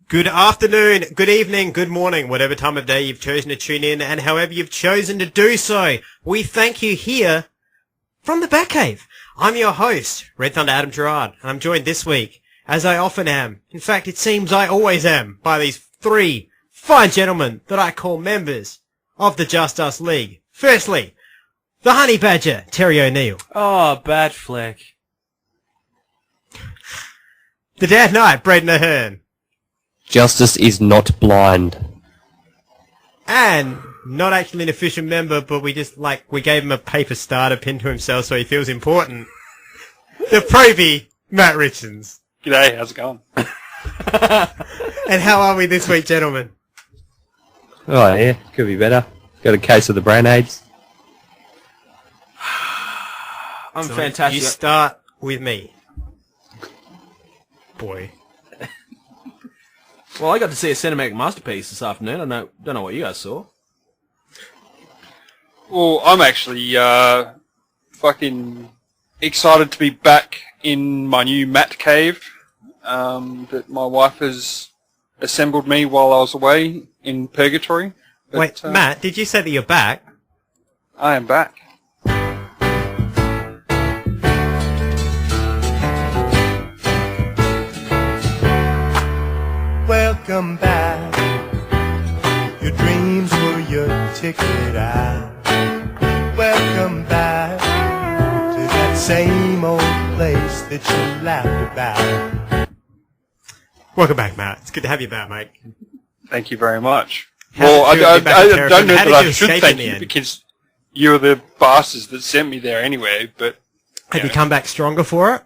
Good afternoon, good evening, good morning, whatever time of day you've chosen to tune in, and however you've chosen to do so, we thank you here from the Batcave. I'm your host, Red Thunder Adam Gerard, and I'm joined this week, as I often am, in fact it seems I always am, by these three fine gentlemen that I call members of the Just Us League. Firstly, the Honey Badger, Terry O'Neill. Oh, Batfleck. The Dad Knight, Braden Ahern. Justice is not blind. And not actually an official member, but we gave him a paper starter pinned to himself so he feels important. The Proby, Matt Richards. G'day, how's it going? And how are we this week, gentlemen? Oh yeah, could be better. Got a case of the brain AIDS. I'm fantastic. You start with me. Boy. Well, I got to see a cinematic masterpiece this afternoon. I don't know what you guys saw. Well, I'm actually fucking excited to be back in my new Batcave that my wife has assembled me while I was away in purgatory. But, wait, Matt, did you say that you're back? I am back. Welcome back. Your dreams were your ticket out. Welcome back to that same old place that you laughed about. Welcome back, Matt. It's good to have you back, mate. Thank you very much. How's Well, it feel to be back in I Terrapin? don't know How that did I you should escape thank in the you end? because you're the bastards that sent me there anyway, but... Have you come back stronger for it?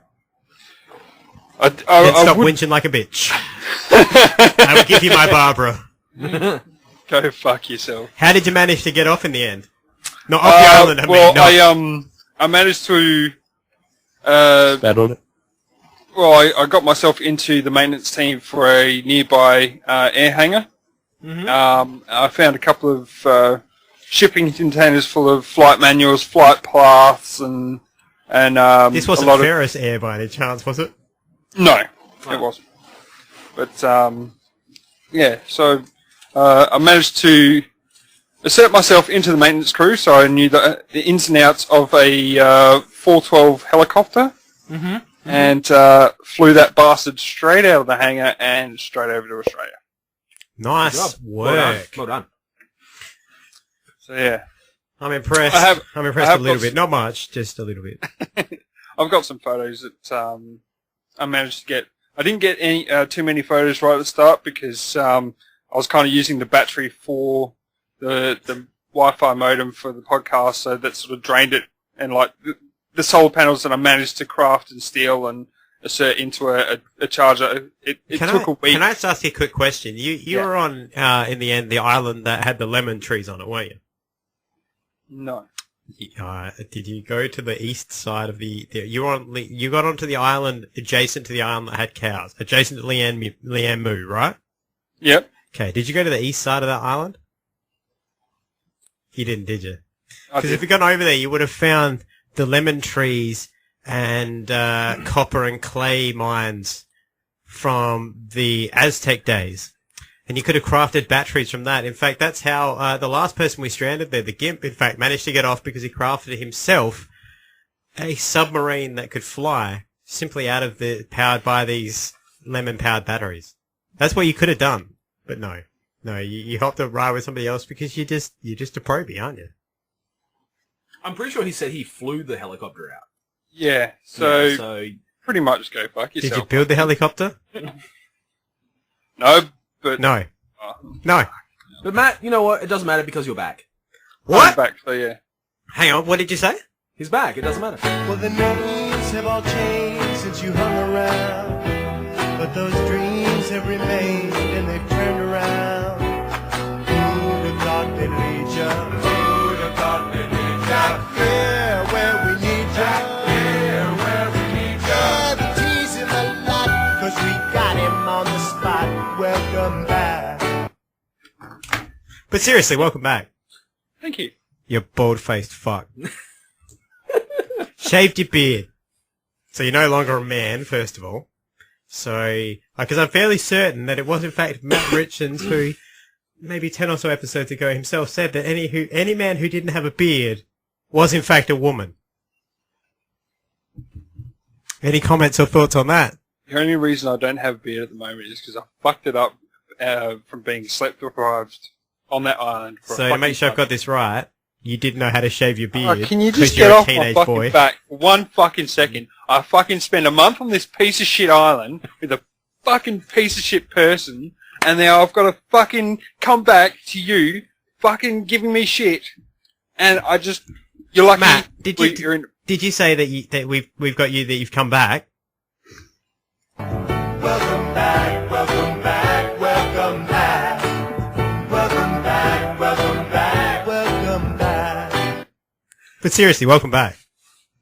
Then Then stop whinging like a bitch. I will give you my Barbara. Go fuck yourself. How did you manage to get off in the end? Not off the island, I mean. Not. I managed to... Battled it. Well, I got myself into the maintenance team for a nearby air hangar. Mm-hmm. I found a couple of shipping containers full of flight manuals, flight paths, and This wasn't Ferris Air by any chance, was it? No, it wasn't. But yeah, so I managed to set myself into the maintenance crew, so I knew the ins and outs of a 412 helicopter. Mm-hmm. And flew that bastard straight out of the hangar and straight over to Australia. Nice work. Well done. So yeah, I'm impressed. I'm impressed a little bit. Not much, just a little bit. I've got some photos that I managed to get. I didn't get any too many photos right at the start because I was kind of using the battery for the Wi-Fi modem for the podcast, so that sort of drained it. And like the solar panels that I managed to craft and steal and insert into a charger, it took a week. Can I just ask you a quick question? You were on in the end the island that had the lemon trees on it, weren't you? No. Did you go to the east side of the you got onto the island adjacent to the island that had cows, adjacent to Liamu, right? Yep. Okay, did you go to the east side of that island? You didn't, did you? Because if you'd gone over there, you would have found the lemon trees and copper and clay mines from the Aztec days. And you could have crafted batteries from that. In fact, that's how the last person we stranded there, the Gimp, in fact, managed to get off because he crafted himself a submarine that could fly simply out of powered by these lemon-powered batteries. That's what you could have done. But no, you hopped a ride with somebody else because you're just a probie, aren't you? I'm pretty sure he said he flew the helicopter out. Yeah, so pretty much go fuck yourself. Did you build the helicopter? No, but... No. No. But Matt, you know what? It doesn't matter because you're back. What? I'm back, so yeah. Hang on, what did you say? He's back. It doesn't matter. Well, the names have all changed since you hung around, but those dreams have remained and they've turned around. Who'd have thought they'd lead you? Who'd have thought they'd lead you? Back here where we need you. Back here where we need you. Yeah, we tease him a lot 'cause we got him on But seriously, welcome back. Thank you. You bald-faced fuck. Shaved your beard. So you're no longer a man, first of all. So, because I'm fairly certain that it was in fact Matt Richards who, maybe 10 or so episodes ago himself said that any man who didn't have a beard was in fact a woman. Any comments or thoughts on that? The only reason I don't have a beard at the moment is because I fucked it up from being sleep deprived on that island. For So to make sure I've got this right, you did know how to shave your beard. Oh, can you just 'cause you're get a off my teenage fucking boy. back for 1 fucking second? I fucking spent a month on this piece of shit island with a fucking piece of shit person, and now I've got to fucking come back to you fucking giving me shit. And I just... You're lucky... Matt, you're in, did you say that we've got you, that you've come back? Welcome back, welcome back, welcome back. Welcome back, welcome back, welcome back. But seriously, welcome back.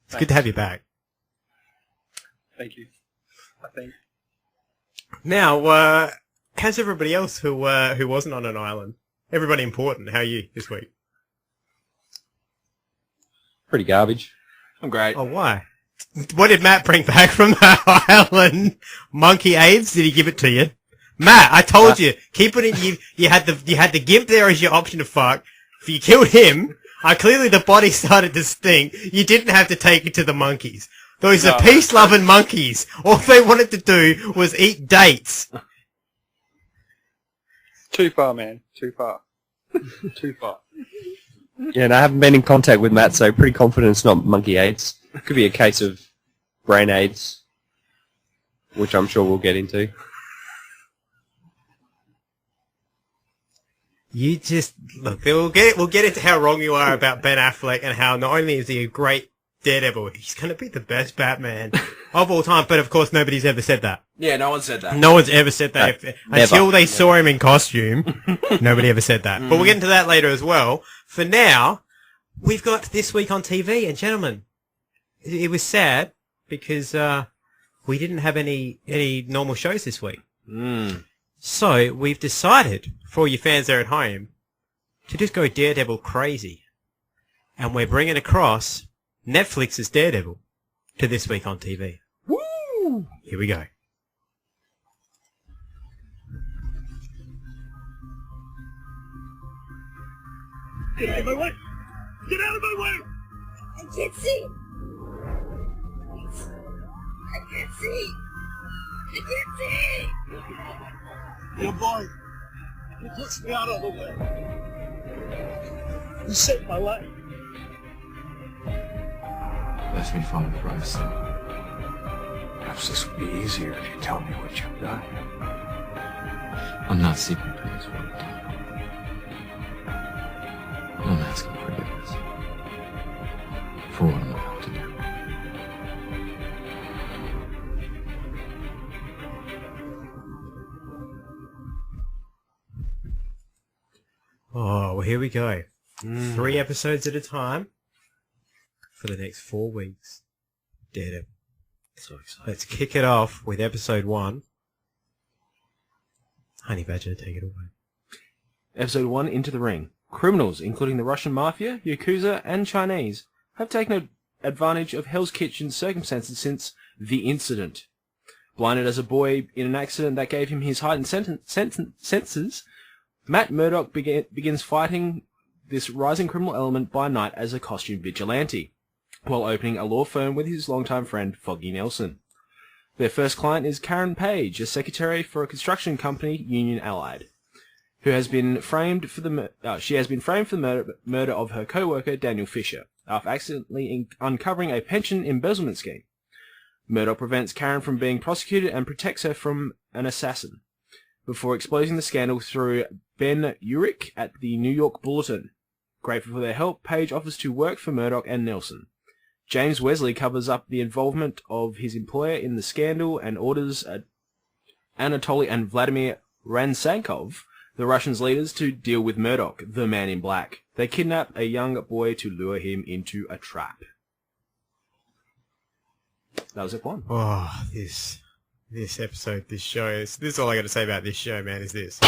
It's good to have you back. Thank you. I think. Now, how's everybody else who wasn't on an island? Everybody important. How are you this week? Pretty garbage. I'm great. Oh, why? What did Matt bring back from the island? Monkey AIDS? Did he give it to you? Matt, I told you, keep it in. You had the gimp there as your option to fuck. If you killed him, clearly the body started to stink. You didn't have to take it to the monkeys. Those are peace-loving monkeys. All they wanted to do was eat dates. Too far, man. Too far. Too far. Yeah, and I haven't been in contact with Matt, so pretty confident it's not monkey AIDS. Could be a case of brain AIDS, which I'm sure we'll get into. You just look. We'll get into how wrong you are about Ben Affleck and how not only is he a great Daredevil, he's going to be the best Batman of all time. But of course, nobody's ever said that. Yeah, no one said that. No one's ever said that. Until they saw him in costume, nobody ever said that. But we'll get into that later as well. For now, we've got This Week on TV, and gentlemen, it was sad because we didn't have any normal shows this week. So we've decided, for all you fans there at home, to just go Daredevil crazy. And we're bringing across Netflix's Daredevil to This Week on TV. Woo! Here we go. Get out of my way! Get out of my way! I can't see. I can't see. I can't see. Little boy, you pushed me out of the way. You saved my life. Let me find Christ. Perhaps this will be easier if you tell me what you've done. I'm not seeking praise for it. I'm asking forgiveness for what I'm about to do. Oh, well, here we go. 3 episodes at a time for the next 4 weeks. Daredevil. So excited. Let's kick it off with episode 1. Honey Badger, take it away. Episode 1, Into the Ring. Criminals, including the Russian Mafia, Yakuza, and Chinese, have taken advantage of Hell's Kitchen's circumstances since the incident. Blinded as a boy in an accident that gave him his heightened senses, Matt Murdock begins fighting this rising criminal element by night as a costume vigilante, while opening a law firm with his longtime friend Foggy Nelson. Their first client is Karen Page, a secretary for a construction company, Union Allied, who has been framed for the murder of her co-worker Daniel Fisher after accidentally uncovering a pension embezzlement scheme. Murdoch prevents Karen from being prosecuted and protects her from an assassin, before exposing the scandal through Ben Urich at the New York Bulletin. Grateful for their help, Page offers to work for Murdoch and Nelson. James Wesley covers up the involvement of his employer in the scandal and orders Anatoly and Vladimir Ransankov, the Russians' leaders, to deal with Murdoch, the Man in Black. They kidnap a young boy to lure him into a trap. That was Ep1. Oh, this episode, this show, this is all I got to say about this show, man, is this.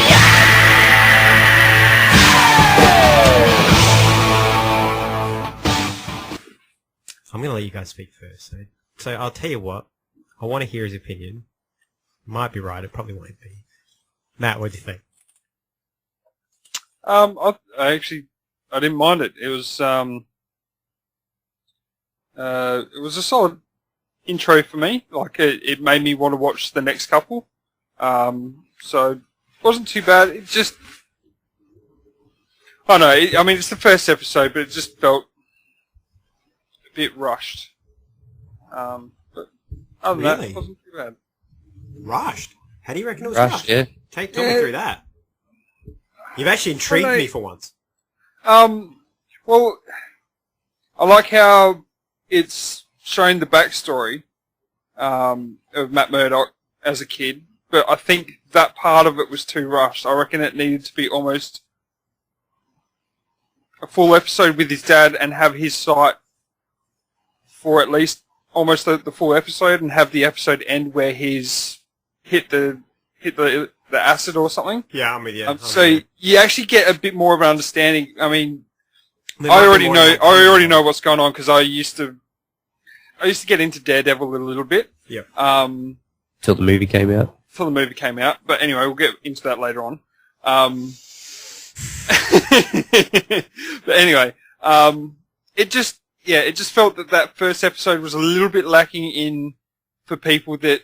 I'm going to let you guys speak first. So I'll tell you what. I want to hear his opinion. Might be right. It probably won't be. Matt, what do you think? I didn't mind it. It was a solid intro for me. Like it made me want to watch the next couple. So it wasn't too bad. It just, I don't know. I mean, it's the first episode, but it just felt a bit rushed. But other than that, Really? it wasn't too bad. Rushed? How do you reckon it was Rushed, rushed? yeah. Talk me through that. You've actually intrigued me for once. Well, I like how it's showing the backstory of Matt Murdock as a kid, but I think that part of it was too rushed. I reckon it needed to be almost a full episode with his dad and have his sight for at least almost the full episode, and have the episode end where he's hit the acid or something. Yeah, I'm with you. So you actually get a bit more of an understanding. I mean, I already know what's going on because I used to get into Daredevil a little bit. Yep. Till the movie came out. Till the movie came out. But anyway, we'll get into that later on. But anyway, it just felt that first episode was a little bit lacking for people that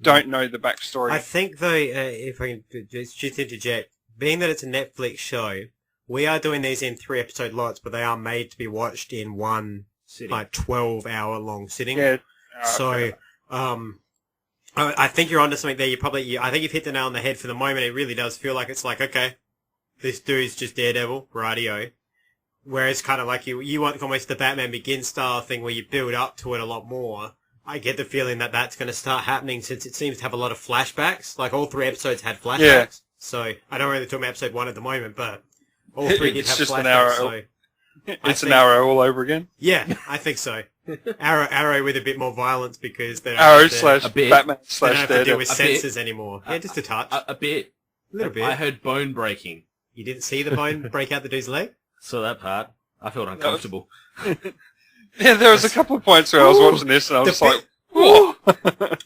don't know the backstory. I think though, if I can just interject, being that it's a Netflix show, we are doing these in 3-episode lots, but they are made to be watched in one Sitting. like 12-hour long sitting. Yeah. So, I think you're onto something there. I think you've hit the nail on the head for the moment. It really does feel like it's like, okay, this dude's just Daredevil, rightio. Whereas kind of like you want almost the Batman Begins style thing where you build up to it a lot more. I get the feeling that that's going to start happening since it seems to have a lot of flashbacks. Like all 3 episodes had flashbacks. Yeah. So I don't really talk about episode 1 at the moment, but all 3 did have just flashbacks. An arrow. So it's an arrow all over again. yeah, I think so. Arrow with a bit more violence because they don't Arrow have to, a bit. Batman they don't have to deal Daredevil. with A bit. senses anymore. Yeah, just a touch. A bit. A little bit. I heard bone breaking. You didn't see the bone break out the dude's leg? Saw that part. I felt uncomfortable. Yeah, there was a couple of points where I was watching this and I was The like, whoa!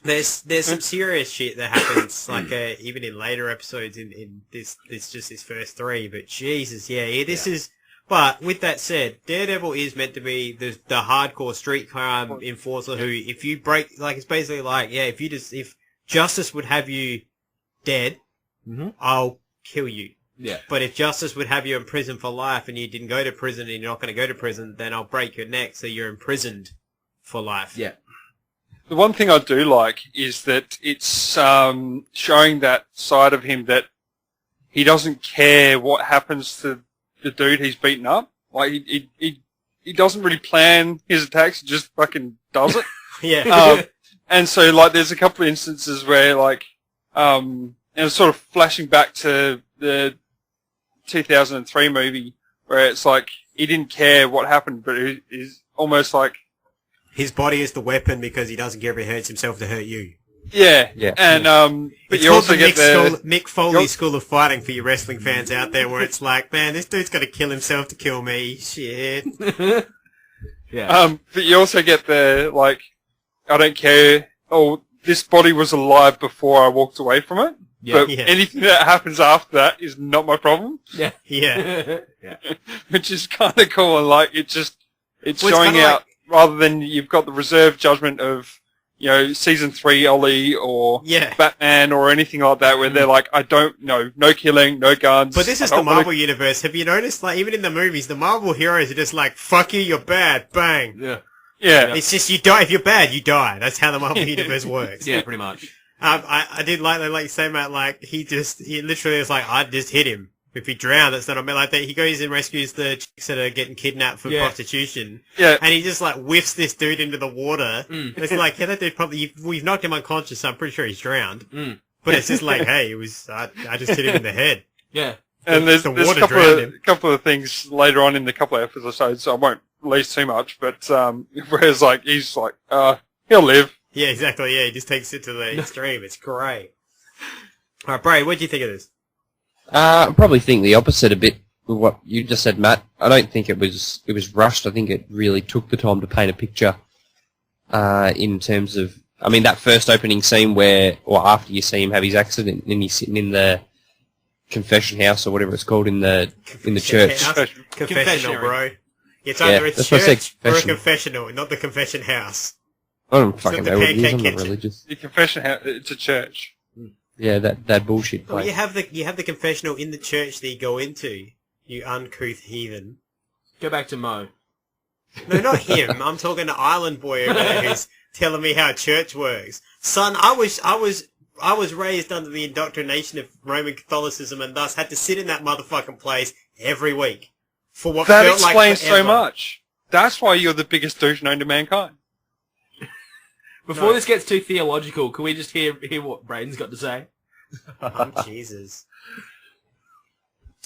There's some serious shit that happens, like even in later episodes in this first 3. But Jesus, this is. But with that said, Daredevil is meant to be the hardcore street crime enforcer who, if you break, like it's basically like, if justice would have you dead, I'll kill you. Yeah. But if justice would have you in prison for life and you didn't go to prison and you're not going to go to prison, then I'll break your neck so you're imprisoned for life. Yeah. The one thing I do like is that it's showing that side of him that he doesn't care what happens to the dude he's beaten up. Like he doesn't really plan his attacks; he just fucking does it. Yeah. And so like there's a couple of instances where like and it's sort of flashing back to the 2003 movie where it's like he didn't care what happened, but he's almost like His body is the weapon because he doesn't care if he hurts himself to hurt you. yeah. And but It's you called also the get Mick Foley School of Fighting for you wrestling fans out there, where it's like, man, this dude's got to kill himself to kill me. Shit. Yeah. but you also get the like, I don't care. Oh, this body was alive before I walked away from it. Yeah. But Yeah. anything that happens after that is not my problem. Yeah. Yeah. Yeah. Which is kind of cool, and like it's Well, it's showing kinda out rather than you've got the reserve judgment of season 3 Ollie or Yeah. Batman or anything like that, where they're like, I don't know, no killing, no guns. But this is I the don't wanna- Marvel universe. Have you noticed, like, even in the movies, the Marvel heroes are just like, fuck you, you're bad, bang. Yeah. Yeah, It's just, you die. If you're bad, you die. That's how the Marvel universe works. Yeah, pretty much. I did like you say, Matt, like, he literally was like, I'd just hit him. If he drowned, that's not a like that. He goes and rescues the chicks that are getting kidnapped for prostitution. yeah. And he just like whiffs this dude into the water. It's like, yeah, that dude probably, we've knocked him unconscious, so I'm pretty sure he's drowned. But it's just like, hey, I just hit him in the head. Yeah. And there's the a water drowned him. couple of things later on in the couple of episodes, so I won't release too much, but whereas like he's like, he'll live. Yeah, exactly. Yeah, he just takes it to the extreme. It's great. All right, Bray, what do you think of this? I probably think the opposite a bit of what you just said, Matt. I don't think it was rushed. I think it really took the time to paint a picture in terms of, I mean, that first opening scene where, or after you see him have his accident and he's sitting in the confession house or whatever it's called in the church. Confessional, bro. It's Yeah, either a that's what I said, church or a confession. confessional, not the confession house. I don't fucking the know what it is. pancake I'm not kitchen. religious. The confession house, it's a church. Yeah, that bullshit Well, place. you have the confessional in the church that you go into, you uncouth heathen. Go back to Mo. No, not him. I'm talking to Island Boy over there who's telling me how church works. Son, I was raised under the indoctrination of Roman Catholicism and thus had to sit in that motherfucking place every week for what That felt like explains so forever. much. That's why you're the biggest douche known to mankind. Before this gets too theological, can we just hear what Braden's got to say? Oh, Jesus.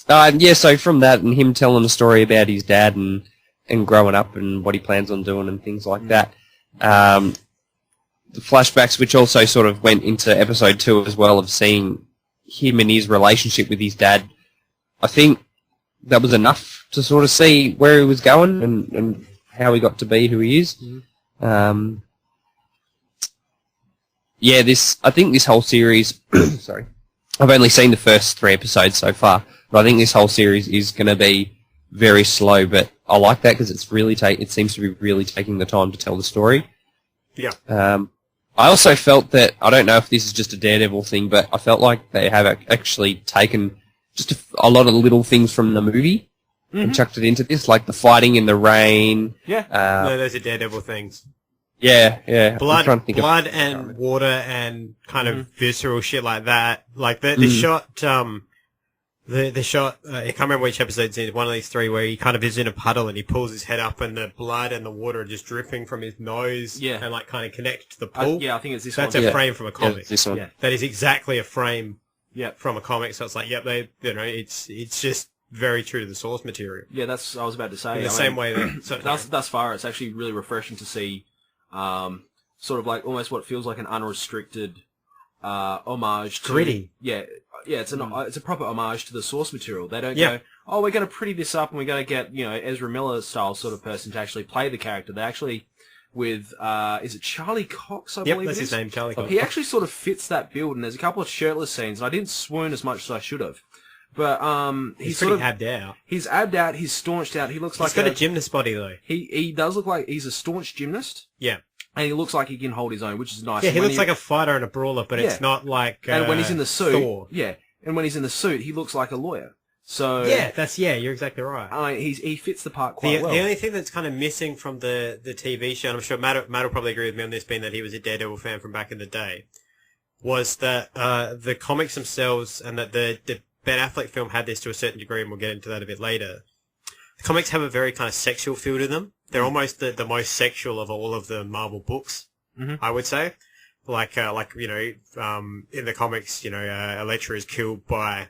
Yeah, so from that and him telling a story about his dad and growing up and what he plans on doing and things like that. The flashbacks, which also sort of went into episode 2 as well, of seeing him and his relationship with his dad. I think that was enough to sort of see where he was going and how he got to be who he is. Yeah, I think this whole series, sorry, I've only seen the first 3 episodes so far, but I think this whole series is going to be very slow, but I like that because it's really it seems to be really taking the time to tell the story. Yeah. I also felt that, I don't know if this is just a Daredevil thing, but I felt like they have actually taken just a lot of little things from the movie and chucked it into this, like the fighting in the rain. Yeah. No, those are Daredevil things. Yeah. I'm trying to Blood think of- and water and kind of visceral shit like that. Like the shot, the shot, I can't remember which episode's in, one of these 3 where he kind of is in a puddle and he pulls his head up and the blood and the water are just dripping from his nose and like kind of connect to the pool. I think it's this That's one. a frame from a comic. Yeah, this one. Yeah. That is exactly a frame Yep. from a comic, so it's like, it's just very true to the source material. Yeah, that's I was about to say. In the same way that... Thus far, it's actually really refreshing to see, sort of like almost what feels like an unrestricted homage. Gritty. Yeah, it's a proper homage to the source material. They don't go, oh, we're going to pretty this up and we're going to get Ezra Miller style sort of person to actually play the character. They actually, with is it Charlie Cox? I believe that's it his is? name, Charlie Cox. He actually sort of fits that build, and there's a couple of shirtless scenes, and I didn't swoon as much as I should have. But he's sort pretty of abbed out. He's abbed out. He's staunched out. He looks like He's got a gymnast body though. He does look like he's a staunch gymnast. Yeah. And he looks like he can hold his own, which is nice. Yeah, he And when looks like a fighter and a brawler, but it's not like and when he's in the suit, Thor. and when he's in the suit, he looks like a lawyer. So you're exactly right. He fits the part quite well. The only thing that's kind of missing from the TV show, and I'm sure Matt will probably agree with me on this, being that he was a Daredevil fan from back in the day, was that the comics themselves, and that the Ben Affleck film had this to a certain degree, and we'll get into that a bit later. The comics have a very kind of sexual feel to them. They're almost the most sexual of all of the Marvel books, I would say. Like in the comics, Elektra is killed by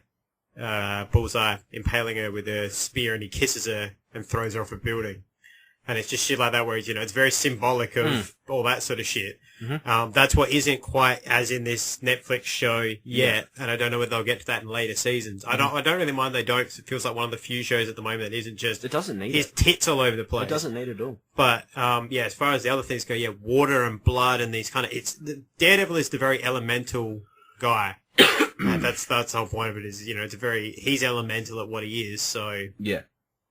Bullseye impaling her with a spear, and he kisses her and throws her off a building. And it's just shit like that where, it's very symbolic of all that sort of shit. That's what isn't quite as in this Netflix show yet, and I don't know whether they'll get to that in later seasons. I don't really mind they don't, 'cause it feels like one of the few shows at the moment that isn't just... It doesn't need his it. tits all over the place. It doesn't need it at all. But, as far as the other things go, water and blood and these kind of... Daredevil is the very elemental guy. And that's the whole point of it is, he's elemental at what he is, so... Yeah.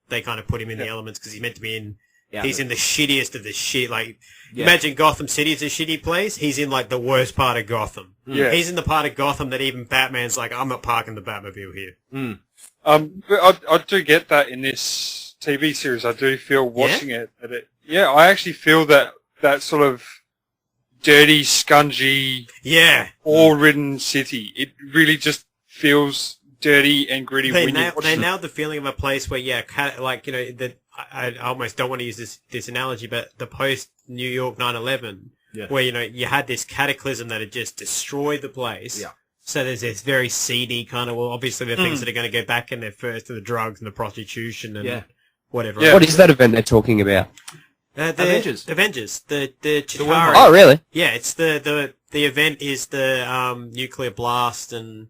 They kind of put him in the elements because he's meant to be in... Yeah, he's in the shittiest of the shit. Like, imagine Gotham City is a shitty place. He's in, like, the worst part of Gotham. Yeah. He's in the part of Gotham that even Batman's like, I'm not parking the Batmobile here. But I do get that in this TV series. I do feel watching it that I actually feel that sort of dirty, scungy, all-ridden city. It really just feels dirty and gritty. They nailed the feeling of a place where, I almost don't want to use this analogy, but the post-New York 9/11, where, you had this cataclysm that had just destroyed the place. Yeah. So there's this very seedy kind of, obviously the things that are going to go back in there first are the drugs and the prostitution and whatever. Yeah. What is that event they're talking about? Avengers. The Chitauri. Oh, really? Yeah, it's the event is the nuclear blast and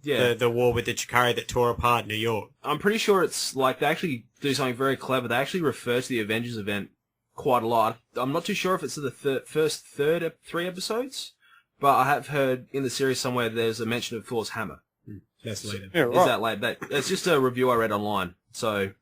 Yeah. The war with the Chikari that tore apart New York. I'm pretty sure it's like they actually do something very clever. They actually refer to the Avengers event quite a lot. I'm not too sure if it's the first 3 episodes, but I have heard in the series somewhere there's a mention of Thor's hammer. That's later. Yeah, Is right. that later? It's just a review I read online. So,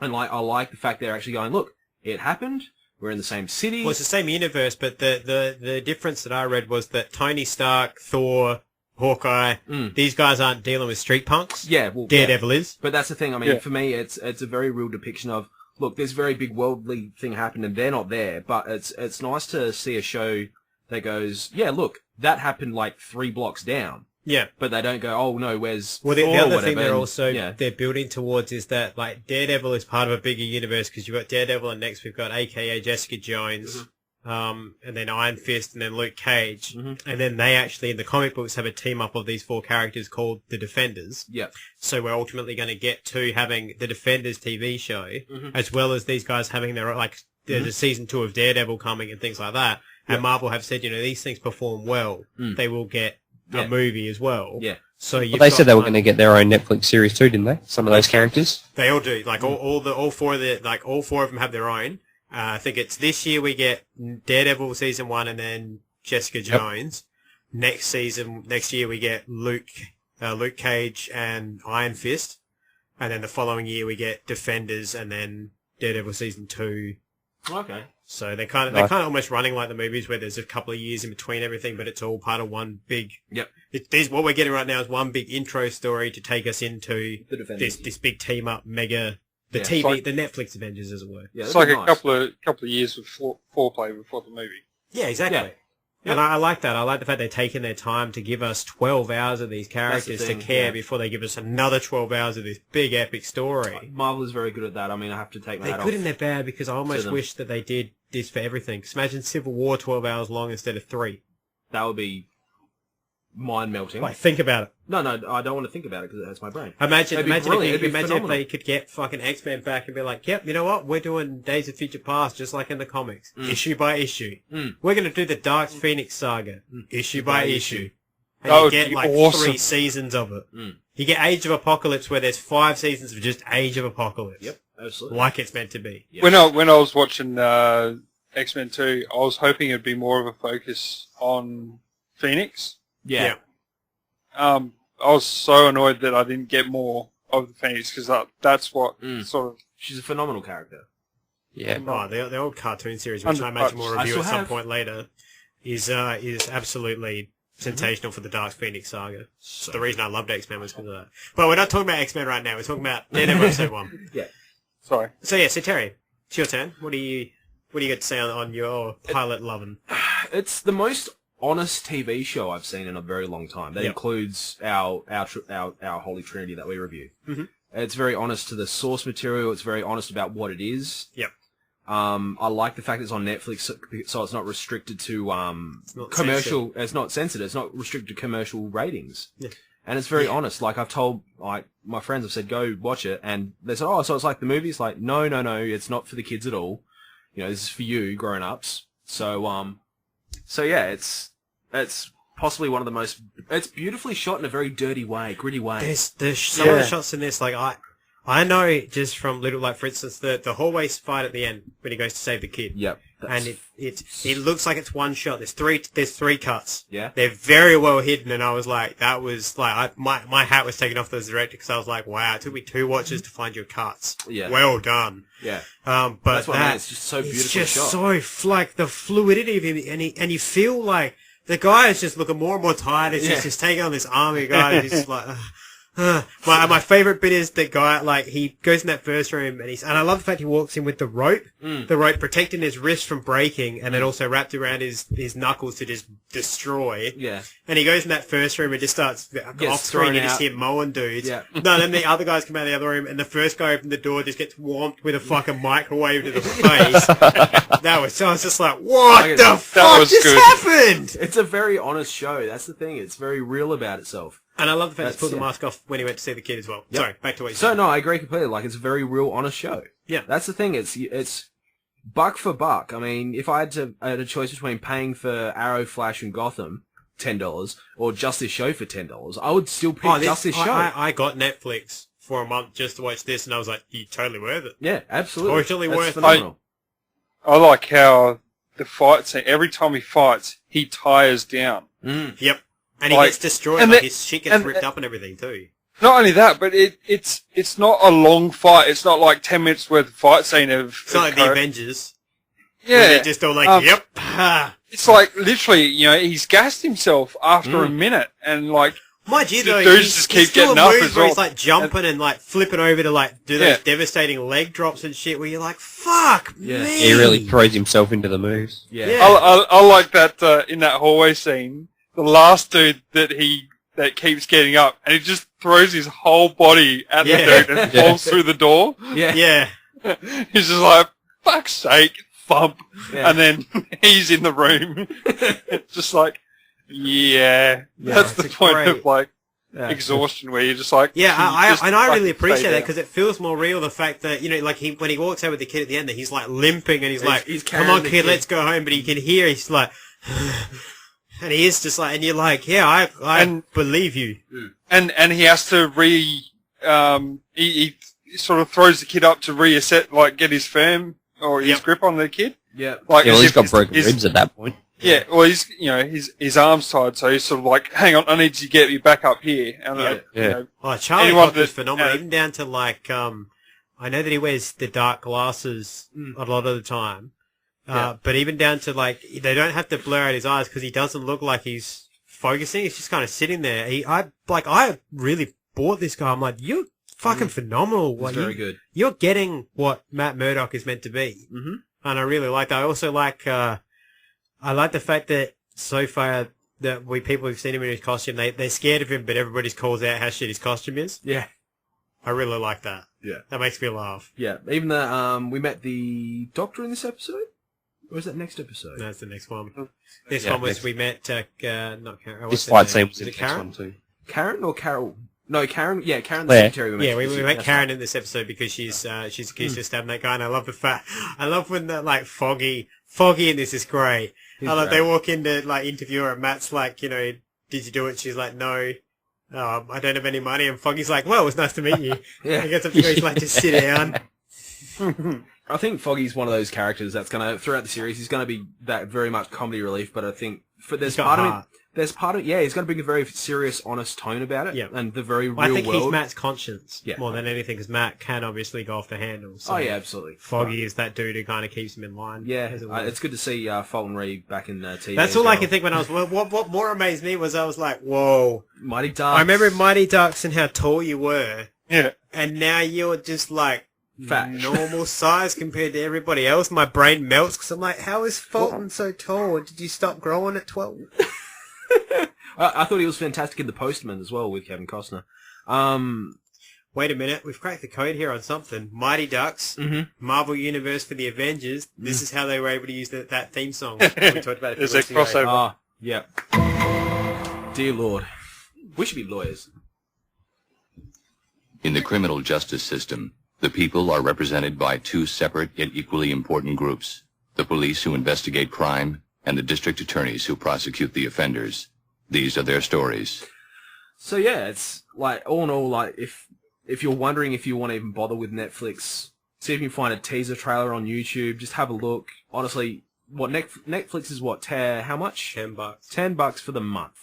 and like I like the fact they're actually going, look, it happened. We're in the same city. Well, it's the same universe, but the difference that I read was that Tony Stark, Thor, Hawkeye, these guys aren't dealing with street punks. Yeah, well, Daredevil is. But that's the thing. I mean, Yeah. for me, it's a very real depiction of, look, this very big worldly thing happened and they're not there. But it's nice to see a show that goes, yeah, look, that happened like 3 blocks down. Yeah. But they don't go, oh no, where's Well, the Thor or other whatever. thing they're And, also yeah. they're building towards is that like Daredevil is part of a bigger universe because you've got Daredevil and next we've got AKA Jessica Jones, and then Iron Fist and then Luke Cage, and then they actually in the comic books have a team up of these 4 characters called the Defenders. Yeah. So we're ultimately going to get to having the Defenders TV show as well as these guys having their like there's a season 2 of Daredevil coming and things like that. And Marvel have said, these things perform well, they will get a movie as well. Yeah. So Well, they said they were going to get their own Netflix series too, didn't they? Some of those characters. They all do. Like all 4 of them have their own. I think it's this year we get Daredevil season 1 and then Jessica Jones. Next year we get Luke Cage and Iron Fist, and then the following year we get Defenders and then Daredevil season 2. Okay. So they're kind of almost running like the movies where there's a couple of years in between everything, but it's all part of one big. Yep. What we're getting right now is one big intro story to take us into The Defenders. this big team up mega the Yeah. TV Like- the Netflix Avengers as it were. Yeah, It's that'd like be a nice. couple of years of foreplay before the movie. Yeah, exactly. Yeah. And I like that. I like the fact they're taking their time to give us 12 hours of these characters thing, to care yeah. before they give us another 12 hours of this big epic story. Marvel is very good at that. I mean, I have to take my They're hat good off. and they're bad because I almost them. wish that they did this for everything. 'Cause imagine Civil War 12 hours long instead of 3. That would be mind-melting. Like, think about it. No, I don't want to think about it because it hurts my brain. Imagine It'd be if brilliant. It'd be imagine if phenomenal. they could get fucking X-Men back and be like, yep, you know what? We're doing Days of Future Past just like in the comics. Issue by issue. We're going to do the Dark Phoenix saga. Issue by issue. And That you would get be like awesome. 3 seasons of it. You get Age of Apocalypse where there's 5 seasons of just Age of Apocalypse. Yep, absolutely. Like it's meant to be. Yep. When I was watching X-Men 2, I was hoping it'd be more of a focus on Phoenix. Yeah. I was so annoyed that I didn't get more of the Phoenix because that's what sort of. She's a phenomenal character. Yeah. Oh, the old cartoon series, which I imagine we'll I review still at some have. point later, is absolutely sensational for the Dark Phoenix saga. So the reason I loved X-Men was because of that. But we're not talking about X-Men right now. We're talking about Daredevil episode 1. Yeah. Sorry. So Terry, it's your turn. What do you got to say on your pilot loving? It's the most honest TV show I've seen in a very long time. That Yep. includes our Holy Trinity that we review. It's very honest to the source material. It's very honest about what it is. Yep. I like the fact it's on Netflix, so it's not restricted to not commercial. censored. It's not censored. It's not restricted to commercial ratings. Yeah. And it's very honest. Like I've told, my friends have said, go watch it, and they said, oh, so it's like the movies. Like, no, it's not for the kids at all. This is for you, grown ups. So yeah, it's possibly one of the most. It's beautifully shot in a very dirty way, gritty way. There's some of the shots in this, like I know just from little, like for instance, the hallway fight at the end when he goes to save the kid. Yep. And it looks like it's one shot. There's three cuts. Yeah. They're very well hidden, and I was like, that was like my hat was taken off as a director because I was like, wow, it took me 2 watches to find your cuts. Yeah. Well done. Yeah. But That's what I mean. It's just so beautifully it's just shot. so like the fluidity of him, and you feel like the guy is just looking more and more tired. It's just taking on this army guy. And he's just like. My favorite bit is the guy, like, he goes in that first room and I love the fact he walks in with the rope protecting his wrist from breaking and then also wrapped around his knuckles to just destroy. Yeah. And he goes in that first room and just starts off screen, thrown you just out. hear mowing dudes. Yeah. No, then the other guys come out of the other room and the first guy opened the door just gets whomped with a fucking microwave to the face. I was just like, what the fuck was just good. happened? It's a very honest show. That's the thing. It's very real about itself. And I love the fact he That's- pulled the yeah. mask off when he went to see the kid as well. Yep. Sorry, back to what you So said. no, I agree completely. Like it's a very real, honest show. Yeah. That's the thing. It's buck for buck. I mean, if I had a choice between paying for Arrow, Flash, and Gotham $10 or just this show for $10, I would still pick just this show. I got Netflix for a month just to watch this, and I was like, "You totally worth it." Yeah, absolutely. Totally That's worth it. phenomenal. I like how the fight scene, every time he fights, he tires down. Yep. And he Like- gets destroyed, and like the- his shit gets and- ripped up and everything too. Not only that, but it's not a long fight. It's not like 10 minutes worth of fight scene of... It's not like the Avengers. Yeah. Where they're just all like, yep. It's like, literally, he's gassed himself after a minute, and like... Mind you, The though, dudes he's just keep still getting a up move as where well. he's like jumping and like flipping over to like do those devastating leg drops and shit where you're like, fuck me. He really throws himself into the moves. Yeah. I like that in that hallway scene, the last dude that keeps getting up, and he just throws his whole body at the dude and falls through the door. Yeah. Yeah. He's just like, fuck's sake, thump. Yeah. And then he's in the room. It's just like, that's the point of like exhaustion where you're just like, Yeah, I fucking really appreciate stay that down. because it feels more real. The fact that like when he walks out with the kid at the end, that he's like limping and he's like, he's "Come carrying on, the kid, kid." let's go home." But you can hear he's like, and he is just like, and you're like, "Yeah, I believe you." And he has to he sort of throws the kid up to reassess, like get his firm or his grip on the kid. Yeah. Like, Yeah, well, as he's if got broken his- ribs at that point. Yeah, well, he's his arm's tied, so he's sort of like, hang on, I need to get you back up here. And Oh, Charlie anyone Cox was that- phenomenal, even down to like, I know that he wears the dark glasses a lot of the time, but even down to like, they don't have to blur out his eyes because he doesn't look like he's focusing. He's just kind of sitting there. I really bought this guy. I'm like, you're fucking phenomenal. It's Like, very good. You're getting what Matt Murdock is meant to be. Mm-hmm. And I really like that. I also like, I like the fact that so far that people who've seen him in his costume, they're scared of him, but everybody calls out how shit his costume is. Yeah. I really like that. Yeah. That makes me laugh. Yeah. Even we met the Doctor in this episode? Or is that next episode? No, that's the next one. This Yeah, one was, next- we met, not Karen. what's This her fight name? scene was Is in it the next Karen? one too. Karen or Carol? No, Karen. Yeah, Karen the Claire. secretary. Yeah, we met That's Karen right. in this episode because she's accused of stabbing that guy, and I love the fact, I love when the, like, Foggy in this is great. I love, they walk in to, like, interview her, and Matt's like, did you do it? She's like, no, I don't have any money, and Foggy's like, well, it was nice to meet you. Yeah. He gets up to go, he's like, just sit down. I think Foggy's one of those characters that's going to, throughout the series, he's going to be that very much comedy relief, but I think there's got part of heart. it, he's going to bring a very serious, honest tone about it, Yeah. and the very Well, I real think world. he's Matt's conscience Yeah. more than anything, because Matt can obviously go off the handle. So Oh, yeah, absolutely. Foggy is that dude who kind of keeps him in line. Yeah, as it were. it's good to see Fulton Reed back in TV. That's as all I well. can think when I was. What more amazed me was I was like, whoa. Mighty Ducks. I remember in Mighty Ducks and how tall you were, Yeah. and now you're just like Fat. normal size compared to everybody else. My brain melts because I'm like, how is Fulton so tall? Did you stop growing at 12? I thought he was fantastic in The Postman as well with Kevin Costner. Wait a minute, we've cracked the code here on something. Mighty Ducks, Marvel Universe for the Avengers. This is how they were able to use that theme song. We talked about it. There's a crossover. Ah, yeah. Dear Lord. We should be lawyers. In the criminal justice system, the people are represented by two separate yet equally important groups: the police who investigate crime and the district attorneys who prosecute the offenders. These are their stories. So yeah, it's like, all in all, like, if you're wondering if you want to even bother with Netflix, see if you can find a teaser trailer on YouTube, just have a look. Honestly, what Netflix is what, how much? $10. $10 for the month.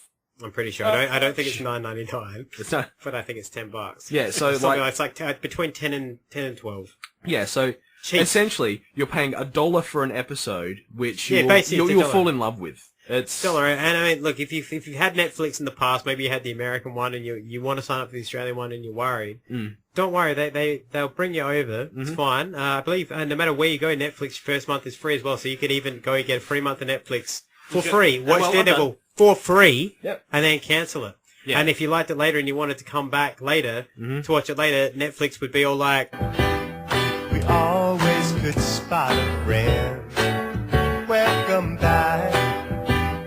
I'm pretty sure. I don't think it's $9.99. It's not, But I think it's $10. yeah, so Something like, it's like between 10 and 12. yeah, so Cheap. essentially, you're paying $1 for an episode, which Yeah, basically you'll it's $1. fall in love with. It's Still around. And I mean, look, if you've had Netflix in the past, maybe you had the American one and you want to sign up for the Australian one and you're worried, don't worry. They'll bring you over. It's fine. I believe no matter where you go, Netflix first month is free as well. So you could even go and get a free month of Netflix for free. Watch well Daredevil for free, Yep. and then cancel it. Yeah. And if you liked it later and you wanted to come back later to watch it later, Netflix would be all like, We always could spot a friend. Welcome back.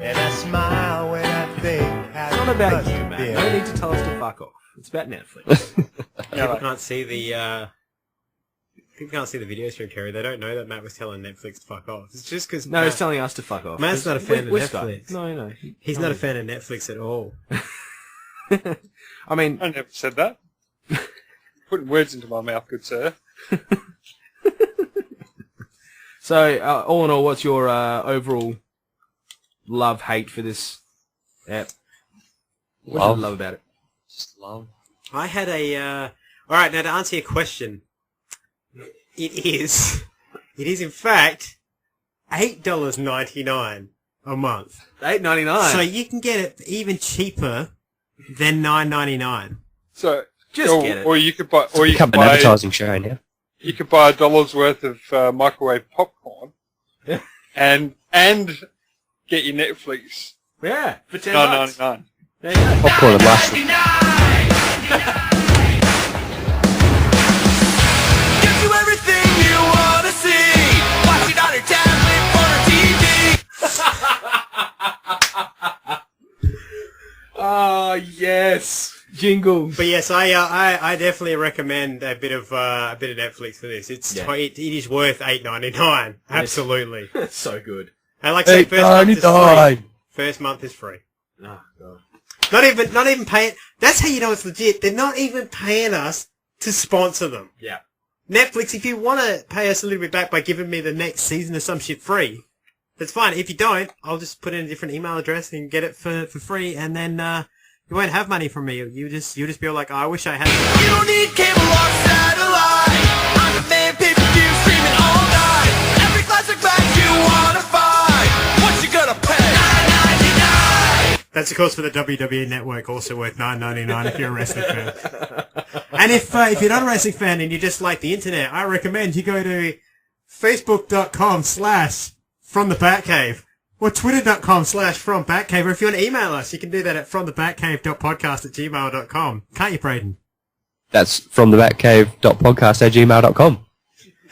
And I smile when I think how It's not about you, man. No need to tell us to fuck off. It's about Netflix. people can't see the People can't see the video stream, Terry. They don't know that Matt was telling Netflix to fuck off. It's just because No, he's telling us to fuck off. Matt's not a fan of We're Netflix. Skype. No. He's not a fan of Netflix at all. I mean, I never said that. Putting words into my mouth, good sir. so all in all, what's your overall love-hate for this app? What do you love about it? Just love. I had a... Alright, now to answer your question, it is in fact $8.99 a month. $8.99. So you can get it even cheaper than $9.99. So Just get it. Or you could buy, or you Become could an buy, advertising show now. you could buy $1 worth of microwave popcorn, and get your Netflix Yeah, for $10. $9.99. There you go. Popcorn and mushroom. Gives you everything you want to see. Watch it on your tablet or TV. Oh, yes. Jingle. But yes, I definitely recommend a bit of Netflix for this. It is worth $8.99. Absolutely. So good. And like I say, first month is free. First month is free. Oh, God. Not even paying. That's how you know it's legit. They're not even paying us to sponsor them. Yeah. Netflix, if you want to pay us a little bit back by giving me the next season of some shit free, that's fine. If you don't, I'll just put in a different email address and get it for free, and then you won't have money from me. You'll just be all like, oh, I wish I had. You don't need cable or satellite. On demand pay-per-view streaming all night. Every classic match you want to find. What you gonna pay? $9.99. That's of course for the WWE Network, also worth $9.99 if you're a wrestling fan. And if you're not a wrestling fan and you just like the internet, I recommend you go to facebook.com/FromTheBatcave or twitter.com/FromBatcave, or if you want to email us, you can do that at fromthebatcave.podcast@gmail.com. Can't you, Braden? That's from the batcave.podcast@gmail.com.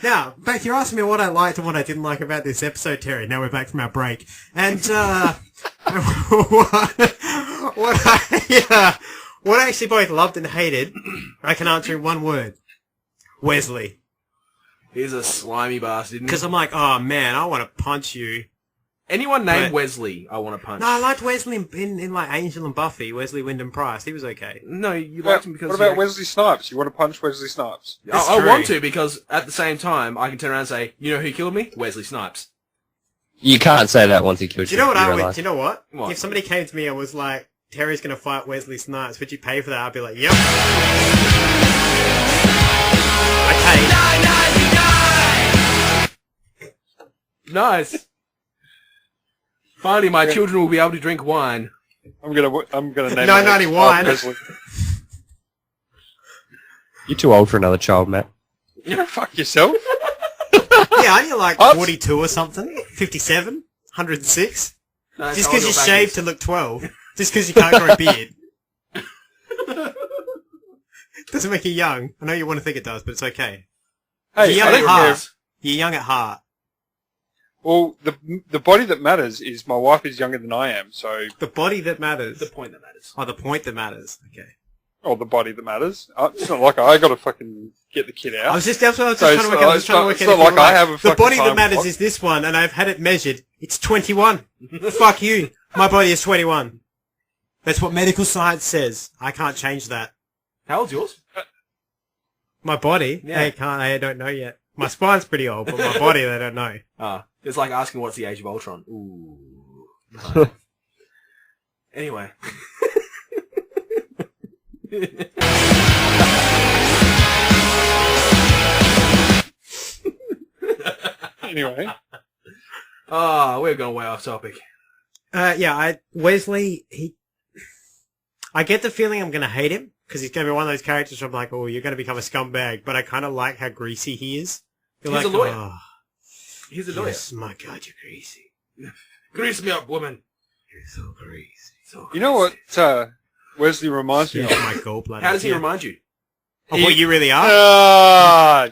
Now, back, you're asking me what I liked and what I didn't like about this episode, Terry. Now we're back from our break. And, what I actually both loved and hated, I can answer in one word. Wesley. He's a slimy bastard. Because I'm like, oh man, I want to punch you. Anyone named But- Wesley, I want to punch. No, I liked Wesley in like Angel and Buffy, Wesley Wyndham Price. He was okay. No, you liked him because... What about Wesley Snipes? You want to punch Wesley Snipes? That's I true. want to, because at the same time, I can turn around and say, you know who killed me? Wesley Snipes. You can't say that once he kills Do you. you know what I would? realise. Do you know what? What? If somebody came to me and was like, Terry's going to fight Wesley Snipes, would you pay for that? I'd be like, yep. Okay. Nice. Finally, my children will be able to drink wine. I'm gonna name No, my not next wine. Wesley. You're too old for another child, Matt. You know, fuck yourself. Yeah, aren't you like What? 42 or something? 57? 106? No, Just how because old you your shaved back to look 12. Just because you can't grow a beard. Doesn't make you young. I know you want to think it does, but it's okay. Hey, You're I young don't at care. heart. You're young at heart. Well, the body that matters is my wife is younger than I am, so... The body that matters. is. The point that matters. Oh, the point that matters. Okay. Oh, the body that matters. It's not like I gotta fucking get the kid out. That's what I was just So trying it's to work not- out. I was it's trying to not- work it's out not if you like were I right. have a The fucking body that time matters clock. is this one, and I've had it measured. It's 21. Fuck you. My body is 21. That's what medical science says. I can't change that. How old's yours? My body? Yeah. I don't know yet. My spine's pretty old, but my body, they don't know. It's like asking what's the age of Ultron. Ooh. Anyway. Anyway. We're going way off topic. Wesley, I get the feeling I'm going to hate him, because he's going to be one of those characters where I'm like, oh, you're going to become a scumbag, but I kind of like how greasy he is. You're He's like, a lawyer. Oh, He's a lawyer. yes, my God, you're greasy. Grease me up, woman. You're so greasy. You know what Wesley reminds me Yeah, of? my gallbladder. How does he Yeah. remind you? Of what you really are?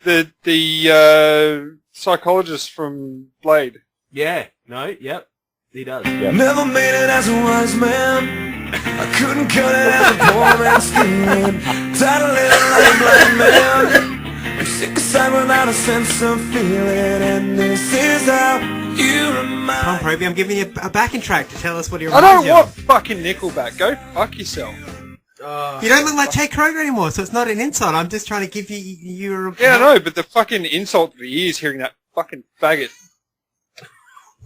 The psychologist from Blade. Yeah. No. Yep. He does. Never made it as a wise man. I couldn't cut it out the poor man's skin. Tired of living like a blind man. I'm sick aside without a sense of feeling. And this is how you Come on, remind Proby, I'm giving you a backing track to tell us what he I reminds don't you want of. fucking Nickelback. Go fuck yourself. You don't look like Jake Kroger anymore, so it's not an insult. I'm just trying to give you your... Yeah, I know, but the fucking insult to the ears hearing that fucking faggot.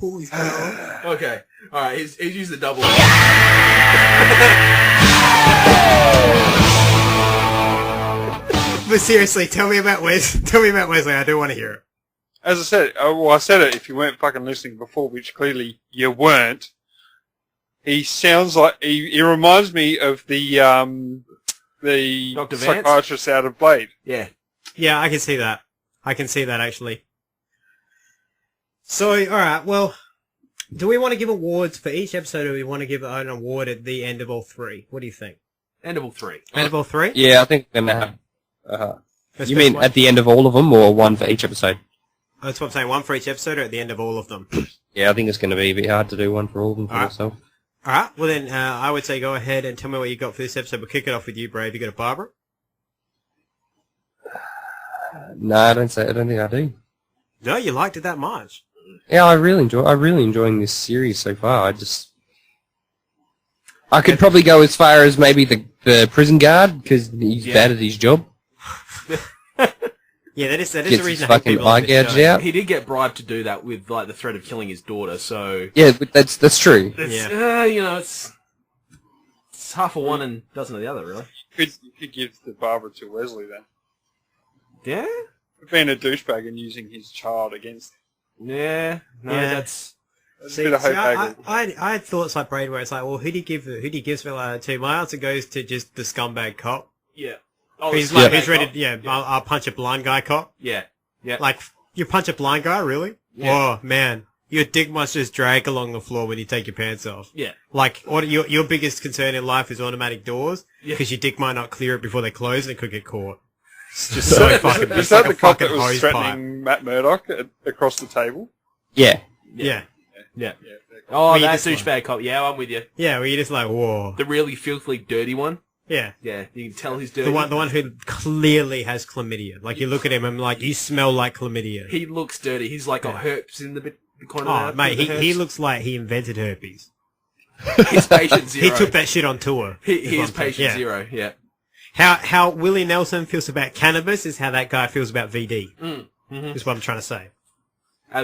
Oh, he's got it on. Okay. Alright, he's used the double. But seriously, tell me about Wesley. I do want to hear it. As I said, I said it if you weren't fucking listening before, which clearly you weren't. He sounds like he reminds me of the Dr. Vance? psychiatrist out of Blade. Yeah. Yeah, I can see that. I can see that, actually. So, alright, well, do we want to give awards for each episode, or do we want to give an award at the end of all three? What do you think? End of all three. End of all three? Yeah, I think we're going to have... First You mean one? at the end of all of them, or one for each episode? That's what I'm saying, one for each episode, or at the end of all of them? Yeah, I think it's going to be a bit hard to do one for all of them for Alright. myself. Alright, well then, I would say go ahead and tell me what you got for this episode. We'll kick it off with you, Brave. You got a Barbara? No, I don't think I do. No, you liked it that much. Yeah, I'm really enjoying this series so far. I could probably go as far as maybe the prison guard, because he's bad at his job. Yeah, that is Gets the his reason I hate fucking people on eye this gouged show. out. He did get bribed to do that with like the threat of killing his daughter, so Yeah, but that's true. it's, Yeah. you know, it's half of one and dozen of the other, really. You could give the Barbara to Wesley then. Yeah? For being a douchebag and using his child against. Yeah. No, Yeah. that's... That's a bit of hope. I had thoughts like Braid where it's like, well, who do you give Villa to? My answer goes to just the scumbag cop. Yeah. Oh, Who's the like, scumbag who's ready? cop. Yeah, I'll punch a blind guy cop. Yeah. Yeah. Like, you punch a blind guy, really? Yeah. Oh man, your dick must just drag along the floor when you take your pants off. Yeah. Like, your biggest concern in life is automatic doors Yeah. because your dick might not clear it before they close and it could get caught. It's just so fucking. Is It's that like the a cop fucking that was hose threatening Matt Murdock across the table? Yeah. Yeah. Yeah. Yeah. Oh, Well, you that just want- douchebag cop. Yeah, I'm with you. Yeah, where you're just like, whoa. The really filthily dirty one. Yeah. Yeah, you can tell he's dirty. The one who clearly has chlamydia. Like, you look at him and like, you smell like chlamydia. He looks dirty. He's like got herpes in the corner. Oh, of the mate, mouth. he looks like he invented herpes. He's patient zero. He took that shit on tour. He what is I'm saying. patient Yeah. zero. Yeah. How Willie Nelson feels about cannabis is how that guy feels about VD. Mm-hmm. Is what I'm trying to say.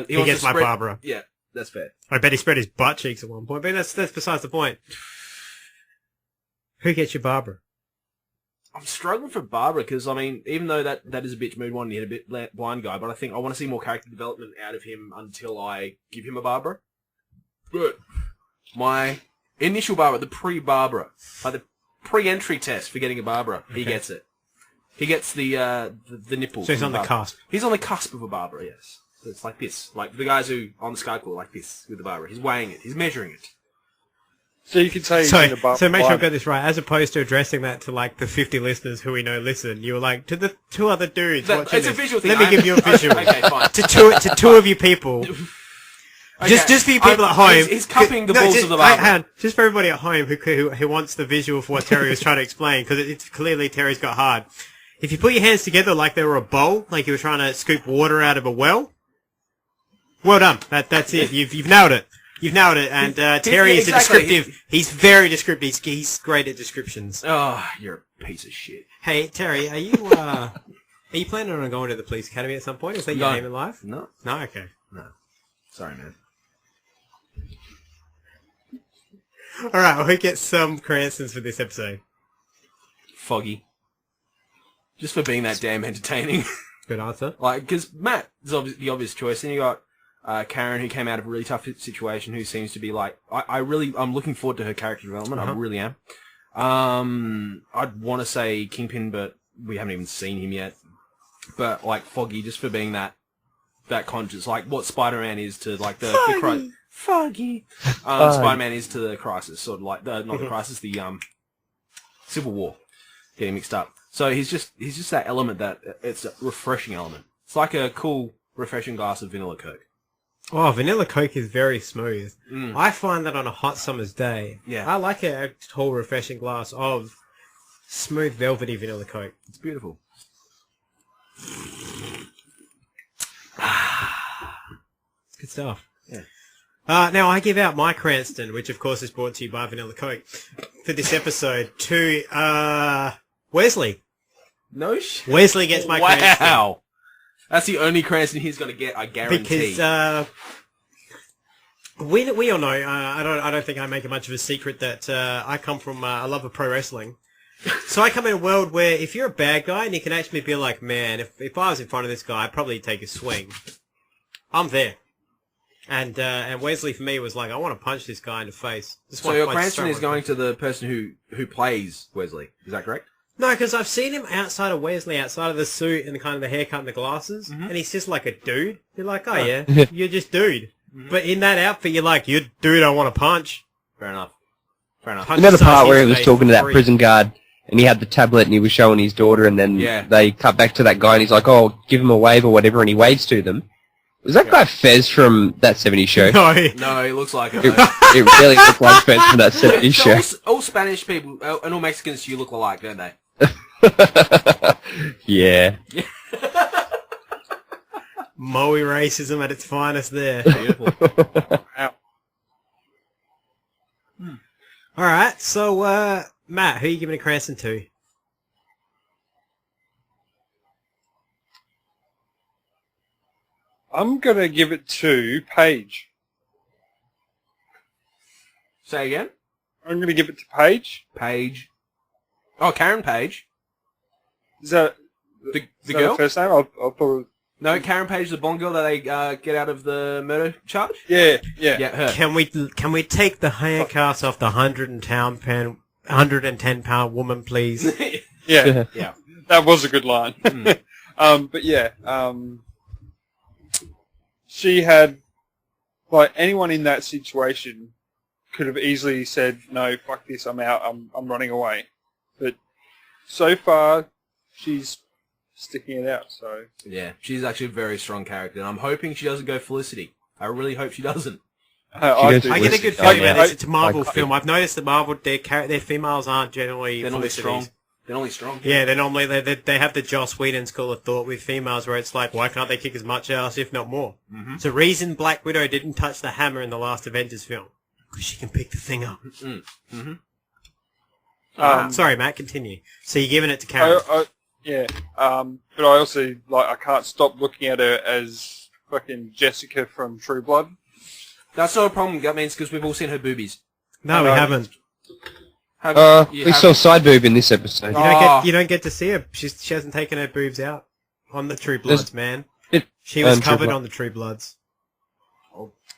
He He gets my Barbara. Yeah, that's fair. I bet he spread his butt cheeks at one point, but that's besides the point. Who gets your Barbara? I'm struggling for Barbara because, I mean, even though that is a bitch mood one, he had a bit blind guy, but I think I want to see more character development out of him until I give him a Barbara. But my initial Barbara, the pre-Barbara, like the pre-entry test for getting a Barbara, he gets it. He gets the nipple. So he's from on the Barbara. cusp. He's on the cusp of a Barbara, yes. So it's like this. Like the guys who on the Sky Call like this with the Barbara. He's weighing it. He's measuring it. So you could say So in the bar- make sure I've got this right. As opposed to addressing that to like the 50 listeners who we know listen, you were like, to the two other dudes watching It's a this, visual thing. let me give you a visual. Okay, fine. to two of you people. Just for you people at home. He's cupping the balls just, of the Barbara. hang on, just for everybody at home who wants the visual for what Terry was trying to explain, because it's clearly Terry's got hard. If you put your hands together like they were a bowl, like you were trying to scoop water out of a well, well done. That's it. You've nailed it. You've nailed it. And Terry is a exactly. descriptive. He's very descriptive. He's great at descriptions. Oh, you're a piece of shit. Hey Terry, are you planning on going to the police academy at some point? Is that your No. aim in life? No. No. Okay. Sorry, man. All right. Well, who gets some Cranston's for this episode? Foggy. Just for being that damn entertaining. Good answer. Like, because Matt is the obvious choice, and you got Karen, who came out of a really tough situation, who seems to be like, I'm looking forward to her character development. I really am. I'd want to say Kingpin, but we haven't even seen him yet. But like Foggy, just for being that conscious, like what Spider-Man is to like the Foggy. Spider-Man is to the Crisis, sort of like not the Crisis, the Civil War, getting mixed up. So he's just that element that it's a refreshing element. It's like a cool, refreshing glass of vanilla Coke. Oh, vanilla Coke is very smooth. I find that on a hot summer's day, I like a tall, refreshing glass of smooth, velvety vanilla Coke. It's beautiful. Good stuff. Yeah. Now, I give out my Cranston, which of course is brought to you by Vanilla Coke, for this episode to Wesley. No shit. Wesley gets my Cranston. Wow. That's the only Cranston he's going to get, I guarantee. Because we all know, I don't think I make much of a secret that I come from a love of pro wrestling. So I come in a world where if you're a bad guy and you can actually be like, man, if I was in front of this guy, I'd probably take a swing. I'm there. And Wesley for me was like, I want to punch this guy in the face. So your Cranston is going to the person who plays Wesley. Is that correct? No, because I've seen him outside of Wesley, outside of the suit and the kind of the haircut and the glasses, and he's just like a dude. You're like, oh yeah, you're just dude. But in that outfit, you're like, you dude, I want to punch. Fair enough. You know the part where he was talking to that prison guard, and he had the tablet, and he was showing his daughter, and then they cut back to that guy, and he's like, oh, give him a wave or whatever, and he waves to them. Was that guy Fez from that 70s show? No, he looks like it. It really looked like Fez from that 70s show. All Spanish people and all Mexicans, you look alike, don't they? Yeah. Moe racism at its finest there. Beautiful. Alright, so, Matt, who are you giving a Cranston to? I'm going to give it to Paige. Say again? I'm going to give it to Paige. Paige. Oh, Karen Page. Is that the that girl? her first name? I'll probably... No, Karen Page, the Bond girl that they get out of the murder charge? Yeah. Yeah, her. Can we take the handcuffs off the 110-pound woman, please? Yeah. Yeah. That was a good line. But yeah, she had, like, anyone in that situation could have easily said, no, fuck this, I'm out, I'm running away. But so far, she's sticking it out, so... Yeah, she's actually a very strong character, and I'm hoping she doesn't go Felicity. I really hope she doesn't. I get a good feeling about this. It's a Marvel film. I've noticed that Marvel, their females aren't generally Felicities. They're only strong. Yeah, they're normally they have the Joss Whedon school of thought with females, where it's like, why can't they kick as much ass, if not more? It's the reason Black Widow didn't touch the hammer in the last Avengers film, because she can pick the thing up. Sorry, Matt, continue. So you're giving it to Karen? But I also I can't stop looking at her as fucking Jessica from True Blood. That's not a problem. That means because we've all seen her boobies. No, we haven't. We saw side boob in this episode. You don't get to see her. She hasn't taken her boobs out on the True Bloods, man. She was covered on the True Bloods.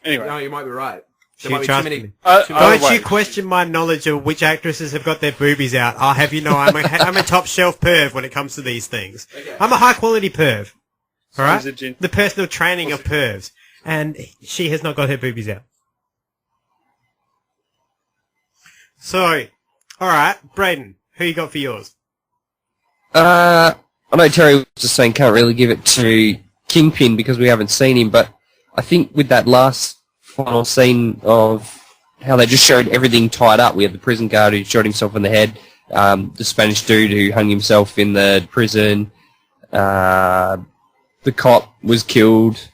Anyway, no, you might be right. Don't you question my knowledge of which actresses have got their boobies out. I'll have you know I'm a top shelf perv when it comes to these things. Okay. I'm a high quality perv. Alright? The personal training of pervs. And she has not got her boobies out. So, alright, Braden, who you got for yours? I know Terry was just saying can't really give it to Kingpin because we haven't seen him, but I think with that last final scene of how they just showed everything tied up, we had the prison guard who shot himself in the head, the Spanish dude who hung himself in the prison, the cop was killed.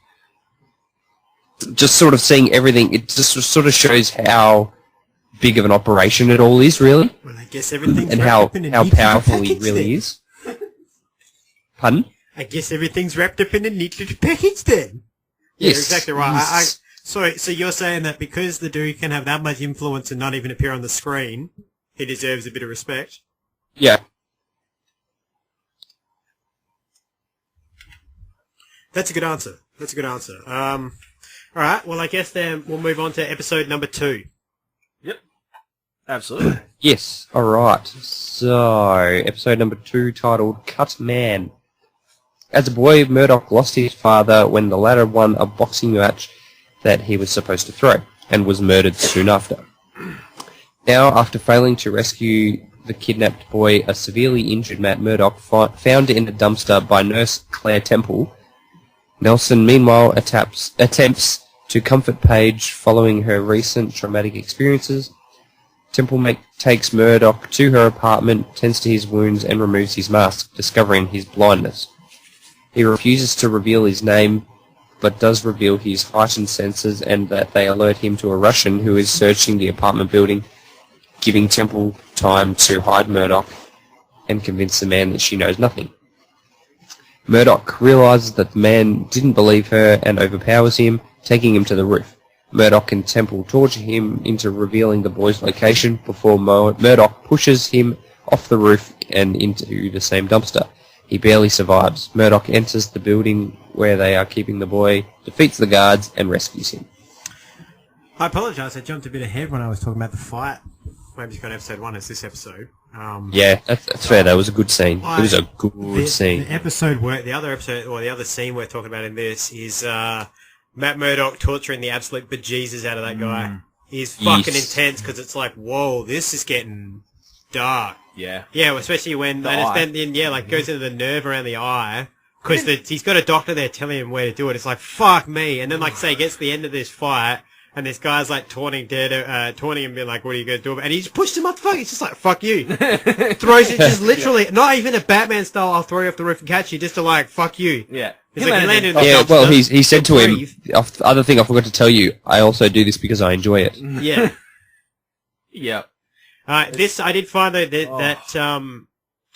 Just sort of seeing everything, it just sort of shows how big of an operation it all is, really. Well, I guess everything's and how powerful he really is. Pardon? I guess everything's wrapped up in a neat little package then. Yeah, Yes. you're exactly right. So you're saying that because the dude can have that much influence and not even appear on the screen, he deserves a bit of respect? Yeah. That's a good answer. Alright, well I guess then we'll move on to episode number 2. Yep. Absolutely. Yes, alright. So, episode number 2 titled Cut Man. As a boy, Murdoch lost his father when the latter won a boxing match that he was supposed to throw, and was murdered soon after. Now, after failing to rescue the kidnapped boy, a severely injured Matt Murdoch found in a dumpster by nurse Claire Temple, Nelson meanwhile attempts To comfort Paige following her recent traumatic experiences, Temple takes Murdoch to her apartment, tends to his wounds, and removes his mask, discovering his blindness. He refuses to reveal his name, but does reveal his heightened senses and that they alert him to a Russian who is searching the apartment building, giving Temple time to hide Murdoch and convince the man that she knows nothing. Murdoch realizes that the man didn't believe her and overpowers him, taking him to the roof. Murdoch and Temple torture him into revealing the boy's location before Murdoch pushes him off the roof and into the same dumpster. He barely survives. Murdoch enters the building where they are keeping the boy, defeats the guards, and rescues him. I apologise, I jumped a bit ahead when I was talking about the fight. Maybe it's got episode 1 as this episode. Yeah, that's fair. That was a good scene. It was a good scene. The other scene we're talking about in this is Matt Murdock torturing the absolute bejesus out of that guy. He's fucking intense because it's like, whoa, this is getting dark. Yeah. Yeah, especially when goes into the nerve around the eye because he's got a doctor there telling him where to do it. It's like, fuck me. And then, like, say, he gets to the end of this fight and this guy's, like, taunting him, being like, what are you going to do? And he just pushed him off the fuck. He's just like, fuck you. Throws it just literally, not even a Batman style, I'll throw you off the roof and catch you, just to, like, fuck you. Yeah. It's like he landed in yeah, well, he said to him, the other thing I forgot to tell you, I also do this because I enjoy it. Yeah. Yeah. This, I did find though that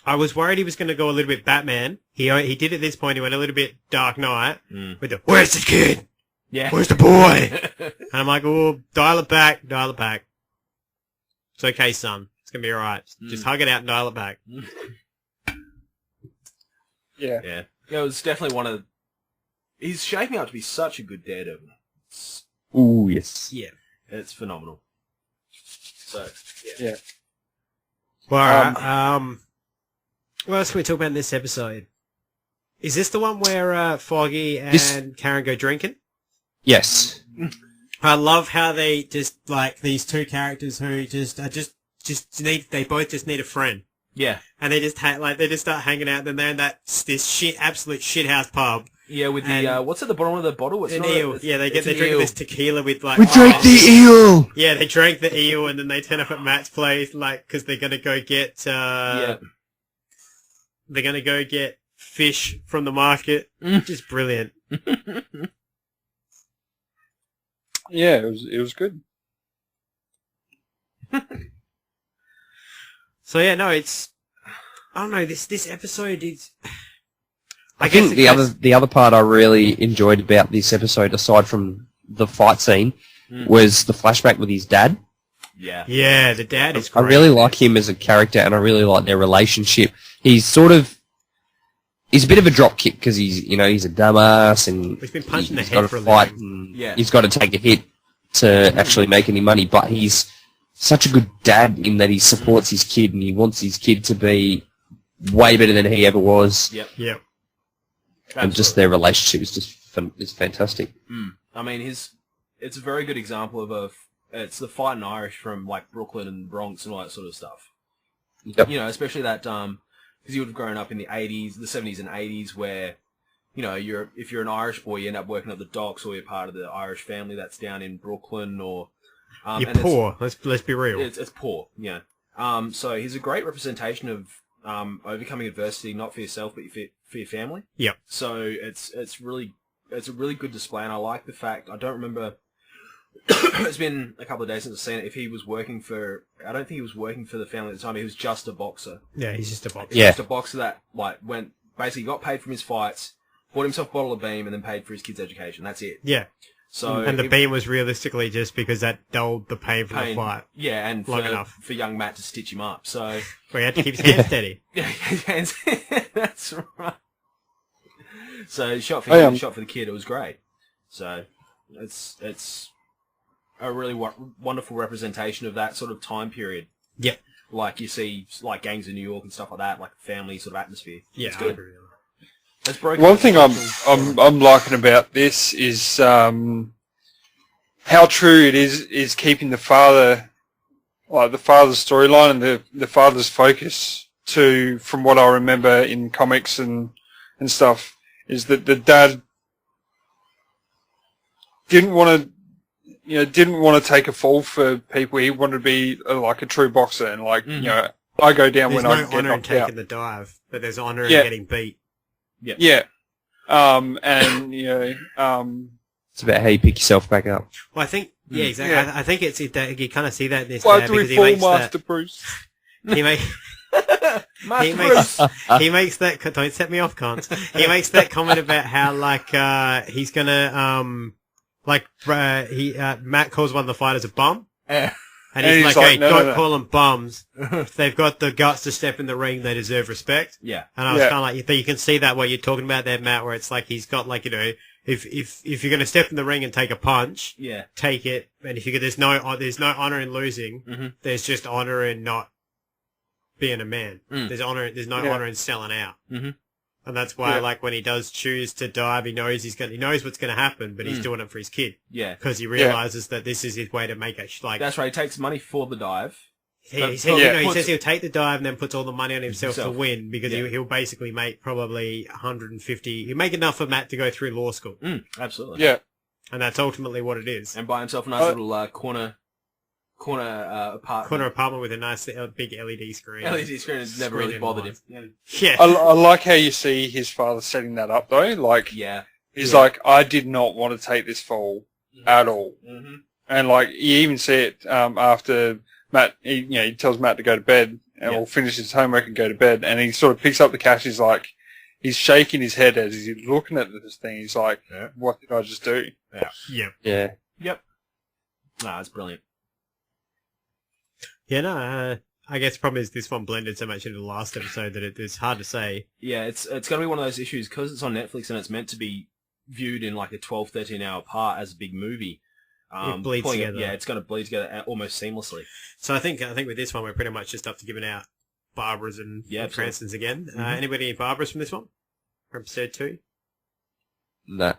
I was worried he was going to go a little bit Batman. He did at this point, he went a little bit Dark Knight with the, where's the kid? Yeah. Where's the boy? And I'm like, oh, dial it back. It's okay, son. It's going to be alright. Just hug it out and dial it back. Yeah. Yeah. Yeah, it was definitely he's shaping up to be such a good Daredevil. Ooh, yes. Yeah. It's phenomenal. So, Yeah. Well, alright. What else can we talk about in this episode? Is this the one where Foggy and Karen go drinking? Yes. I love how they just, like, these two characters who they both just need a friend. yeah. And they just start hanging out, and they're in this absolute shithouse pub. Yeah, with the, what's at the bottom of the bottle? It's An not eel. They drink this tequila with, like... We drank the eel! Yeah, they drank the eel, and then they turn up at Matt's place, like, because they're gonna go get, They're gonna go get fish from the market. Just brilliant. Yeah, it was good. So yeah, no, it's... I don't know, this episode is... I think the other part I really enjoyed about this episode, aside from the fight scene, was the flashback with his dad. Yeah. Yeah, the dad is great. I really like him as a character, and I really like their relationship. He's a bit of a drop kick because he's a dumbass and he's been punched in the he's head got for to a fight. living. And he's got to take a hit to actually make any money, but he's such a good dad in that he supports his kid and he wants his kid to be way better than he ever was. Yep. And just their relationship is fantastic. I mean, it's a very good example of it's the fighting Irish from, like, Brooklyn and Bronx and all that sort of stuff. Yep. You know, especially that, because you would have grown up in the 70s and 80s where, you know, if you're an Irish boy, you end up working at the docks, or you're part of the Irish family that's down in Brooklyn, or... you're poor, let's be real. It's poor, yeah. So he's a great representation of overcoming adversity, not for yourself, but for your family. Yep. So it's a really good display, and I like the fact, I don't remember... it's been a couple of days since I've seen it. If he was working I don't think he was working for the family at the time. He was just a boxer. Yeah, he's just a boxer. Yeah. Just a boxer that basically got paid from his fights, bought himself a bottle of Beam, and then paid for his kid's education. That's it. Yeah. So and the Beam was realistically just because that dulled the pain from the fight. Yeah, and long enough for young Matt to stitch him up. So well, he had to keep his hands steady. Yeah, that's right. So shot for the kid. It was great. So it's a really wonderful representation of that sort of time period. Yep. Like you see, like Gangs of New York and stuff like that, like family sort of atmosphere. Yeah, it's good. It's One thing I'm liking about this is how true it is keeping the father's storyline and the father's focus from what I remember in comics and stuff, is that the dad didn't want to take a fall for people. He wanted to be like a true boxer, and like I go down There's when I no get honour in knocked taking out. the dive, but there's honour in Yeah. getting beat. Yeah. And It's about how you pick yourself back up. Well, I think, yeah, exactly. Yeah. I think it's that you kind of see that in this why dad do we because he fall, makes Master that. Bruce? He makes. Master He Bruce. he makes that. Don't set me off, cons. He makes that comment about how he's gonna Matt calls one of the fighters a bum, Yeah. and he's like, like, hey, no, don't no. call them bums. If they've got the guts to step in the ring, they deserve respect. Yeah. And I was Yeah. kind of like, you can see that what you're talking about there, Matt, where it's like he's got like if you're gonna step in the ring and take a punch, Yeah. take it, and if there's no honor in losing, Mhm. there's just honor in not being a man. Mm. There's no Yeah. honor in selling out. Mhm. And that's why, Yeah. like, when he does choose to dive, he knows what's going to happen, but he's doing it for his kid. Yeah. Because he realizes that this is his way to make it, That's right. He takes money for the dive. he But- says, but he puts- says he'll take the dive and then puts all the money on himself to Himself. win, because Yeah. he'll basically make probably 150, he'll make enough for Matt to go through law school. Absolutely. Yeah. And that's ultimately what it is. And buy himself a nice little corner apartment. Corner apartment with a nice big LED screen. LED screen has never really Screen bothered and him. Yeah. I like how you see his father setting that up though. Like Yeah. he's like, I did not want to take this fall at all. Mm-hmm. And like you even see it after Matt, he tells Matt to go to bed and Yeah. will finish his homework and go to bed. And he sort of picks up the cash. He's like, he's shaking his head as he's looking at this thing. He's like, Yeah. what did I just do? Yeah. Yeah. Yep. That's brilliant. Yeah, no, I guess the problem is this one blended so much into the last episode that it's hard to say. Yeah, it's going to be one of those issues because it's on Netflix and it's meant to be viewed in like a 12, 13 hour part as a big movie. It bleeds together. Yeah, it's going to bleed together almost seamlessly. So I think with this one we're pretty much just up to giving out Barbaras and absolutely. Cranston's again. Mm-hmm. Anybody need Barbaras from this one? From episode 2? No.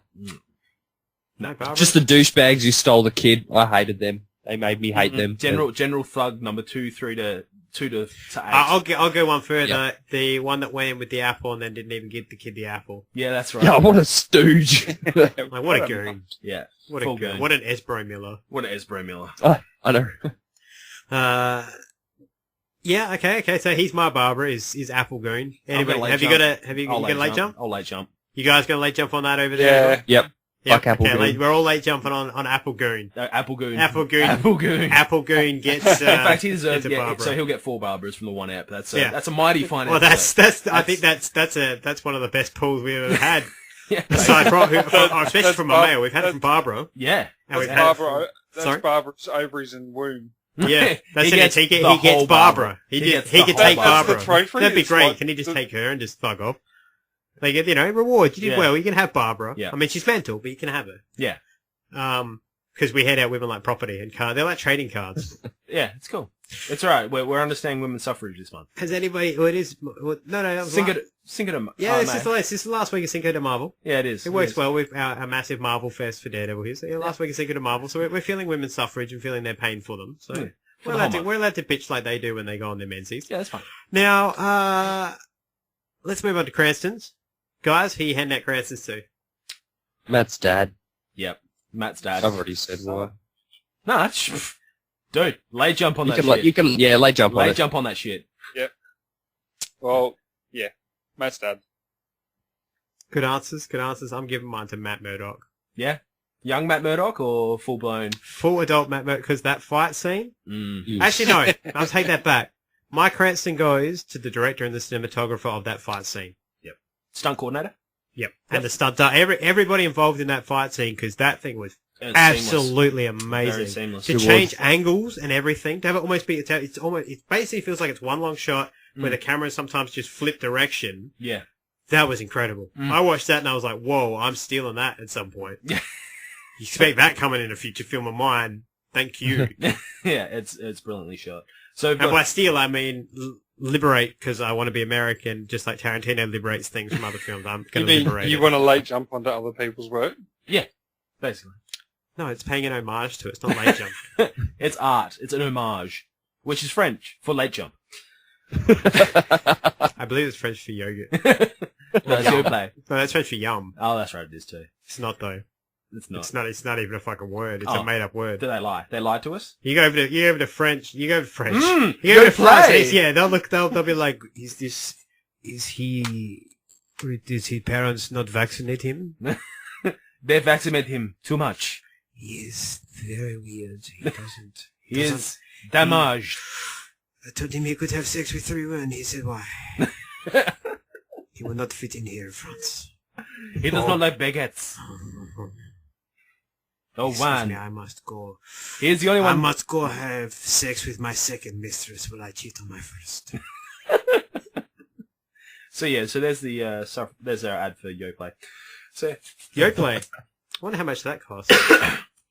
No Barbaras? Just the douchebags who stole the kid. I hated them. They made me hate them. General Thug number 2, 3 to 8. I'll go one further. Yep. The one that went in with the apple and then didn't even give the kid the apple. Yeah, that's right. Yeah, what a stooge. Like, what a goon. Yeah, What a full goon. goon. What an Esbro Miller. What an Esbro Miller. Oh, I know. Yeah, okay. So he's my Barbara. Is Apple Goon. Anybody? late Have you jump. got a late jump? I'll late jump. You guys got a late jump on that over there? as well? Yeah. Yep. Yep. Fuck Apple Goon. We're all late jumping on Apple Goon. Apple Goon. Apple Goon. Apple Goon. Apple Goon gets. In fact, he deserves. gets a Yeah, Barbara. so he'll get 4 Barbaras from the one app. That's Yeah. that's a mighty fine. Well, episode. I think that's one of the best pulls we've ever had. Yeah. Aside from, especially that's from a Bar- male, we've had it from Barbara. Yeah. And we've That's had it Barbara. That's Sorry? Barbara's ovaries and womb. Yeah, that's He it. gets He the gets whole Barbara. He gets could the take whole Barbara. That's the trophy. That'd be It's great. like Can he just the- take her and just fuck off? Like, reward. You did Yeah. well. You can have Barbara. Yeah. I mean, she's mental, but you can have her. Yeah. Because we hand out women like property and card. They're like trading cards. Yeah, it's cool. It's all right. We're understanding women's suffrage this month. Has anybody? Well, it is. Well, no, that was Cinco last- de Yeah, this May. is the last week of Cinco de Marvel. Yeah, it is. It works well with our massive Marvel fest for Daredevil here. So last week of Cinco de Marvel. So we're feeling women's suffrage and feeling their pain for them. So Yeah, for we're the allowed whole to bitch like they do when they go on their menses. Yeah, that's fine. Now, let's move on to Cranston's. Guys, who you handing out Cranston's to? Matt's dad. Yep. Matt's dad. I've already said why. Nah, dude, lay jump on that shit. Lay jump on Lay it. jump on that shit. Well, yeah. Matt's dad. Good answers. I'm giving mine to Matt Murdock. Yeah. Young Matt Murdock or full blown? Full adult Matt Murdock, because that fight scene... Mm. Actually, no. I'll take that back. Mike Cranston goes to the director and the cinematographer of that fight scene. Stunt coordinator? Yep. And the stunt... everybody involved in that fight scene, because that thing was It's absolutely seamless. amazing. Very seamless. To It change was. angles and everything, to have it almost be... it basically feels like it's one long shot where the camera sometimes just flip direction. Yeah. That was incredible. I watched that and I was like, whoa, I'm stealing that at some point. You expect that coming in a future film of mine. Thank you. Yeah, it's brilliantly shot. So, And by steal, I mean liberate, because I want to be American, just like Tarantino liberates things from other films. I'm You going to mean liberate you it. want to late jump onto other people's work? basically. No, it's paying an homage to it. It's not late jump. It's art. It's an homage, which is French for late jump. I believe it's French for yogurt. No, it's good play. No, that's French for yum. Oh, that's right. It is too. It's not, though. It's not. It's not even a fucking word. It's Oh. a made up word. Do they lie? They lied to us? You go over to French. You go to French. Mm, you go to good play. France. Yeah, they'll be like, is his parents not vaccinate him? They vaccinate him too much. He is very weird. He doesn't. He is damaged. I told him he could have sex with 3 women. He said why? He will not fit in here, France. He does not like baguettes. Oh, Excuse me, man. I must go. He's the only I one. must go have sex with my second mistress while I cheat on my first. So yeah, so there's there's our ad for YoPlay. So Yoplait. I wonder how much that costs.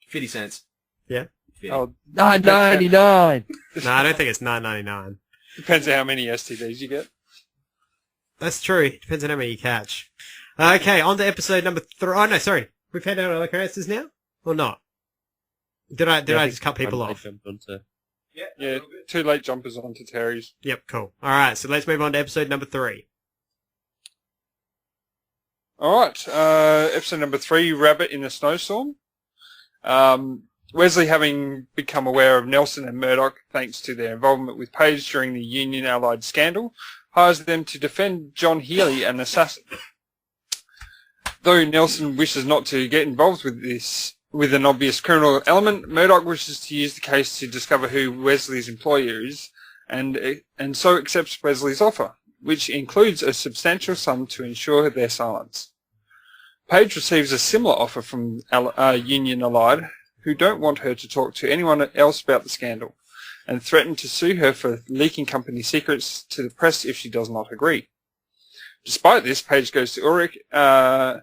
50 cents. Yeah. 50. Oh, $9.99. No, I don't think it's $9.99. depends on how many STDs you get. That's true. Depends on how many you catch. Okay, on to episode number 3. Oh no, sorry. We've had our other characters now, or not? Did I just cut people off? Yeah, 2 late jumpers onto Terry's. Yep, cool. All right, so let's move on to episode number 3. Alright, episode number 3, Rabbit in a Snowstorm. Wesley, having become aware of Nelson and Murdoch thanks to their involvement with Page during the Union Allied scandal, hires them to defend John Healy, an assassin. Though Nelson wishes not to get involved with an obvious criminal element, Murdoch wishes to use the case to discover who Wesley's employer is, and so accepts Wesley's offer, which includes a substantial sum to ensure their silence. Page receives a similar offer from Union Allied, who don't want her to talk to anyone else about the scandal, and threaten to sue her for leaking company secrets to the press if she does not agree. Despite this, Page goes to Ulrich, Ulrich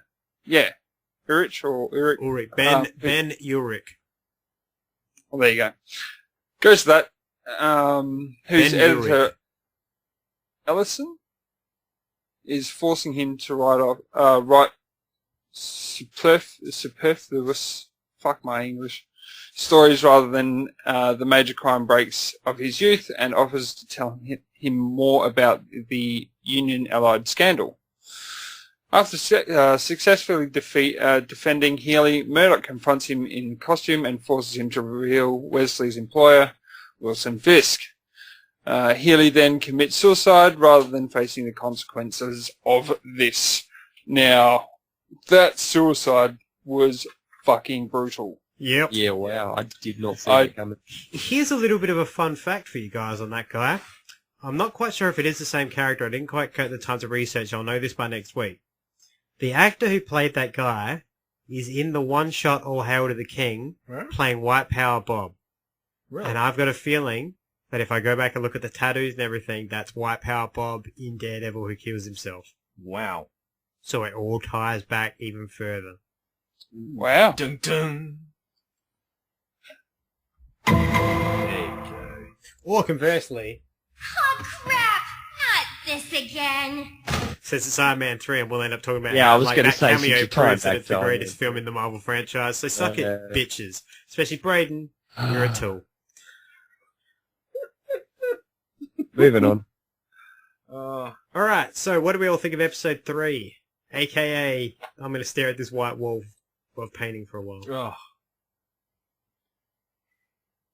or Ulrich? Ulrich. Ben Ulrich. Well, there you go. Goes to that, whose Ben editor, Ulrich. Ellison, is forcing him to write superfluous, fuck my English, stories rather than the major crime breaks of his youth, and offers to tell him more about the Union Allied scandal. After successfully defending Healy, Murdoch confronts him in costume and forces him to reveal Wesley's employer, Wilson Fisk. Healy then commits suicide rather than facing the consequences of this. Now, that suicide was fucking brutal. Yep. Yeah, wow. I did not see it coming. Here's a little bit of a fun fact for you guys on that guy. I'm not quite sure if it is the same character. I didn't quite get the time to research. I'll know this by next week. The actor who played that guy is in the one-shot All Hail to the King, playing White Power Bob. Really? And I've got a feeling that if I go back and look at the tattoos and everything, that's White Power Bob in Daredevil who kills himself. Wow. So it all ties back even further. Wow. Dun dun. There you go. Or conversely, Oh, crap! Not this again. since it's Iron Man 3 and we'll end up talking about Yeah, how, I was like, gonna that say, since cameo you tied proves that back it's the to Iron greatest Man film in the Marvel franchise. So suck it, yeah. bitches. Especially Braden, you're a tool. Moving on. Alright, so what do we all think of episode 3? AKA, I'm going to stare at this white wall of painting for a while. Oh.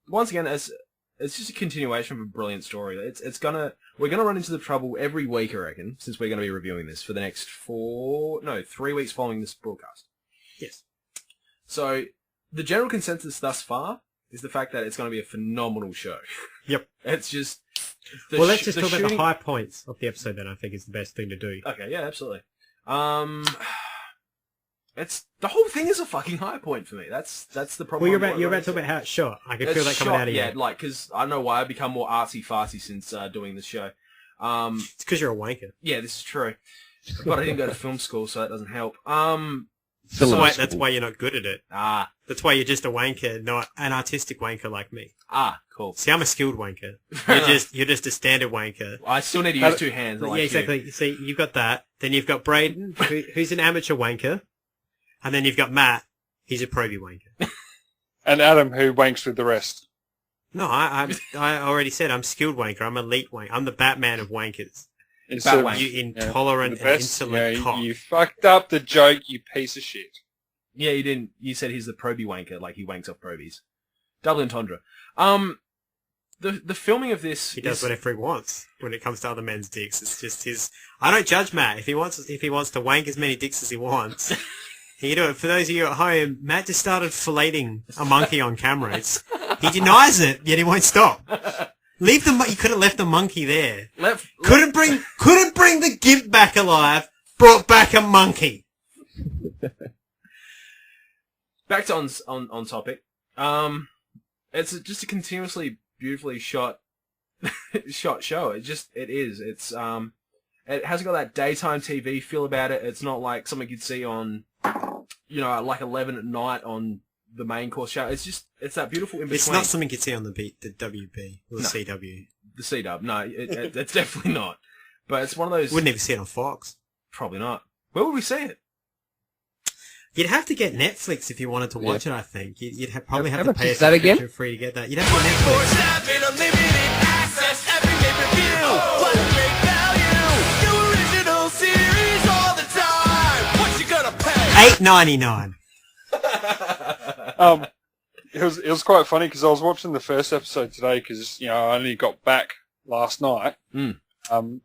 Once again, it's just a continuation of a brilliant story. We're gonna run into the trouble every week, I reckon, since we're gonna be reviewing this for the next 3 weeks following this broadcast. Yes. So, the general consensus thus far is the fact that it's gonna be a phenomenal show. Yep. It's just... Let's just talk about the high points of the episode then, I think is the best thing to do. Okay, yeah, absolutely. It's the whole thing is a fucking high point for me. That's the problem. Well, you're about to talk about how it's shot. I can feel that coming out of you. Yeah, like, because I don't know why I've become more artsy-fartsy since doing this show. It's because you're a wanker. Yeah, this is true. But I didn't go to film school, so that doesn't help. That's why you're not good at it. Ah, That's why you're just a wanker, not an artistic wanker like me. cool. See, I'm a skilled wanker. You're just a standard wanker. I still need to use 2 hands. Yeah, Like exactly. You see, you've got that. Then you've got Braden, who's an amateur wanker. And then you've got Matt, he's a probie wanker. And Adam, who wanks with the rest. No, I already said I'm skilled wanker. I'm elite wanker. I'm the Batman of wankers. Instead of wank. You intolerant the and best, insolent cock. you fucked up the joke, you piece of shit. Yeah, you didn't. You said he's the probie wanker, like he wanks off probies. Double entendre. The filming of this, he does whatever he wants when it comes to other men's dicks. It's just his. I don't judge Matt if he wants to wank as many dicks as he wants. He can do it. For those of you at home, Matt just started filleting a monkey on camera. He denies it, yet he won't stop. You could have left the monkey there. Couldn't bring the gimp back alive. Brought back a monkey. Back to on topic. It's just a continuously beautifully shot show. It is. It's it hasn't got that daytime TV feel about it. It's not like something you'd see on, like 11 at night on the main course show. It's that beautiful in between. It's not something you'd see on the WB or the CW. The CW. No, it's definitely not. But it's one of those. Wouldn't even see it on Fox. Probably not. Where would we see it? You'd have to get Netflix if you wanted to watch it, I think. You'd probably have How to much pay is that again? for free to get that. You'd have to get Netflix. $8.99. It was quite funny because I was watching the first episode today because I only got back last night. I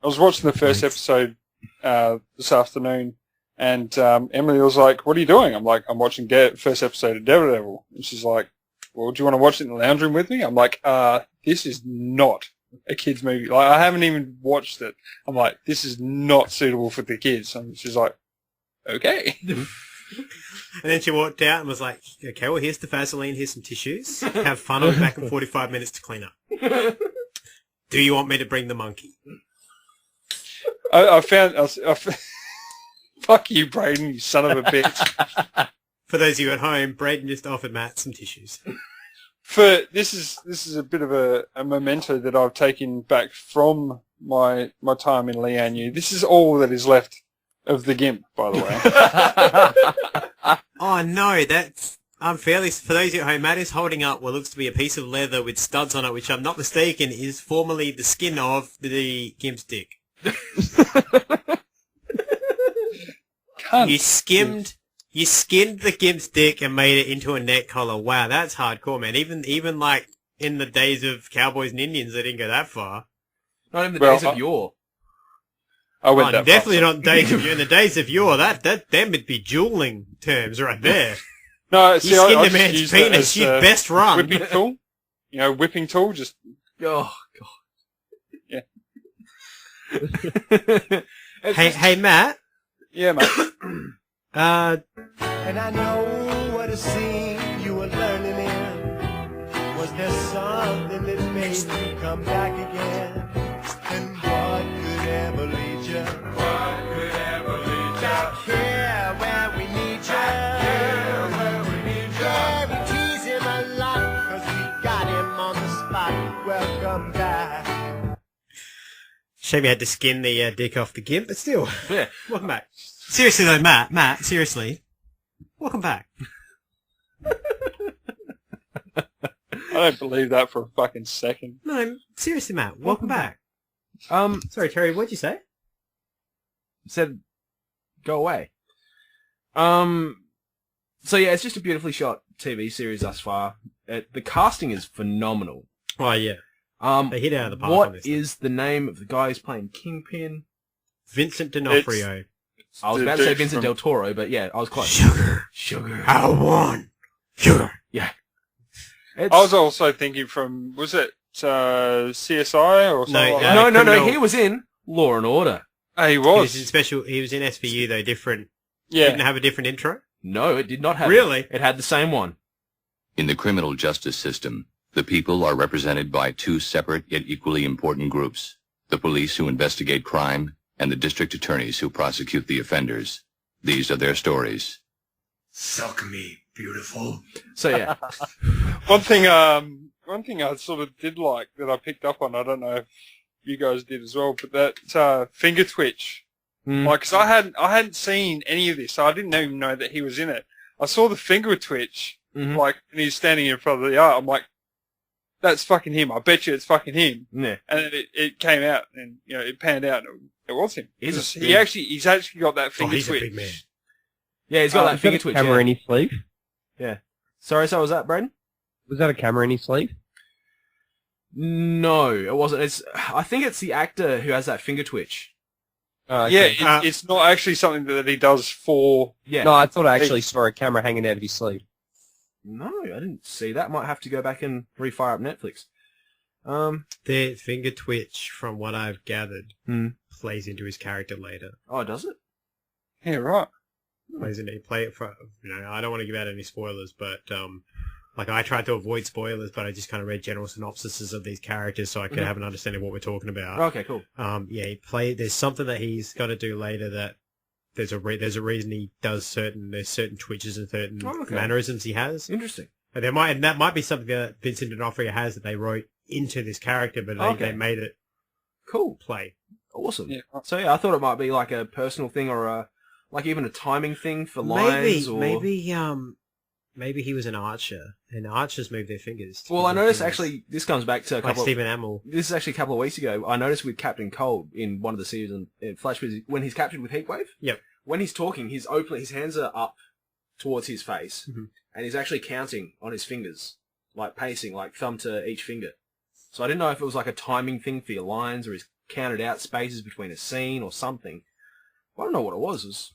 was watching the first episode this afternoon, and Emily was like, "What are you doing?" I'm like, "I'm watching first episode of Daredevil," and she's like, "Well, do you want to watch it in the lounge room with me?" I'm like, "This is not a kids movie. Like, I haven't even watched it. I'm like, this is not suitable for the kids." And she's like, "Okay." And then she walked out and was like, "Okay, well, here's the Vaseline, here's some tissues. Have fun. I'll be back in 45 minutes to clean up. Do you want me to bring the monkey?" I found... Fuck you, Braden, you son of a bitch. For those of you at home, Braden just offered Matt some tissues. This is a bit of a memento that I've taken back from my time in Lianyu. This is all that is left of the GIMP, by the way. Oh no, that's unfairly. For those of you at home, Matt is holding up what looks to be a piece of leather with studs on it, which I'm not mistaken is formerly the skin of the GIMP's dick. You skinned the GIMP's dick and made it into a neck collar. Wow, that's hardcore, man. Even like in the days of cowboys and Indians, they didn't go that far. Not in the days of yore. I went that definitely far. not in the days of yore. Them would be dueling terms right there. No, see, you skinned I a man's just use penis. that as, You'd best run. whipping tool. Whipping tool. Just Oh god. yeah. Hey, Matt. Yeah, mate. And I know what a scene you were learning in. Was there something that made you come back again? And what could ever lead you? What could ever lead you? Back here where we need you. Back here where we need you. Yeah, we tease him a lot 'cause we got him on the spot. Welcome back. Shame you had to skin the dick off the GIMP, but still. Yeah. Welcome back. Seriously though, Matt, seriously. Welcome back. I don't believe that for a fucking second. No, seriously, Matt, welcome back. Back. Sorry, Terry, what'd you say? Said, go away. So yeah, it's just a beautifully shot TV series thus far. The casting is phenomenal. Oh, yeah. They hit it out of the park on What this is the name of the guy who's playing Kingpin? Vincent D'Onofrio. I was the about to say dude Vincent from- Del Toro, but yeah, I was quite... Sugar. I want sugar. Yeah. I was also thinking from, was it CSI or something like that? No, criminal- he was in Law and Order. He He was. he was in SVU though, different. Yeah. Didn't have a different intro? No, it did not have... Really? It had the same one. In the criminal justice system, the people are represented by two separate yet equally important groups: the police who investigate crime and the district attorneys who prosecute the offenders. These are their stories. Suck me, beautiful. So yeah. One thing I sort of did like that I picked up on, I don't know if you guys did as well, but that finger twitch. Like, 'cause I hadn't seen any of this, so I didn't even know that he was in it. I saw the finger twitch, like, and he's standing in front of the art. I'm like, that's fucking him. I bet you it's fucking him. Yeah. And then it came out, and it panned out, and it was him. He's He's actually got that finger He's a twitch. big man. Yeah, he's got that Was finger that a twitch. camera Yeah. in his sleeve? Sorry, so was that, Braden? Was that a camera in his sleeve? No, it wasn't. I think it's the actor who has that finger twitch. Yeah, it's not actually something that he does for... Yeah. No, I thought I actually saw a camera hanging out of his sleeve. No, I didn't see that. Might have to go back and refire up Netflix. The finger twitch, from what I've gathered, Hmm. plays into his character later. Oh, does it? Yeah, right. Plays into play it for, I don't want to give out any spoilers, but like I tried to avoid spoilers, but I just kind of read general synopsises of these characters so I could have an understanding of what we're talking about. Okay, cool. There's something that he's got to do later that there's a reason he does there's certain twitches and certain mannerisms he has. Interesting. And that might be something that Vincent D'Onofrio has that they wrote into this character, but they made it Cool. play. Awesome. Yeah. So yeah, I thought it might be like a personal thing or like even a timing thing for lines. Maybe he was an archer, and archers move their fingers. Well, I noticed actually this comes back to a like couple. Stephen Amell. This is actually a couple of weeks ago. I noticed with Captain Cold in one of the seasons in Flash when he's captured with Heatwave. Yep. When he's talking, his hands are up towards his face, and he's actually counting on his fingers, like pacing, like thumb to each finger. So I didn't know if it was like a timing thing for your lines, or he's counted out spaces between a scene or something. I don't know what it was. It was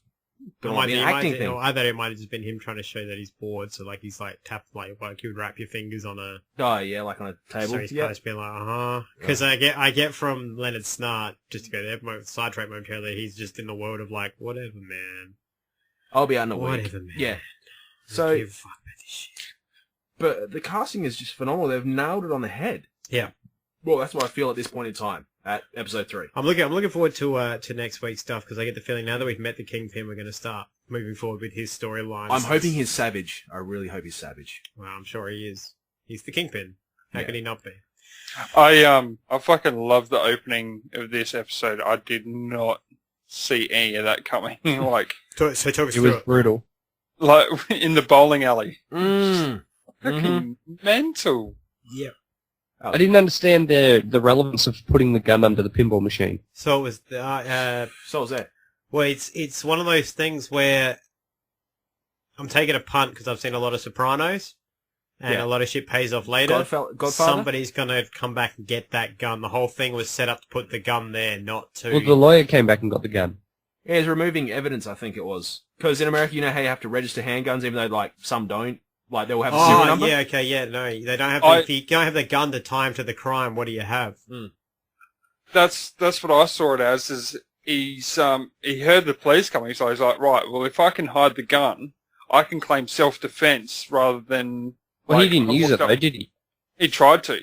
It might be an acting thing. Or I thought it might have just been him trying to show that he's bored, so like he's like tapped like you would wrap your fingers on a. Oh yeah, like on a table. So he's kind of being like, because I get from Leonard Snart, just to go there, sidetrack momentarily, he's just in the world of like whatever, man. I'll be out in a week. Whatever, man. Yeah. So, give a fuck about this shit. But the casting is just phenomenal. They've nailed it on the head. Yeah. Well, that's what I feel at this point in time at episode 3. I'm looking forward to next week's stuff because I get the feeling now that we've met the Kingpin, we're going to start moving forward with his storyline. I'm hoping he's savage. I really hope he's savage. Well, I'm sure he is. He's the Kingpin. How can he not be? I fucking love the opening of this episode. I did not see any of that coming. like, So talk us It through was it. brutal. like in the bowling alley. Mm. Mental. Yeah. Oh. I didn't understand the relevance of putting the gun under the pinball machine. So it was So was that. well, it's one of those things where I'm taking a punt because I've seen a lot of Sopranos, and Yeah. a lot of shit pays off later. Godfather? Somebody's gonna come back and get that gun. The whole thing was set up to put the gun there, not to. Well, the lawyer came back and got the gun. Yeah, he's removing evidence, I think it was. Because in America, you know how you have to register handguns, even though, like, some don't? Like, they will have a serial number? Yeah, okay, yeah, no, they don't have. If you don't have the gun to time to the crime, what do you have? That's what I saw it as. Is he heard the police coming, so he's like, right, well, if I can hide the gun, I can claim self-defense rather than. Well, like, he didn't use it though, did he? He tried to.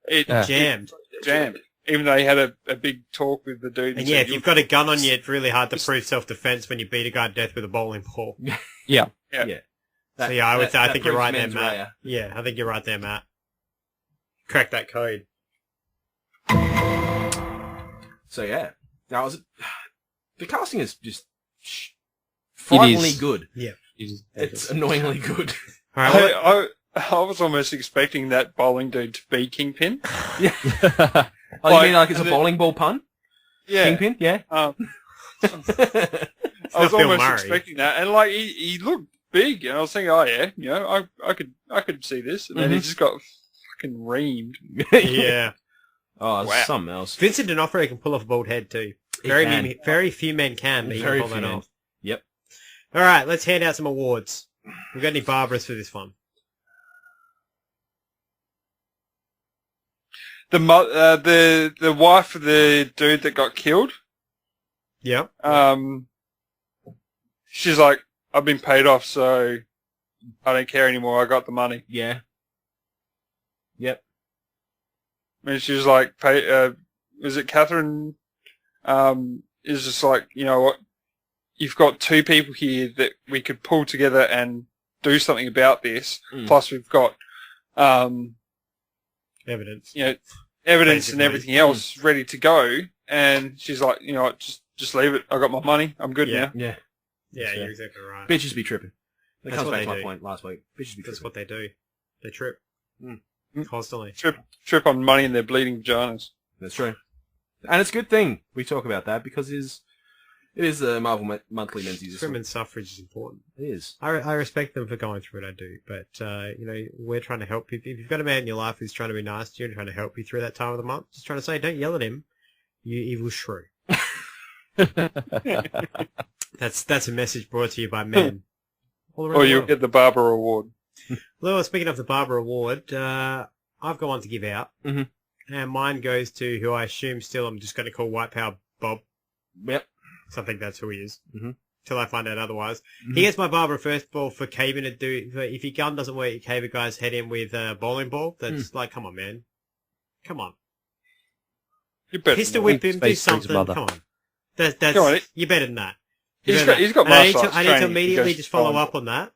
It Jammed. Jammed. Even though he had a big talk with the dude. And yeah, if you've got a gun on you, it's really hard to prove self-defense when you beat a guy to death with a bowling ball. Yeah. So yeah, I think you're right there, proves Matt. mens rea. Yeah, I think you're right there, Matt. Crack that code. So, yeah. That was... The casting is just frighteningly good. Yeah. It's annoyingly good. All right, I was almost expecting that bowling dude to be Kingpin. Yeah. Oh, you mean like it's a bowling ball pun? Yeah. Kingpin? Yeah. I was Bill almost Murray. expecting that, and like he looked big, and I was thinking, oh yeah, you know, I could see this, and then he just got fucking reamed. yeah. Oh, it's Wow. something else. Vincent D'Onofrio can pull off a bald head too. He can. Very few men can, but he Very can pull few that men. off. Yep. All right, let's hand out some awards. We got any Barbaras for this one? The wife of the dude that got killed. Yeah. She's like, I've been paid off, so I don't care anymore. I got the money. Yeah. Yep. And she was like, was it Catherine? Is just like, you know what? You've got two people here that we could pull together and do something about this. Plus, we've got, Evidence. you know, evidence Basically. and everything else ready to go. And she's like, you know what? Just leave it. I got my money. I'm good Yeah. now. Yeah. Yeah, you're exactly right. Bitches be tripping. That That's comes what back they to my do. point last week. Bitches be That's tripping. what they do. They trip. Constantly. Trip on money in their bleeding vaginas. That's true. And it's a good thing we talk about that because It is the Marvel Monthly Menzies. Women's suffrage is important. It is. I respect them for going through it, I do. But, we're trying to help people. If you've got a man in your life who's trying to be nice to you and trying to help you through that time of the month, just trying to say, don't yell at him, you evil shrew. That's a message brought to you by men. Or you'll get the Barber Award. Well, speaking of the Barber Award, I've got one to give out. Mm-hmm. And mine goes to who I assume still I'm just going to call White Power Bob. Yep. So I think that's who he is. Mm-hmm. Till I find out otherwise. Mm-hmm. He gets my barber first of all for caving to do. If your gun doesn't work, you cave a guy's head in with a bowling ball. That's like, come on, man. Come on. You better Pistol whip him, do something. Come on. That's Come on, you're better than that. He's got martial arts I need to training. immediately just follow up on that.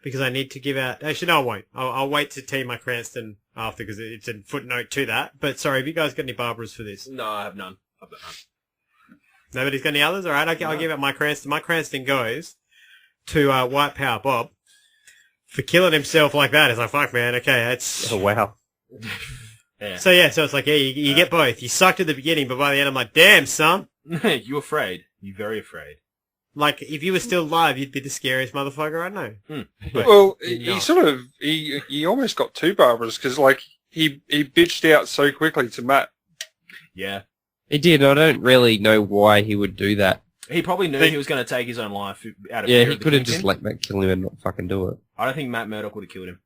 Because I need to give out... Actually, no, I won't. I'll wait to team my Cranston after because it's a footnote to that. But sorry, have you guys got any barbers for this? No, I have none. I've got none. Nobody's got any others? All right, I'll give out my Cranston. My Cranston goes to White Power Bob for killing himself like that. It's like, fuck, man. Okay, that's... Oh, wow. Yeah. So it's like, yeah, you get both. You sucked at the beginning, but by the end, I'm like, damn, son. You afraid. You very afraid. Like, if you were still alive, you'd be the scariest motherfucker I know. But Well, he almost got two barbers because, like, he bitched out so quickly to Matt. Yeah. He did. I don't really know why he would do that. He probably knew he was going to take his own life out of Yeah, fear he of the could have Kingpin. just let Matt kill him and not fucking do it. I don't think Matt Murdock would have killed him.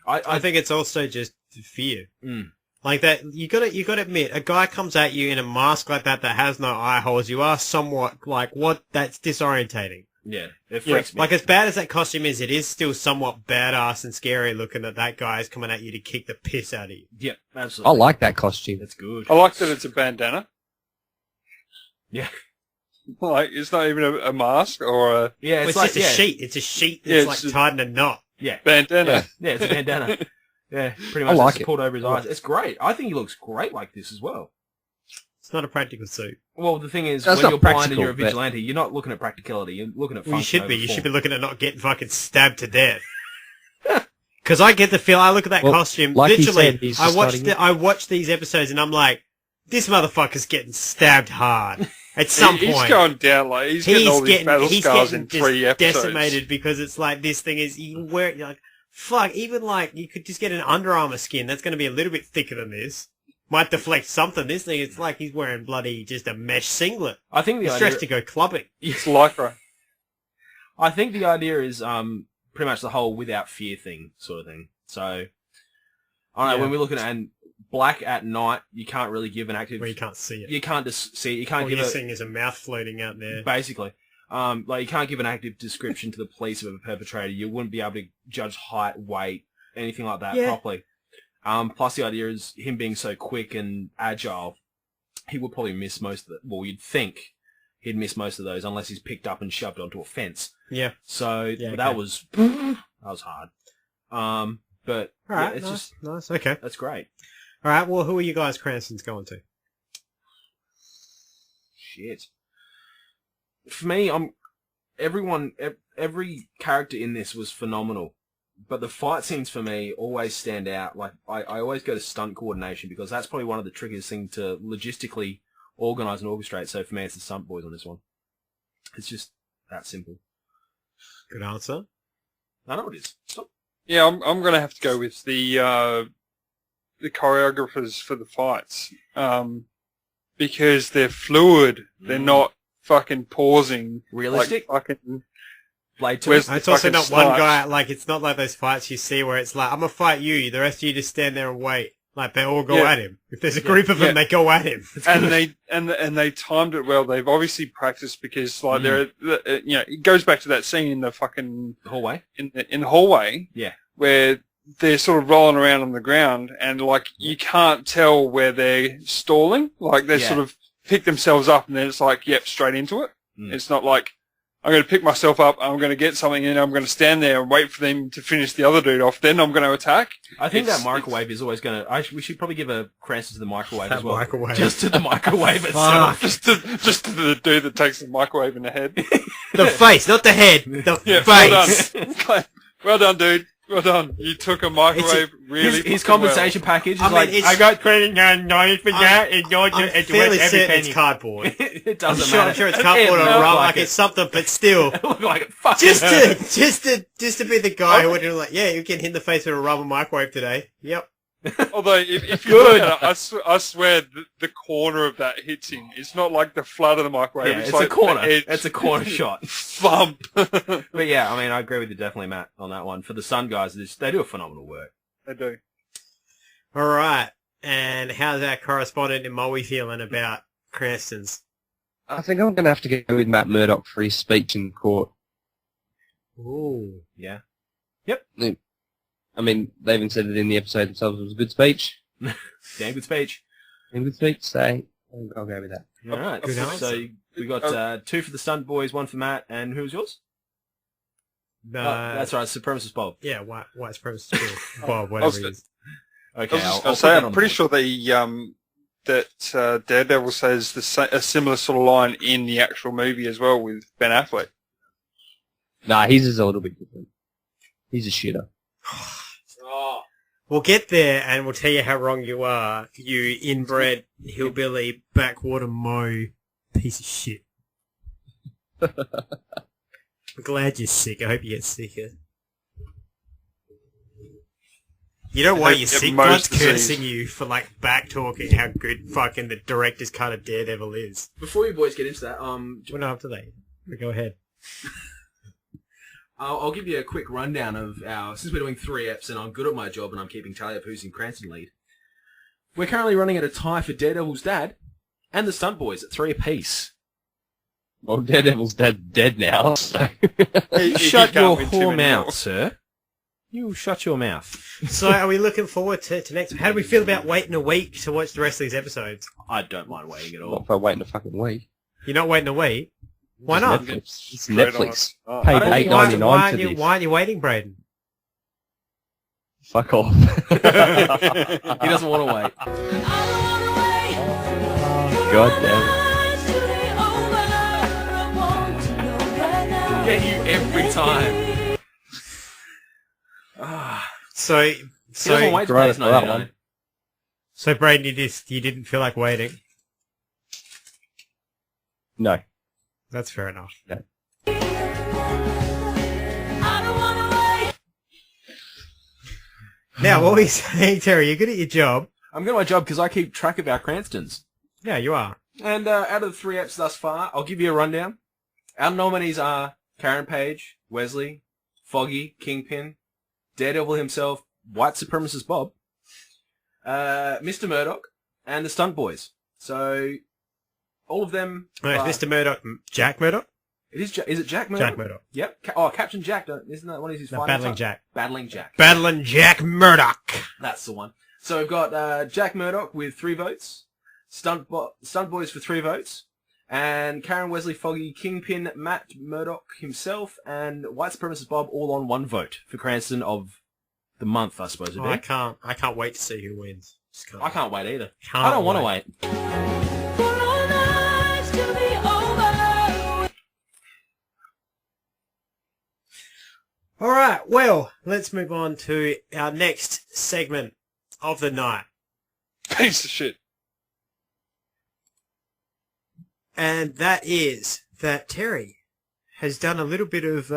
I think it's also just fear. Mm. Like that, you gotta admit, a guy comes at you in a mask like that has no eye holes, you are somewhat like, what, that's disorientating. Yeah, it freaks me. Like, as bad as that costume is, it is still somewhat badass and scary looking that guy is coming at you to kick the piss out of you. Yeah, absolutely. I like that costume. That's good. I like that it's a bandana. Yeah. Like, it's not even a mask or a... Yeah, Well, it's just a yeah. sheet. It's a sheet Yeah, that's it's like just- tied in a knot. Yeah. bandana. Yeah, it's a bandana. Yeah, pretty I much like it's it. pulled over his eyes. It's great. I think he looks great like this as well. It's not a practical suit. Well, the thing is, That's when not you're blind and practical, you're a but- vigilante, you're not looking at practicality. You're looking at Well, you function should be. over You should be form. looking at not getting fucking stabbed to death. Because I get the feel, I look at that Well, costume, like he literally, said, he's I just watch starting I watch these episodes and I'm like, this motherfucker's getting stabbed hard. At some point. He's going down, like, he's getting all these battle scars in 3 just episodes. decimated because it's like, this thing is, you wear it, you're like, fuck, even like, you could just get an Under Armour skin, that's going to be a little bit thicker than this. Might deflect something. This thing, it's like he's wearing bloody, just a mesh singlet. I think the He's idea... dressed to go clubbing. It's lycra. I think the idea is pretty much the whole without fear thing, sort of thing. So, I don't know, Yeah. when we look at it, and black at night, you can't really give an active... Where you can't see it. You can't just see it. You can't All give you're it... seeing is a mouth floating out there. Basically. Like, you can't give an active description to the police of a perpetrator. You wouldn't be able to judge height, weight, anything like that Yeah. properly. Plus the idea is him being so quick and agile, he would probably miss most of it. Well, you'd think he'd miss most of those unless he's picked up and shoved onto a fence. Yeah. So Yeah, that okay. was hard. But All right, yeah, it's nice, just nice. Okay. that's great. All right. Well, who are you guys Cranston's going to? Shit. For me, every character in this was phenomenal. But the fight scenes for me always stand out. Like, I always go to stunt coordination because that's probably one of the trickiest things to logistically organize and orchestrate. So for me, it's the stunt boys on this one. It's just that simple. Good answer. I know it is. Stop. Yeah, I'm going to have to go with the choreographers for the fights. Because they're fluid. They're not fucking pausing. Realistic? Like fucking... Blade Where's two. the It's also fucking not one snipes? guy, like, it's not like those fights you see where it's like, I'm gonna fight you, the rest of you just stand there and wait. Like, they all go Yeah. at him. If there's a group of them, Yeah. they go at him. And they timed it well. They've obviously practiced because like it goes back to that scene in the fucking Hallway. in the hallway. Yeah. Where they're sort of rolling around on the ground and like you can't tell where they're stalling. Like they Yeah. sort of pick themselves up and then it's like, yep, straight into it. Mm. It's not like I'm going to pick myself up, I'm going to get something and I'm going to stand there and wait for them to finish the other dude off. Then I'm going to attack. I think It's- that microwave is always going to... We should probably give a Cranston to the microwave That as well. microwave. Just to the microwave itself. Just to the dude that takes the microwave in the head. The face, not the head. The Yeah, face. well done. Well done, dude. Well done. You took a microwave really His fucking compensation package is I mean, like, it's- I got $29 for that, and you're I'm it's fairly worth every certain penny. it's cardboard. It doesn't I'm matter. sure it's cardboard or looked rubber, like like it's something, but still. It looked like it fucking hurt. Just to be the guy who would be like, yeah, you get hit in the face with a rubber microwave today. Yep. Although, if you look at it, I swear the corner of that hits him. It's not like the flood of the microwave. Yeah, it's it's like a corner. the edge. It's a corner shot. Thump. But yeah, I mean, I agree with you definitely, Matt, on that one. For the Sun guys, they do a phenomenal work. They do. All right. And how's our correspondent in Maui feeling about Cranston's? I think I'm going to have to go with Matt Murdock for his speech in court. Ooh. Yeah. I mean, they even said it in the episode themselves. It was a good speech. Damn good speech. A good speech, so I'll go with that. All right. Good answer. So we got 2 for the Stunt Boys, 1 for Matt, and who was yours? That's right, Supremacist Bob. Yeah, white supremacist Bob, whatever he is. Okay, I was just I'll going to say, put that I'm on pretty board. sure that Daredevil says a similar sort of line in the actual movie as well with Ben Affleck. Nah, his is a little bit different. He's a shitter. We'll get there and we'll tell you how wrong you are, you inbred, hillbilly, backwater moe piece of shit. I'm glad you're sick. I hope you get sicker. You know why Hope you're you get sick? Moe's God's disease. cursing you for, like, back-talking how good fucking the director's cut of Daredevil is. Before you boys get into that, We're not up to that. Go ahead. I'll give you a quick rundown of since we're doing 3 eps and I'm good at my job and I'm keeping tally of who's in Cranston lead. We're currently running at a tie for Daredevil's dad and the Stunt Boys at 3 apiece. Well, Daredevil's dead now, so... You He shut can't your win too whore many mouth, more. sir. You shut your mouth. So, are we looking forward to next... How do we feel about waiting a week to watch the rest of these episodes? I don't mind waiting at Not all. if I wait in a fucking week. You're not waiting a week? Why It's not? Netflix. It's Straight on Netflix. it. Oh. Paid I don't think- $8.99 why for this. why aren't you waiting, Braden? Fuck off. He doesn't want to wait. God damn Get you every time. So, He doesn't wait to Right, play his for that 99. one. so Braden, you didn't feel like waiting. No. That's fair enough. Now, what were you saying, Terry? You're good at your job. I'm good at my job because I keep track of our Cranstons. Yeah, you are. And out of the 3 eps thus far, I'll give you a rundown. Our nominees are Karen Page, Wesley, Foggy, Kingpin, Daredevil himself, White Supremacist Bob, Mr. Murdoch, and the Stunt Boys. So, all of them... Wait, are- Mr. Murdoch, Jack Murdoch? Is it Jack Murdoch? Jack Murdoch. Yep. Captain Jack, isn't that one of his No, final Battling titles? Jack. Battling Jack. Battling Jack Murdoch. That's the one. So we've got Jack Murdoch with 3 votes, Stunt Boys for 3 votes, and Karen Wesley, Foggy, Kingpin, Matt Murdoch himself, and White Supremacist Bob all on 1 vote for Cranston of the month, I suppose it'd be. I can't wait to see who wins. Just I can't wait either. Can't I don't want to wait. wait. All right, well, let's move on to our next segment of the night. Piece of shit. And that is that Terry has done a little bit of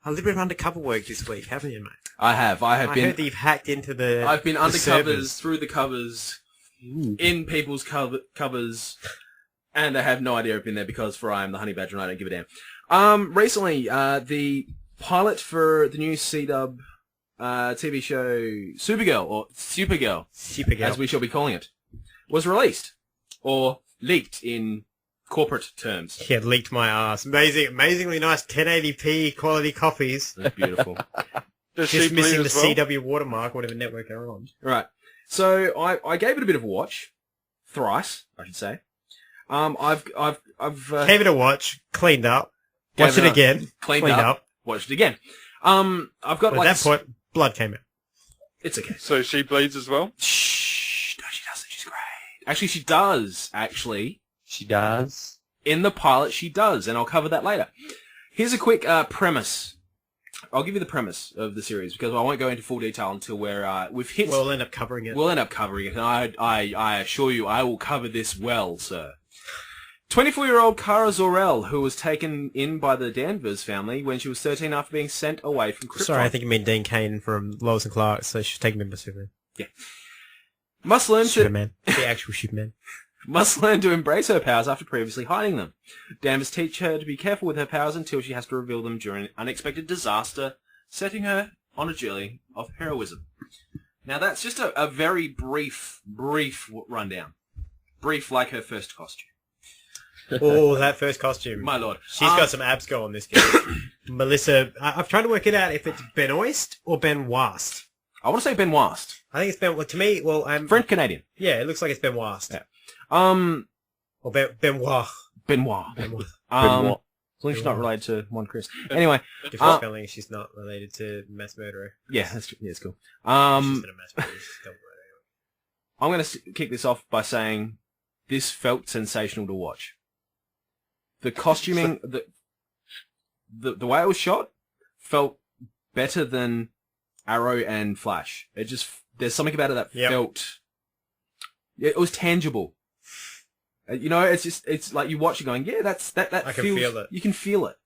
undercover work this week, haven't you, mate? I have. I have I been. heard that you've hacked into the I've been the undercovers, servers. through the covers, in people's covers, and I have no idea I've been there because I am the Honey Badger and I don't give a damn. Recently, the pilot for the new CW TV show Supergirl, or Supergirl, as we shall be calling it, was released, or leaked in corporate terms. He had leaked my ass. Amazingly nice 1080p quality copies. That's beautiful. Does Just she bleed missing the as well? CW watermark, whatever network they're on. Right. So I gave it a bit of a watch, thrice, I should say. I've Gave it a watch, cleaned up, Gave watched it it a- again, cleaned up, watched it again. I've got At like that point, blood came out. it's okay. So she bleeds as well? Shh, no, she doesn't. She's great. Actually, she does. Actually, She does. in the pilot, she does, and I'll cover that later. Here's a quick premise. I'll give you the premise of the series because I won't go into full detail until we've hit. We'll end up covering it. We'll end up covering it, and I assure you, I will cover this well, sir. 24-year-old Kara Zor-El, who was taken in by the Danvers family when she was 13 after being sent away from Krypton. Sorry, I think you mean Dean Cain from Lois and Clark, so she's taken him by Superman. Yeah. Must learn Superman. The actual Superman. Must learn to embrace her powers after previously hiding them. Danvers teach her to be careful with her powers until she has to reveal them during an unexpected disaster, setting her on a journey of heroism. Now that's just a very brief rundown. Brief like her first costume. Oh, that first costume. My lord. She's got some abs going on this game. Melissa, I've tried to work it out if it's Ben Oist or Ben Wast. I want to say Ben Wast. I think it's Ben, well, to me, well, I'm... French-Canadian. Yeah, it looks like it's Ben Wast. Yeah. Or Benoit. Benoit. Benoit. As long as she's not related to Mon Chris. Anyway. Different spelling, she's not related to mass murderer. Yeah, that's true. Yeah, it's cool. She's not a mass murderer, she's still murderer. I'm going to kick this off by saying this felt sensational to watch. The costuming, the way it was shot felt better than Arrow and Flash. It just, there's something about it that felt, it was tangible. You know, it's just, it's like you watch it going, yeah, that I can feel it. You can feel it.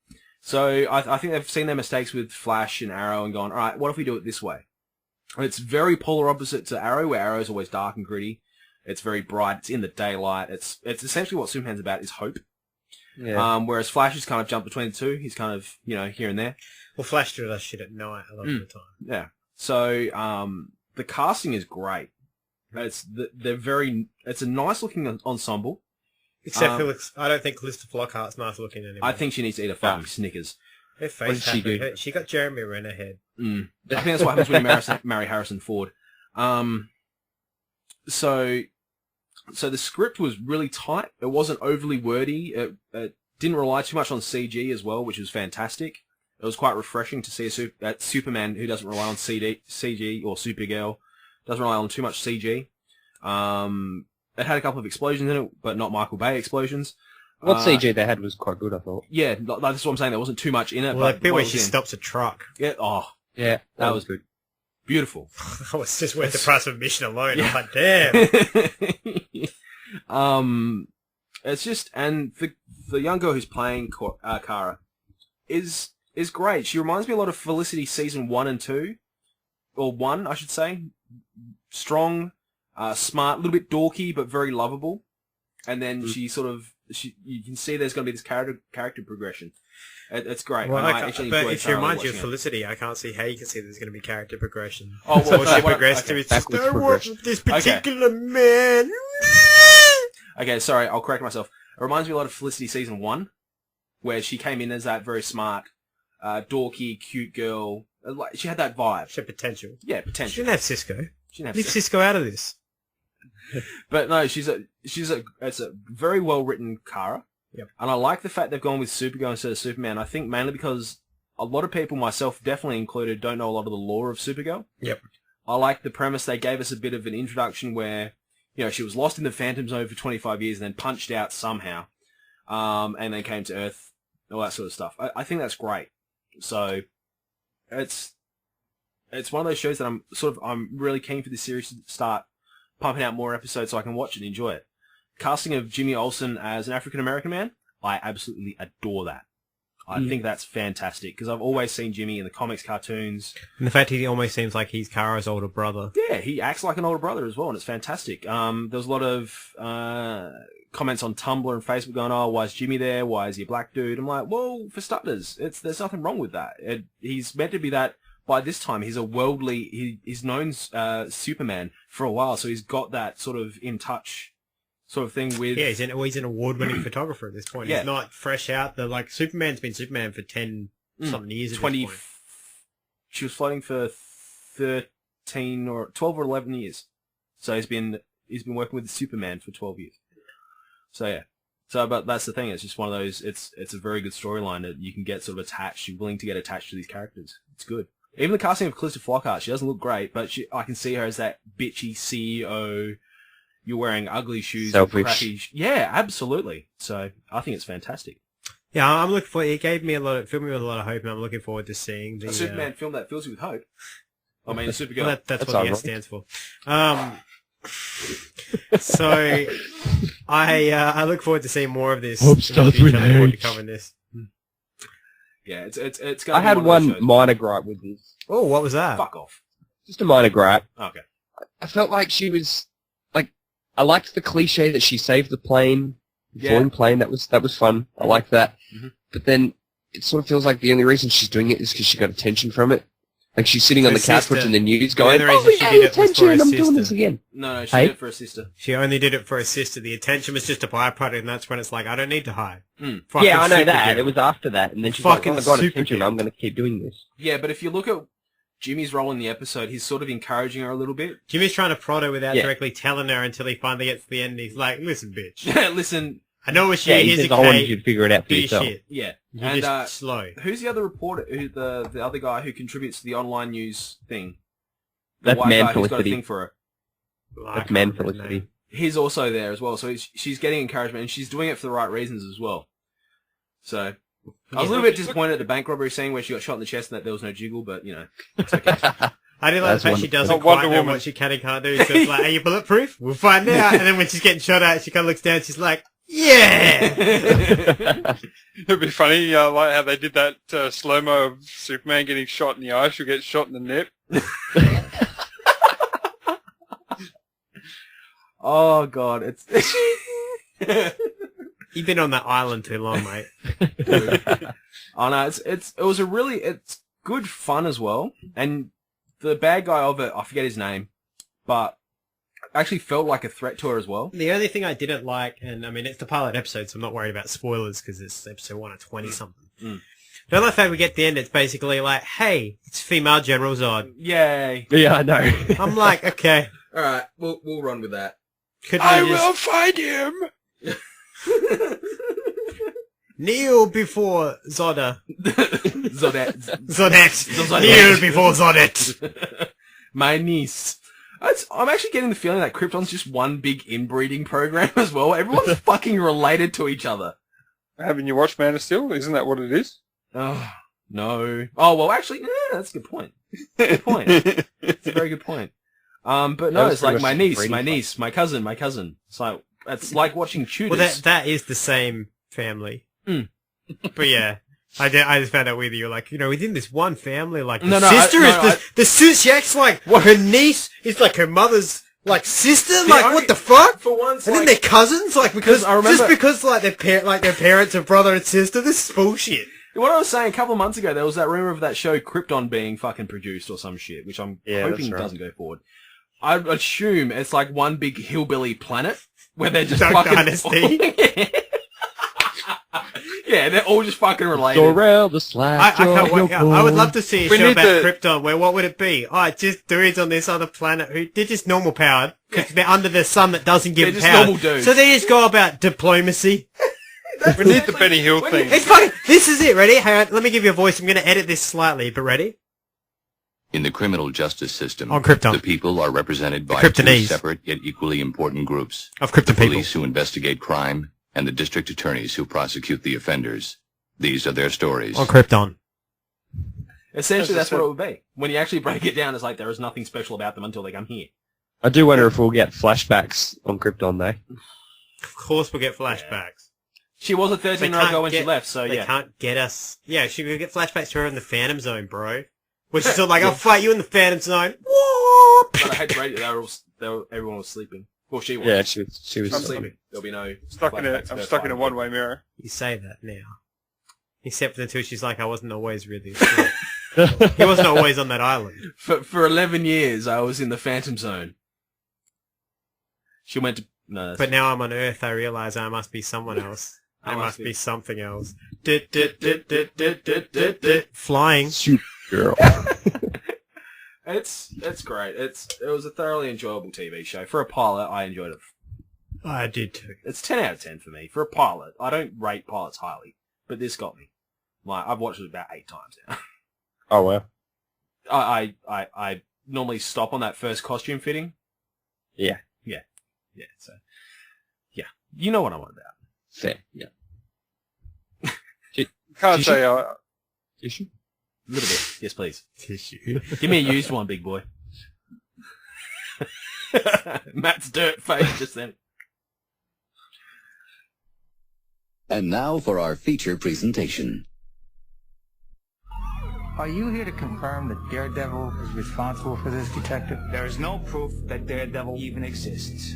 So I think they've seen their mistakes with Flash and Arrow and gone, all right, what if we do it this way? And it's very polar opposite to Arrow, where Arrow's always dark and gritty. It's very bright. It's in the daylight. It's essentially what Superman's about is hope. Yeah. Whereas Flash has kind of jumped between the two. He's kind of, you know, here and there. Well, Flash does that shit at night a lot of the time. Yeah. So, the casting is great. It's a nice looking ensemble. Except for, I don't think Calista Flockhart's nice looking anymore. I think she needs to eat a fucking Snickers. Her face What did she do? she got Jeremy Renner head. I think that's what happens when you marry Harrison Ford. So the script was really tight. It wasn't overly wordy. It didn't rely too much on CG as well, which was fantastic. It was quite refreshing to see that Superman who doesn't rely on CG, or Supergirl, doesn't rely on too much CG. It had a couple of explosions in it, but not Michael Bay explosions. What CG they had was quite good, I thought. Yeah, that's what I'm saying. There wasn't too much in it. Well, but that bit where she stops a truck. Yeah, Yeah, that was good. Beautiful. That was just worth the price of admission alone. Yeah. I'm like, damn. It's just, and the young girl who's playing Kara is great. She reminds me a lot of Felicity season 1 and 2, or 1, I should say. Strong, smart, a little bit dorky, but very lovable. And then you can see there's going to be this character progression. It's great. Well, but if she reminds you of Felicity, I can't see how you can see there's going to be character progression. Oh, well, she progressed to it's just, I want this particular man. Okay, sorry, I'll correct myself. It reminds me a lot of Felicity season 1, where she came in as that very smart, dorky, cute girl. She had that vibe. She had potential. Yeah, potential. She didn't have Cisco. Leave Cisco out of this. But no, it's a very well written Kara. Yep. And I like the fact they've gone with Supergirl instead of Superman. I think mainly because a lot of people, myself definitely included, don't know a lot of the lore of Supergirl. Yep. I like the premise. They gave us a bit of an introduction where, you know, she was lost in the Phantom Zone for 25 years and then punched out somehow. And then came to Earth, all that sort of stuff. I think that's great. So, it's one of those shows that I'm really keen for this series to start pumping out more episodes so I can watch it and enjoy it. Casting of Jimmy Olsen as an African-American man, I absolutely adore that. I think that's fantastic, because I've always seen Jimmy in the comics, cartoons. And the fact he almost seems like he's Kara's older brother. Yeah, he acts like an older brother as well, and it's fantastic. There was a lot of comments on Tumblr and Facebook going, oh, why is Jimmy there? Why is he a black dude? I'm like, well, for starters, there's nothing wrong with that. He's meant to be that. By this time, he's a he's known Superman for a while, so he's got that sort of in-touch sort of thing with... Yeah, he's an award-winning photographer at this point. Yeah. He's not fresh out. Superman's been Superman for 10-something years at this point. She was floating for 13 or 12 or 11 years. So he's been working with Superman for 12 years. So, yeah. But that's the thing. It's just one of those... It's a very good storyline that you can get sort of attached. You're willing to get attached to these characters. It's good. Even the casting of Calista Flockhart, she doesn't look great, but I can see her as that bitchy CEO. You're wearing ugly shoes. Selfish. Crappy. Yeah, absolutely. So I think it's fantastic. Yeah, I'm looking for. It gave me filled me with a lot of hope, and I'm looking forward to seeing the A Superman film that fills you with hope. I mean, a Supergirl. Well, that's what the ironic. S stands for. So I look forward to seeing more of this. Hope in the starts future. with I look forward to H. covering this. Yeah, it's gonna I be had one of those one shows. minor gripe with this. Oh, what was that? Fuck off. Just a minor gripe. Okay. I felt like she was like, I liked the cliche that she saved the plane, the Yeah. falling plane. That was fun. I liked that. Mhm. But then it sort of feels like the only reason she's doing it is because she got attention from it. Like she's sitting on Her the couch sister. watching the news, The going, only "Oh, reason we she got did it was for attention! her I'm doing sister. this again." No, she Hey? did it for a sister. She only did it for her sister. The attention was just a byproduct, and that's when it's like, I don't need to hide. Mm. Fucking Yeah, I know that. Supergirl. It was after that, and then she's Fucking like, "Oh, I got Supergirl. attention. I'm going to keep doing this." Yeah, but if you look at Jimmy's role in the episode, he's sort of encouraging her a little bit. Jimmy's trying to prod her without Yeah. directly telling her until he finally gets to the end. And he's like, "Listen, bitch. Listen, I know what Yeah, shit he is. says, "I wanted you Okay, to figure it out for do your yourself." shit. yeah. You're And just slow." who's the other reporter? Who the other guy who contributes to the online news thing? The That's white Man guy who's got a Felicity. thing for her. I That's can't Man remember his Felicity. name. He's also there as well, so she's getting encouragement, and she's doing it for the right reasons as well. So I was a little bit disappointed at the bank robbery scene where she got shot in the chest and that there was no jiggle, but you know, it's okay. I didn't like That's the fact she wonderful. doesn't Not quite Wonder know Woman. what she can and can't do. So it's like, are you bulletproof? We'll find out. And then when she's getting shot at, she kind of looks down. She's like, yeah. It'd be funny, like how they did that slow-mo of Superman getting shot in the eye. She'll get shot in the neck. Oh god, it's You've been on that island too long, mate. oh no, it was it's good fun as well, and the bad guy of it, I forget his name, but actually felt like a threat to her as well. The only thing I didn't like, and I mean, it's the pilot episode, so I'm not worried about spoilers because it's episode 1 of 20 something. Mm. The other fact we get to the end, it's basically like, hey, it's female General Zod. Yay! Yeah, I know. I'm like, okay. All right, we'll run with that. Could I we just will find him! kneel before Zodda? Zodet. Zodet. Kneel before Zodet. My niece. I'm actually getting the feeling that Krypton's just one big inbreeding program as well. Everyone's fucking related to each other. Haven't you watched Man of Steel? Isn't that what it is? Oh, no. Oh, well, actually, that's a good point. Good point. It's a very good point. But That no, was it's like pretty my much niece, breeding my fun. niece, my cousin. It's like watching Tudors. Well, that is the same family. Mm. But yeah, I just found out weird that you were like, within this one family, like the No, no, sister I- is the she acts like her niece is like her mother's like sister. Like only- what the fuck? For once, And then like, they're cousins, like because I remember- just because like their parents are brother and sister. This is bullshit. what I was saying a couple of months ago, there was that rumor of that show Krypton being fucking produced or some shit, which I'm Yeah, hoping that's right. doesn't go forward. I assume it's like one big hillbilly planet where they're just Duck fucking... Dynasty. Yeah, they're all just fucking related. Sorrel the Slash. I can't wait. I would love to see a We show need about to- Krypton where what would it be? Oh, it's just dudes on this other planet who they're just normal powered because they're under the sun that doesn't give They're them just power. normal dudes. So they just go about diplomacy. We need the Benny Hill thing. It's fucking. This is it. Ready? Hang on. Let me give you a voice. I'm going to edit this slightly, but ready? In the criminal justice system, On Krypton. the people are represented by Kryptonese. two separate yet equally important groups. Of Krypton The people. police who investigate crime and the district attorneys who prosecute the offenders. These are their stories. On Krypton. Essentially, That's that's what it would be. When you actually break it down, it's like there is nothing special about them until they come here. I do wonder if we'll get flashbacks on Krypton, though. Of course, we'll get flashbacks. She was a They 13-year-old can't girl when she get- left, so They yeah. can't get us. Yeah, she will get flashbacks to her in the Phantom Zone, bro. Which is sort of like, I'll fight you in the Phantom Zone. Whoop! But I had to radio. Everyone was sleeping. Well, she was. Yeah, she was. I'm sleeping. There'll be no. I'm flashbacks to stuck her in a fighting. one-way mirror. You say that now. Except for the two, she's like, I wasn't always really asleep. He wasn't always on that island. For 11 years, I was in the Phantom Zone. She went to... No, that's- But now I'm on Earth, I realize I must be someone else. I must be something else. Flying. Supergirl. It's great. It was a thoroughly enjoyable TV show. For a pilot, I enjoyed it. I did too. It's 10 out of 10 for me. For a pilot, I don't rate pilots highly, but this got me. Like, I've watched it about 8 times now. Oh, well. I normally stop on that first costume fitting. Yeah. Yeah, so... Yeah. You know what I'm on about. Fair, yeah. Can't say Tissue? A little bit. Yes, please. Tissue. Give me a used one, big boy. Matt's dirt face just then. And now for our feature presentation. Are you here to confirm that Daredevil is responsible for this, Detective? There is no proof that Daredevil even exists.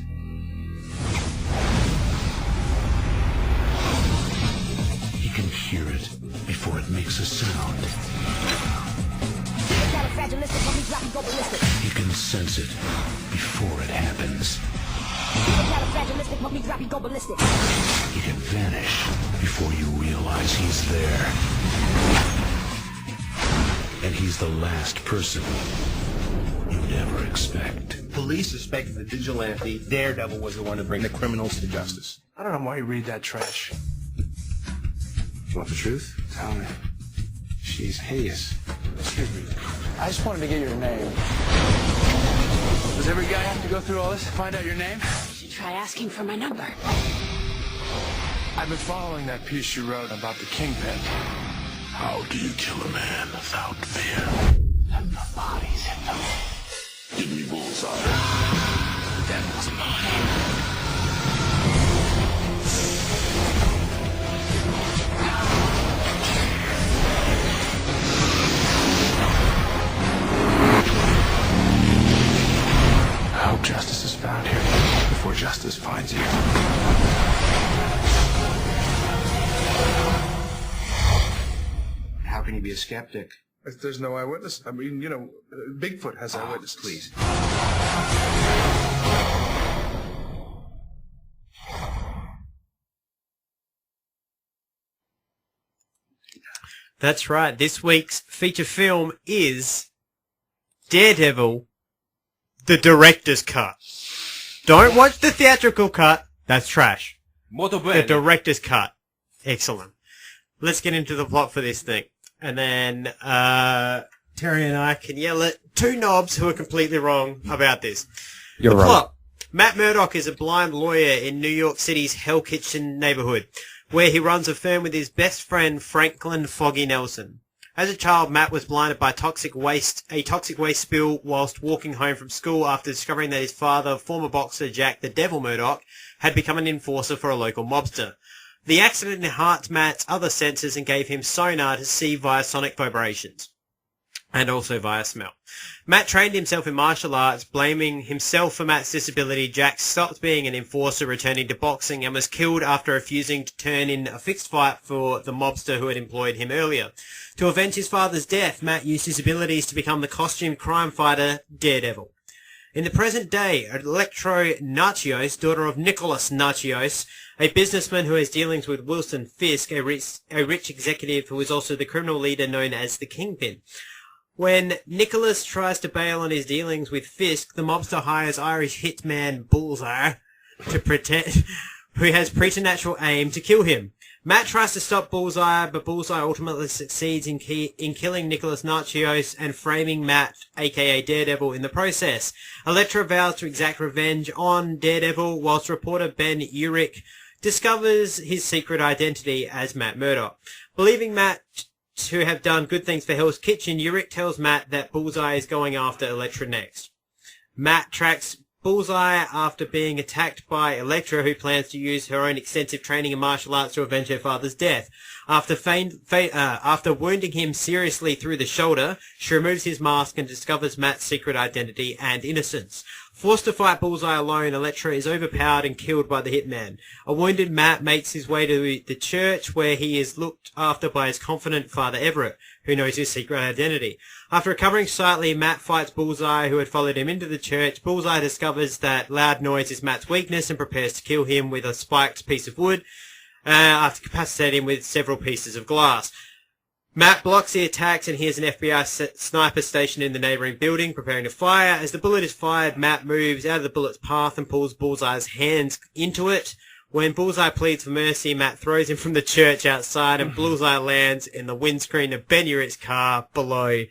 He can hear it before it makes a sound. He can sense it before it happens. He can vanish before you realize he's there. And he's the last person you never expect. Police suspect the vigilante Daredevil was the one to bring the criminals to justice. I don't know why you read that trash. You want the truth? Tell me. She's hideous. Excuse me. I just wanted to get your name. Does every guy have to go through all this to find out your name? You should try asking for my number. I've been following that piece you wrote about the Kingpin. How do you kill a man without fear? And the body's in them. Give me bullseye. That was mine. I hope justice is found here before justice finds you. How can you be a skeptic? If there's no eyewitness, I mean, you know, Bigfoot has eyewitnesses. Please. That's right. This week's feature film is Daredevil, the director's cut. Don't watch the theatrical cut. That's trash. Molto The bene. director's cut. Excellent. Let's get into the plot for this thing. And then Terry and I can yell at two knobs who are completely wrong about this. You're The right. plot. Matt Murdock is a blind lawyer in New York City's Hell Kitchen neighborhood, where he runs a firm with his best friend Franklin Foggy Nelson. As a child, Matt was blinded by a toxic waste spill whilst walking home from school after discovering that his father, former boxer Jack the Devil Murdoch, had become an enforcer for a local mobster. The accident enhanced Matt's other senses and gave him sonar to see via sonic vibrations, and also via smell. Matt trained himself in martial arts. Blaming himself for Matt's disability, Jack stopped being an enforcer, returning to boxing, and was killed after refusing to turn in a fixed fight for the mobster who had employed him earlier. To avenge his father's death, Matt used his abilities to become the costumed crime fighter Daredevil. In the present day, Electro Nachios, daughter of Nicholas Nachios, a businessman who has dealings with Wilson Fisk, a rich executive who is also the criminal leader known as the Kingpin. When Nicholas tries to bail on his dealings with Fisk, the mobster hires Irish hitman Bullseye to pretend, who has preternatural aim to kill him. Matt tries to stop Bullseye, but Bullseye ultimately succeeds in killing Nicholas Nachios and framing Matt, aka Daredevil, in the process. Elektra vows to exact revenge on Daredevil, whilst reporter Ben Urich discovers his secret identity as Matt Murdock. Believing Matt to have done good things for Hell's Kitchen, Urich tells Matt that Bullseye is going after Elektra next. Matt tracks Bullseye after being attacked by Elektra, who plans to use her own extensive training in martial arts to avenge her father's death. After wounding him seriously through the shoulder, she removes his mask and discovers Matt's secret identity and innocence. Forced to fight Bullseye alone, Elektra is overpowered and killed by the hitman. A wounded Matt makes his way to the church, where he is looked after by his confident father Everett, who knows his secret identity. After recovering slightly, Matt fights Bullseye, who had followed him into the church. Bullseye discovers that loud noise is Matt's weakness and prepares to kill him with a spiked piece of wood, after capacitating him with several pieces of glass. Matt blocks the attacks and hears an FBI sniper stationed in the neighbouring building, preparing to fire. As the bullet is fired, Matt moves out of the bullet's path and pulls Bullseye's hands into it. When Bullseye pleads for mercy, Matt throws him from the church outside, and Bullseye lands in the windscreen of Ben Urich's car below.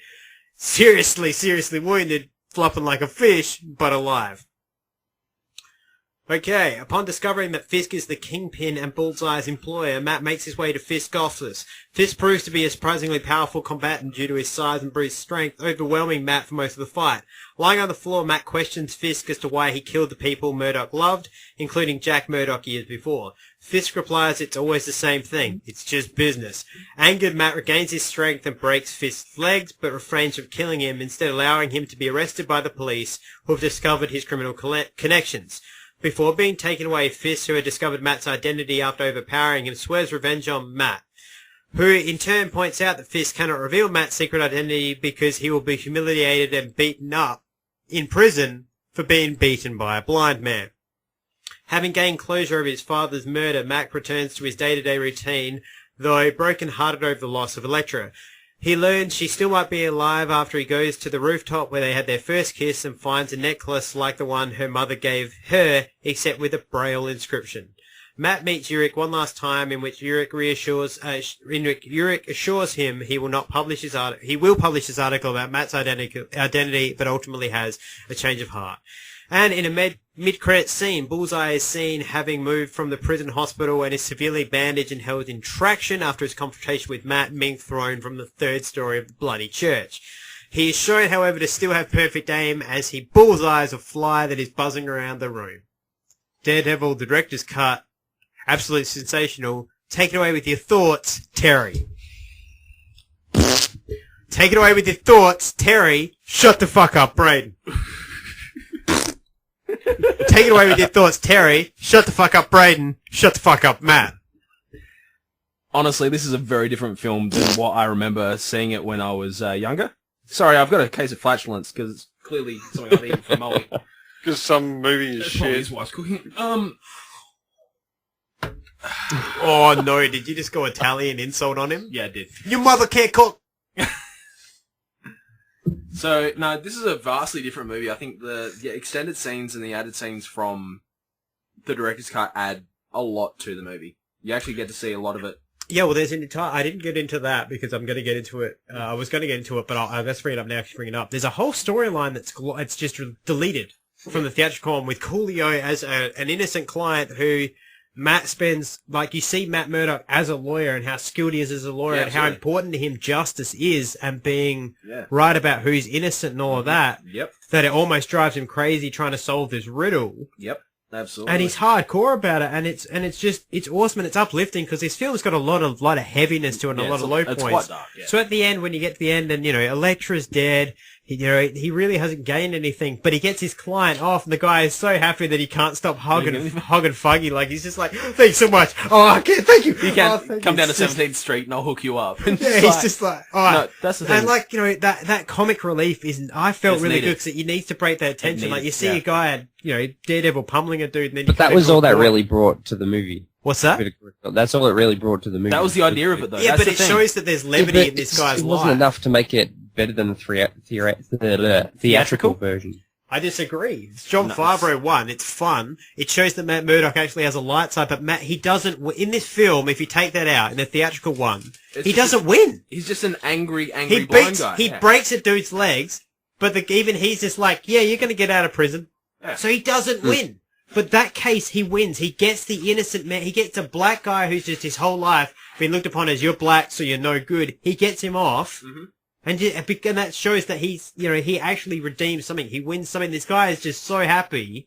Seriously wounded, flopping like a fish, but alive. Okay, upon discovering that Fisk is the Kingpin and Bullseye's employer, Matt makes his way to Fisk's office. Fisk proves to be a surprisingly powerful combatant due to his size and brute strength, overwhelming Matt for most of the fight. Lying on the floor, Matt questions Fisk as to why he killed the people Murdoch loved, including Jack Murdoch years before. Fisk replies it's always the same thing. It's just business. Angered, Matt regains his strength and breaks Fisk's legs, but refrains from killing him, instead allowing him to be arrested by the police, who have discovered his criminal connections. Before being taken away, Fisk, who had discovered Matt's identity after overpowering him, swears revenge on Matt, who in turn points out that Fisk cannot reveal Matt's secret identity because he will be humiliated and beaten up in prison for being beaten by a blind man. Having gained closure over his father's murder, Matt returns to his day-to-day routine, though broken-hearted over the loss of Elektra. He learns she still might be alive after he goes to the rooftop where they had their first kiss and finds a necklace like the one her mother gave her, except with a Braille inscription. Matt meets Urich one last time, in which Urich assures him he will not publish his he will publish his article about Matt's identity, but ultimately has a change of heart. And in a mid-credit scene, Bullseye is seen having moved from the prison hospital and is severely bandaged and held in traction after his confrontation with Matt and being thrown from the third story of the bloody church. He is shown, however, to still have perfect aim as he bullseyes a fly that is buzzing around the room. Daredevil, the director's cut, absolutely sensational. Take it away with your thoughts, Terry. Take it away with your thoughts, Terry. Shut the fuck up, Braden. Take it away with your thoughts, Terry. Shut the fuck up, Braden. Shut the fuck up, Matt. Honestly, this is a very different film than what I remember seeing it when I was younger. Sorry, I've got a case of flatulence because it's clearly something I've eaten from Molly. Because some movie is shit. His wife's cooking. Oh no, did you just go Italian insult on him? Yeah, I did. Your mother can't cook! So, no, this is a vastly different movie. I think the extended scenes and the added scenes from the director's cut add a lot to the movie. You actually get to see a lot of it. Yeah, well, there's an entire... I didn't get into that because I'm going to get into it. I was going to get into it, but let's bring it up now. Bring it up. There's a whole storyline that's just deleted from the theatrical one with Coolio as an innocent client who Matt spends... Like, you see Matt Murdoch as a lawyer and how skilled he is as a lawyer and how important to him justice is and being right about who's innocent and all of that. Yep. That it almost drives him crazy trying to solve this riddle. Yep. Absolutely. And he's hardcore about it, and it's awesome and it's uplifting because this film's got a lot of heaviness to it and a lot of low points. It's quite dark, yeah. So at the end, when you get to the end, and Elektra's dead, he really hasn't gained anything, but he gets his client off, and the guy is so happy that he can't stop hugging Fuggy. Like he's just like, thanks so much. Oh, okay, thank you. You can come down to 17th Street and I'll hook you up. Yeah, he's just like, all right. No, that's the thing. And that comic relief I felt really good because it needs to break that tension. Like you see a guy, Daredevil pummeling a dude, and then but that was all that really brought to the movie. What's that? That's all it really brought to the movie. That was the idea of it, though. Yeah, That's but it shows that there's levity in this guy's life. It wasn't enough to make it better than the theatrical version. I disagree. It's John Favreau one. It's fun. It shows that Matt Murdock actually has a light side, but he doesn't. In this film, if you take that out, in the theatrical one, he doesn't win. He's just an angry blind guy. He breaks a dude's legs, but even he's just like, yeah, you're going to get out of prison. Yeah. So he doesn't win. But that case, he wins. He gets the innocent man. He gets a black guy who's just his whole life been looked upon as you're black, so you're no good. He gets him off. Mm-hmm. And that shows that he actually redeems something. He wins something. This guy is just so happy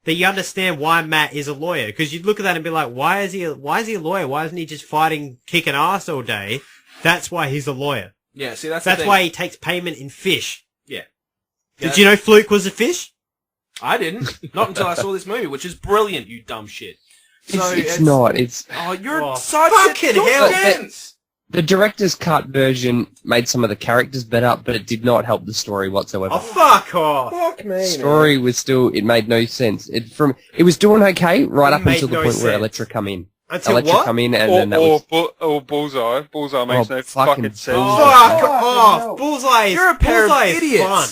that you understand why Matt is a lawyer. Because you look at that and be like, why is he a lawyer? Why isn't he just fighting, kicking ass all day? That's why he's a lawyer. Yeah, see, that's why he takes payment in fish. Yeah. Did you know Fluke was a fish? I didn't. Not until I saw this movie, which is brilliant, you dumb shit. So it's not. It's... Oh, you're such fucking hell. The director's cut version made some of the characters better, but it did not help the story whatsoever. Oh, fuck off! Fuck me, story was still... It made no sense. It was doing okay right up until the point where Elektra come in. Until what? Come in and then that was... Or Bullseye. Bullseye makes no fucking sense. Fuck off! No. Bullseye is... You're a pair of idiots. Fun.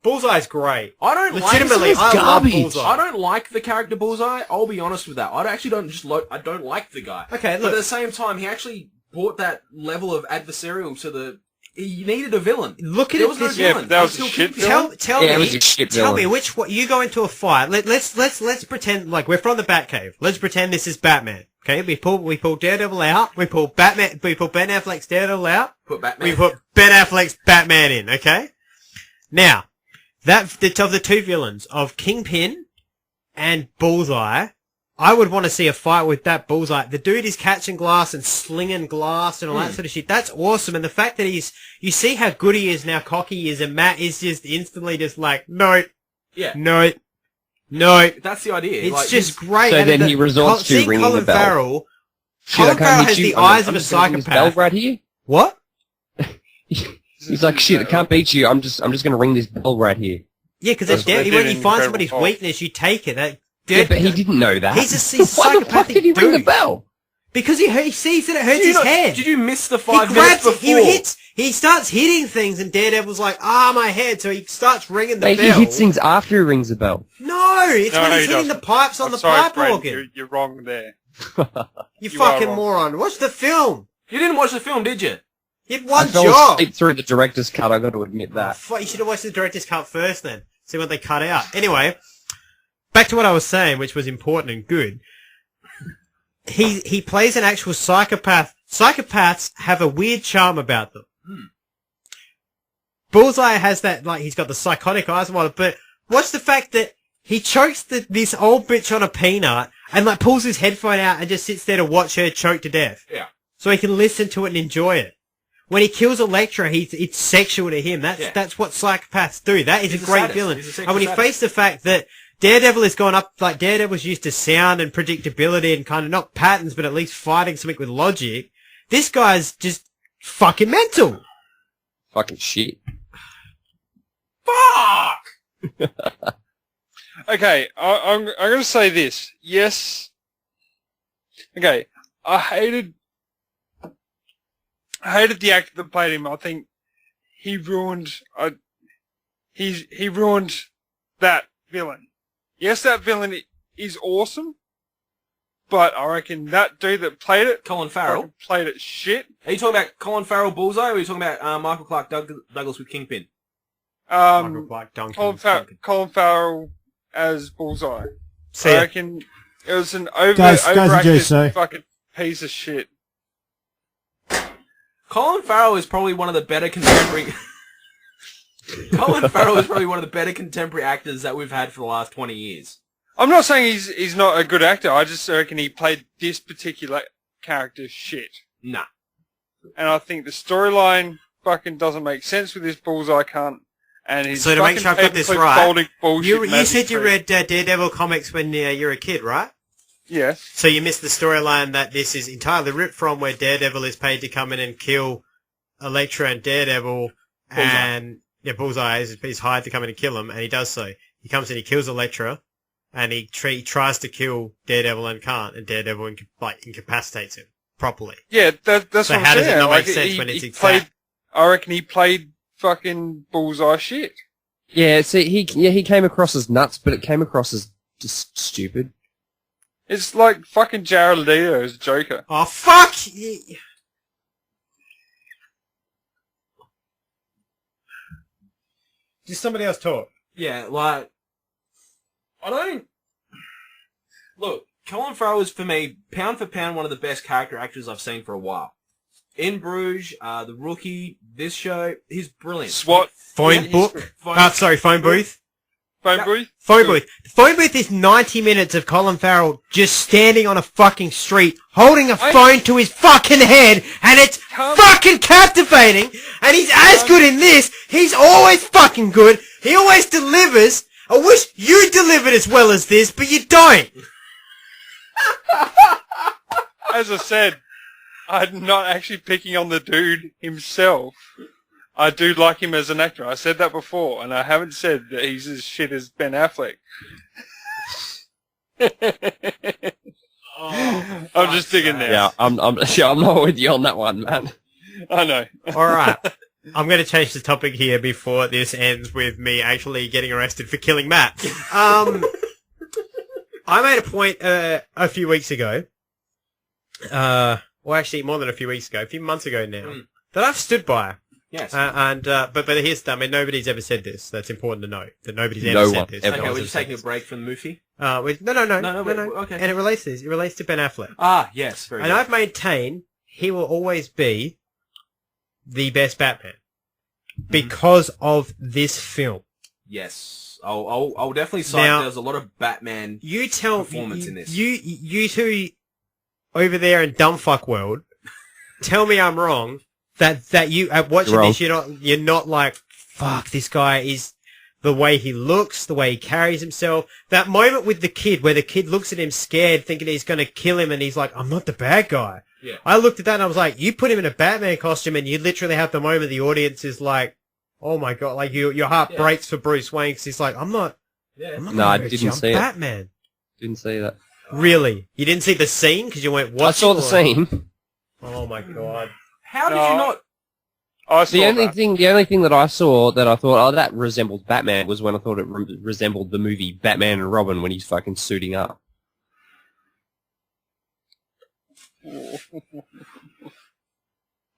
Bullseye's great. I don't legitimately. I love Bullseye. I don't like the character Bullseye. I'll be honest with that. I don't like the guy. Okay, look. But at the same time, he actually brought that level of adversarial to the he needed a villain. Look at there it was no this Yeah, villain. but that was a until shit Kingpin. villain. Tell Yeah, it me, was a shit tell me villain. which one you go into a fight. Let's pretend like we're from the Batcave. Let's pretend this is Batman. Okay, we pull Daredevil out. We pull Ben Affleck's Daredevil out. Put Batman. We put Ben Affleck's Batman in. Okay. Now, of the two villains of Kingpin and Bullseye, I would want to see a fight with that Bullseye. The dude is catching glass and slinging glass and all that sort of shit. That's awesome. And the fact that you see how good he is now, cocky he is, and Matt is just instantly just like, no, no. That's the idea. It's like, just great. So And then he resorts to seeing ringing Colin the bell. Farrell, Shit, I Colin can't Farrell hit has you. the I'm eyes of a just gonna ring this psychopath. bell right here. What? He's like, shit, I can't beat you. I'm just gonna ring this bell right here. Yeah, because That's what they when did you in find Incredible somebody's Hulk. weakness, you take it. Yeah, but he didn't know that. He's a Why the fuck psychopathic did he ring the dude. bell? Because he sees that it hurts Did you his not- head. Did you miss the He 5 minutes grabs it, before? he starts hitting things, and Daredevil's like, my head, so he starts ringing the Mate, he bell. hits things after he rings the bell. No, it's No, when he he's hitting the doesn't. pipes on I'm the sorry, pipe Brent, organ. You're wrong there. You you are fucking wrong. moron. Watch the film. You didn't watch the film, did you? You had one I fell job. asleep through the director's cut, I got to admit that. Fuck, you should have watched the director's cut first then. See what they cut out. Anyway, back to what I was saying, which was important and good. He plays an actual psychopath. Psychopaths have a weird charm about them. Bullseye has that, like, he's got the psychotic eyes and whatnot, but watch the fact that he chokes this old bitch on a peanut and, like, pulls his headphone out and just sits there to watch her choke to death. Yeah. So he can listen to it and enjoy it. When he kills Elektra, it's sexual to him. That's what psychopaths do. That is He's a a great sadist. villain. He's a And when you sexual face the fact that Daredevil has gone up, like, Daredevil's used to sound and predictability and kind of not patterns, but at least fighting something with logic, this guy's just fucking mental. Fucking shit. Fuck! Okay, I'm going to say this. Yes. Okay, I hated the actor that played him. I think he ruined. He ruined that villain. Yes, that villain is awesome, but I reckon that dude that played it, Colin Farrell. fucking played it shit. Are you talking about Colin Farrell Bullseye, or are you talking about Michael Clark Douglas with Kingpin? Colin Farrell as Bullseye. See I ya. reckon it was an overacted JC. fucking piece of shit. Colin Farrell is probably one of the better contemporary... Colin Farrell is probably one of the better contemporary actors that we've had for the last 20 years. I'm not saying he's not a good actor. I just reckon he played this particular character shit. Nah. And I think the storyline fucking doesn't make sense with this Bullseye cunt. And he's So to make sure I've got this right, you said you read Daredevil comics when you were a kid, right? Yes. So you missed the storyline that this is entirely ripped from, where Daredevil is paid to come in and kill Elektra and Daredevil, and Bullseye is hired to come in and kill him, and he does so. He comes in, he kills Elektra, and he tries to kill Daredevil and can't, and Daredevil incapacitates him properly. Yeah, that's So what I'm how does saying. it not Like, make sense he- when it's he exact? played, I reckon he played fucking Bullseye shit. Yeah, see, he came across as nuts, but it came across as just stupid. It's like fucking Jared Leto as Joker. Oh, fuck! Just somebody else talk. Yeah, like... I don't... Look, Colin Farrell is, for me, pound for pound, one of the best character actors I've seen for a while. In Bruges, The Rookie, this show, he's brilliant. SWAT. Phone book? Phone booth? Phone booth? Phone booth. The phone booth is 90 minutes of Colin Farrell just standing on a fucking street, holding a phone to his fucking head, and it's fucking captivating, and he's as good in this. He's always fucking good. He always delivers. I wish you delivered as well as this, but you don't. As I said, I'm not actually picking on the dude himself. I do like him as an actor. I said that before, and I haven't said that he's as shit as Ben Affleck. I'm just digging there. Yeah, I'm not with you on that one, man. I know. Alright. I'm going to change the topic here before this ends with me actually getting arrested for killing Matt. I made a point a few weeks ago, well actually more than a few weeks ago, a few months ago now, that I've stood by. Yes. But here's the, I mean, nobody's ever said this. That's important to note that nobody's No ever one said this. ever. Okay, No we're one's just ever taking a said break from the movie. this. No. Okay. And it relates to Ben Affleck. Ah, yes, very And good. I've maintained he will always be the best Batman because of this film. Yes, I'll definitely cite Now, there's a lot of Batman You tell performance in this. You two over there in dumbfuck world, tell me I'm wrong. That you at watching You're this, you're not like, fuck, this guy is the way he looks, the way he carries himself. That moment with the kid where the kid looks at him scared, thinking he's going to kill him, and he's like, I'm not the bad guy. Yeah. I looked at that and I was like, you put him in a Batman costume and you literally have the moment the audience is like, oh my god, like your heart breaks for Bruce Wayne because he's like, I'm not No, gonna I hurt didn't you, I'm see it. Batman. Didn't see that. Really? You didn't see the scene because you went, what? I saw the scene. Oh my god. How did you not? I saw The only that. thing that I saw that I thought, oh, that resembled Batman was when I thought it resembled the movie Batman and Robin when he's fucking suiting up.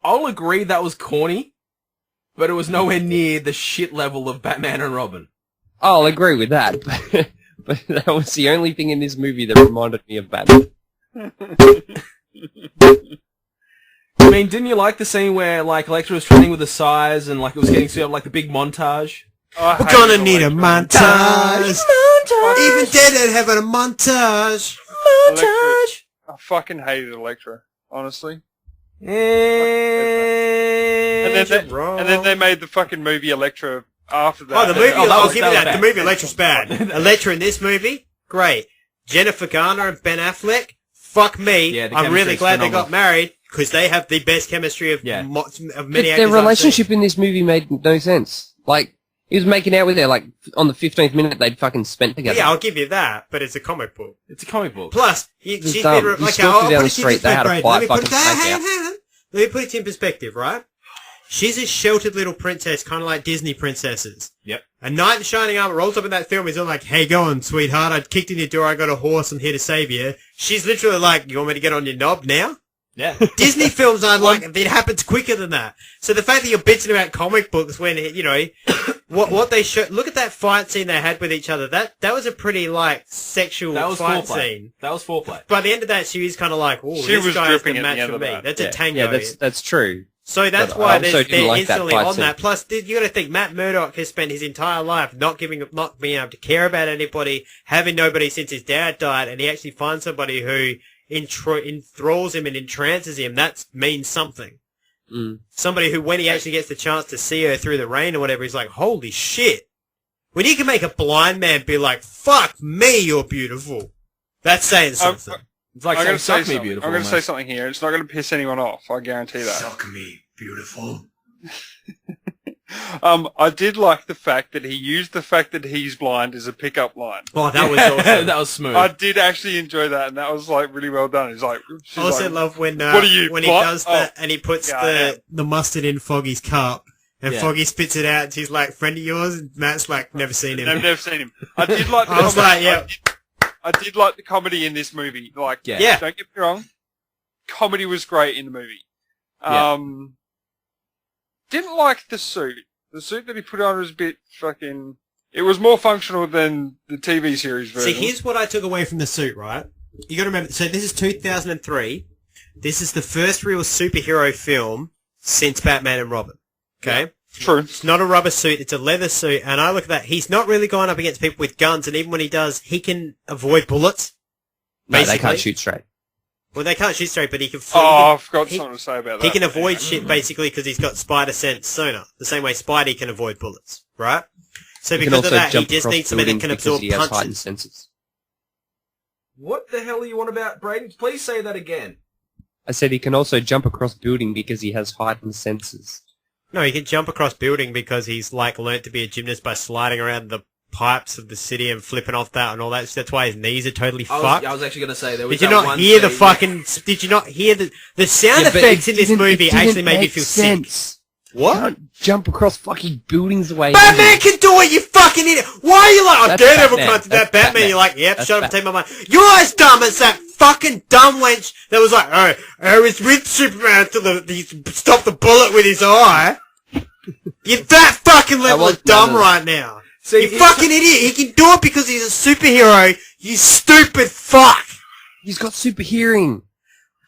I'll agree that was corny, but it was nowhere near the shit level of Batman and Robin. I'll agree with that, but that was the only thing in this movie that reminded me of Batman. I mean, didn't you like the scene where like Elektra was training with the size and like it was getting sort of like the big montage? We're gonna need a montage. Even Deadhead having a montage. Montage. I fucking hated Elektra, honestly. And then they made the fucking movie Elektra after that. Oh, the movie, I'll give you that. bad. The movie Elektra's bad. Elektra in this movie, great. Jennifer Garner and Ben Affleck, fuck me. Yeah, the I'm really chemistry's glad they phenomenal. got married because they have the best chemistry of, Yeah. of But many actors their I've relationship seen. in this movie made no sense. Like, he was making out with her, like, on the 15th minute they'd fucking spent together. Yeah, I'll give you that, but it's a comic book. It's a comic book. Plus, It's she's dumb. been... You Okay, stalked her I'll down put the it street, in they had a perspective. fight, Let me put fucking snake out. hang on. Let me put it in perspective, right? She's a sheltered little princess, kind of like Disney princesses. Yep. A knight in shining armor rolls up in that film. He's all like, "Hey, go on, sweetheart. I kicked in your door. I got a horse. I'm here to save you." She's literally like, "You want me to get on your knob now?" Yeah. Disney films are like, it happens quicker than that. So the fact that you're bitching about comic books when, you know, what they show, look at that fight scene they had with each other. That was a pretty, like, sexual That was fight foreplay. scene. That was foreplay. By the end of that, she was kind of like, "Oh, She this was guy is the dripping at the match end for of me." that. That's a Yeah, tango. that's true. So that's But why I also they're didn't like that instantly fight on scene. that. Plus, you got to think Matt Murdock has spent his entire life not being able to care about anybody, having nobody since his dad died, and he actually finds somebody who enthralls him and entrances him. That means something. Mm. Somebody who, when he actually gets the chance to see her through the rain or whatever, he's like, "Holy shit!" When you can make a blind man be like, "Fuck me, you're beautiful," that's saying something. It's like I'm going saying, to "Suck me, beautiful." I'm going to say something here. It's not going to piss anyone off. I guarantee that. Suck me, beautiful. I did like the fact that he used the fact that he's blind as a pickup line. Oh, that was awesome. That was smooth. I did actually enjoy that, and that was like really well done. He's like, I also like, love when "What are you, when he what?" does that and he puts Yeah, I am. the mustard in Foggy's cup and Yeah. Foggy spits it out and she's like, "Friend of yours?" And Matt's like, "Never seen him." I've never seen him. I did like the I was comedy. like, yeah. I did like the comedy in this movie. Like, Yeah. don't get me wrong, comedy was great in the movie. Yeah. Didn't like the suit. The suit that he put on was a bit fucking... It was more functional than the TV series version. See, here's what I took away from the suit, right? You gotta remember, so this is 2003. This is the first real superhero film since Batman and Robin. Okay? True. It's not a rubber suit, it's a leather suit, and I look at that, he's not really going up against people with guns, and even when he does, he can avoid bullets. No, they basically. can't shoot straight. Well, they can't shoot straight, but he can... Oh, I've got he- something to say about that. He can avoid shit basically because he's got spider sense sonar. The same way Spidey can avoid bullets, right? So He can because of also that, he jump just across needs somebody that buildings can because absorb he has heightened punches. senses. What the hell are you on about, Braden? Please say that again. I said he can also jump across building because he has heightened senses. No, he can jump across building because he's like learnt to be a gymnast by sliding around the pipes of the city and flipping off that and all that. That's why his knees are totally fucked. I was actually going to say there was Did you that not one hear the scene- fucking? Did you not hear the sound Yeah, but effects it in this didn't- movie it actually didn't made me make feel sense. sick? You What? can't jump across fucking buildings the way Batman can do it, you fucking idiot! Why are you like, "Oh, That's Daredevil Batman. can't do that, That's Batman"? Batman. You're like, "Yep, That's shut up and Batman. take my mind." You're as dumb as that fucking dumb wench that was like, "Oh, I was with Superman until he stopped the bullet with his eye." You're that fucking level was of dumb none of right now. See, You fucking idiot. He can do it because he's a superhero. You stupid fuck. He's got super hearing,